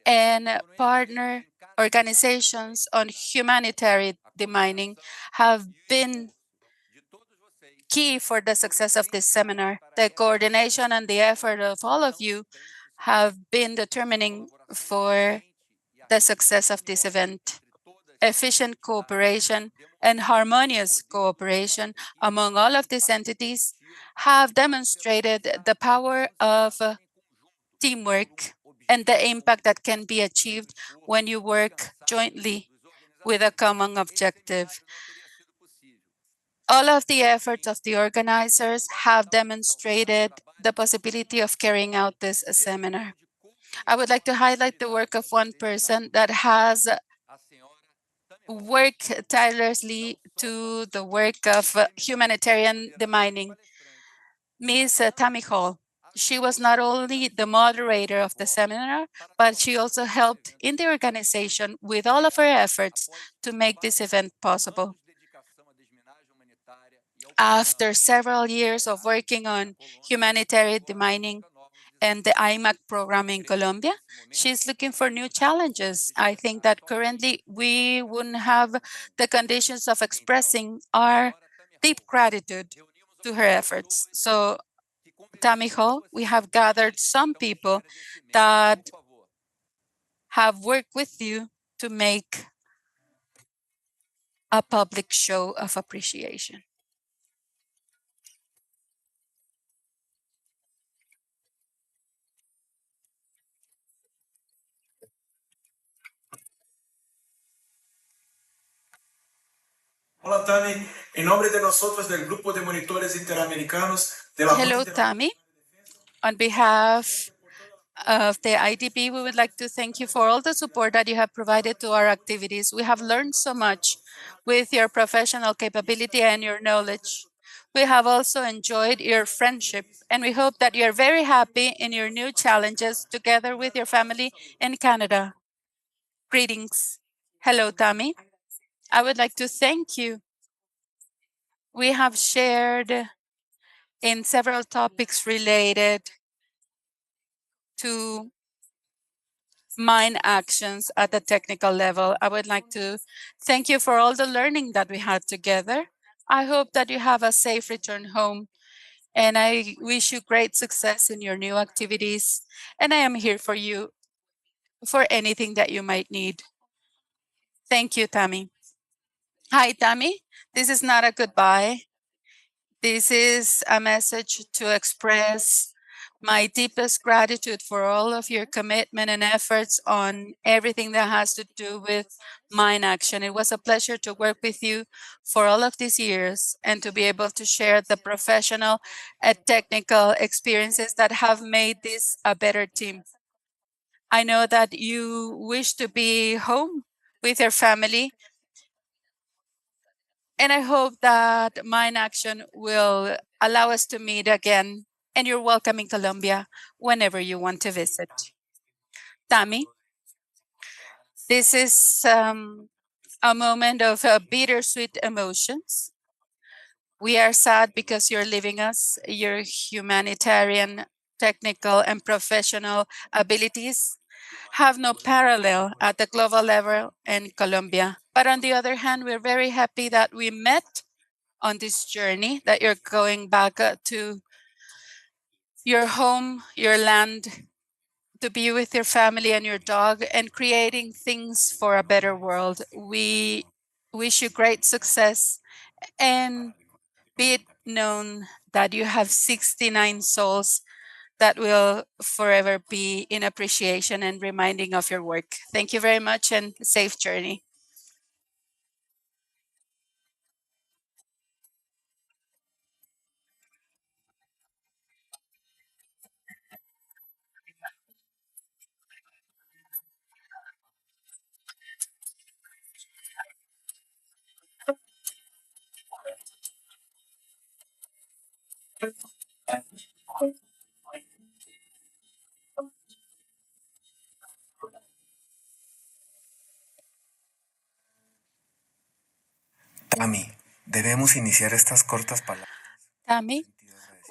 Speaker 6: and partner organizations on humanitarian demining have been key for the success of this seminar. The coordination and the effort of all of you have been determining for the success of this event. Efficient cooperation and harmonious cooperation among all of these entities have demonstrated the power of teamwork and the impact that can be achieved when you work jointly with a common objective. All of the efforts of the organizers have demonstrated the possibility of carrying out this seminar. I would like to highlight the work of one person that has worked tirelessly to the work of humanitarian demining, Ms. Tammy Hall. She was not only the moderator of the seminar, but she also helped in the organization with all of her efforts to make this event possible. After several years of working on humanitarian demining and the IMAC program in Colombia, she's looking for new challenges. I think that currently we wouldn't have the conditions of expressing our deep gratitude to her efforts. So, Tammy Hall, we have gathered some people that have worked with you to make a public show of appreciation.
Speaker 10: Hola, Tami. En nombre de nosotros del Grupo de Monitores Interamericanos de la
Speaker 6: Hello, Tammy. On behalf of the IDB, we would like to thank you for all the support that you have provided to our activities. We have learned so much with your professional capability and your knowledge. We have also enjoyed your friendship, and we hope that you're very happy in your new challenges together with your family in Canada. Greetings. Hello, Tammy. I would like to thank you. We have shared in several topics related to mine actions at the technical level. I would like to thank you for all the learning that we had together. I hope that you have a safe return home, and I wish you great success in your new activities. And I am here for you for anything that you might need. Thank you, Tammy. Hi, Tammy. This is not a goodbye. This is a message to express my deepest gratitude for all of your commitment and efforts on everything that has to do with mine action. It was a pleasure to work with you for all of these years and to be able to share the professional and technical experiences that have made this a better team. I know that you wish to be home with your family, and I hope that Mine Action will allow us to meet again. And you're welcome in Colombia whenever you want to visit. Tammy, this is a moment of bittersweet emotions. We are sad because you're leaving us. Your humanitarian, technical, and professional abilities have no parallel at the global level in Colombia. But on the other hand, we're very happy that we met on this journey, that you're going back to your home, your land, to be with your family and your dog and creating things for a better world. We wish you great success, and be it known that you have 69 souls that will forever be in appreciation and reminding of your work. Thank you very much, and safe journey.
Speaker 10: Tami, debemos iniciar estas cortas palabras.
Speaker 6: Tammy,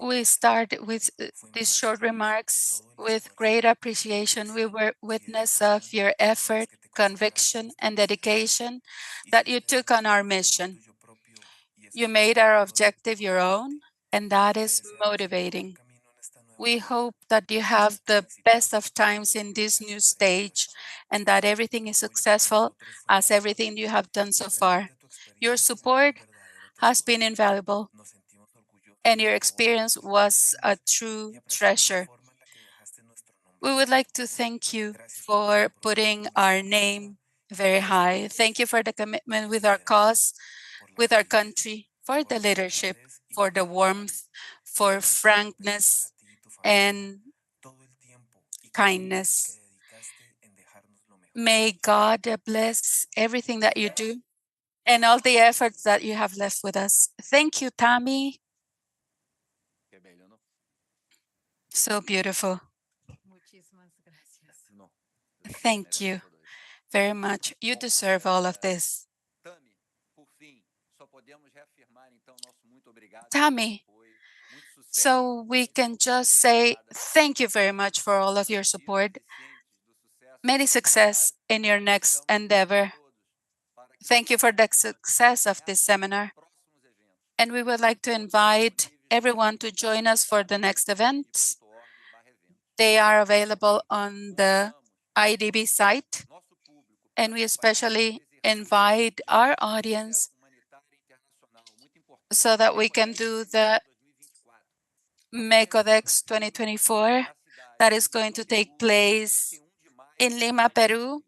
Speaker 6: we start with these short remarks with great appreciation. We were witness of your effort, conviction, and dedication that you took on our mission. You made our objective your own, and that is motivating. We hope that you have the best of times in this new stage and that everything is successful as everything you have done so far. Your support has been invaluable, and your experience was a true treasure. We would like to thank you for putting our name very high. Thank you for the commitment with our cause, with our country, for the leadership, for the warmth, for frankness and kindness. May God bless everything that you do and all the efforts that you have left with us. Thank you, Tammy. So beautiful. Thank you very much. You deserve all of this. Tammy, so we can just say thank you very much for all of your support. Many success in your next endeavor. Thank you for the success of this seminar. And we would like to invite everyone to join us for the next events. They are available on the IADB site. And we especially invite our audience so that we can do the MECODEX 2024 that is going to take place in Lima, Peru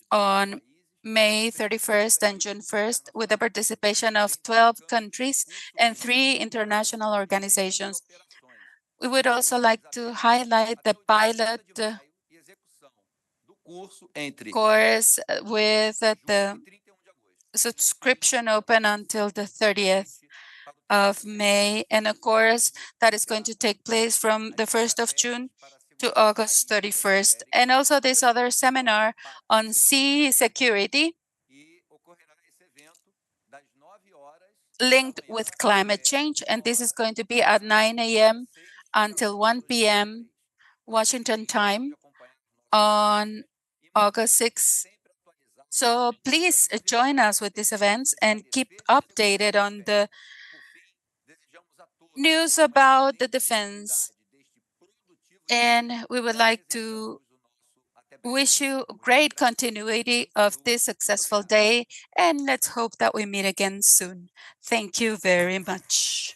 Speaker 6: on May 31st and June 1st with the participation of 12 countries and 3 international organizations. We would also like to highlight the pilot course with the subscription open until the 30th of May, and a course that is going to take place from the 1st of June to August 31st. And also this other seminar on sea security linked with climate change. And this is going to be at 9 a.m. until 1 p.m. Washington time on August 6th. So please join us with these events and keep updated on the news about the defense. And we would like to wish you great continuity of this successful day, and let's hope that we meet again soon. Thank you very much.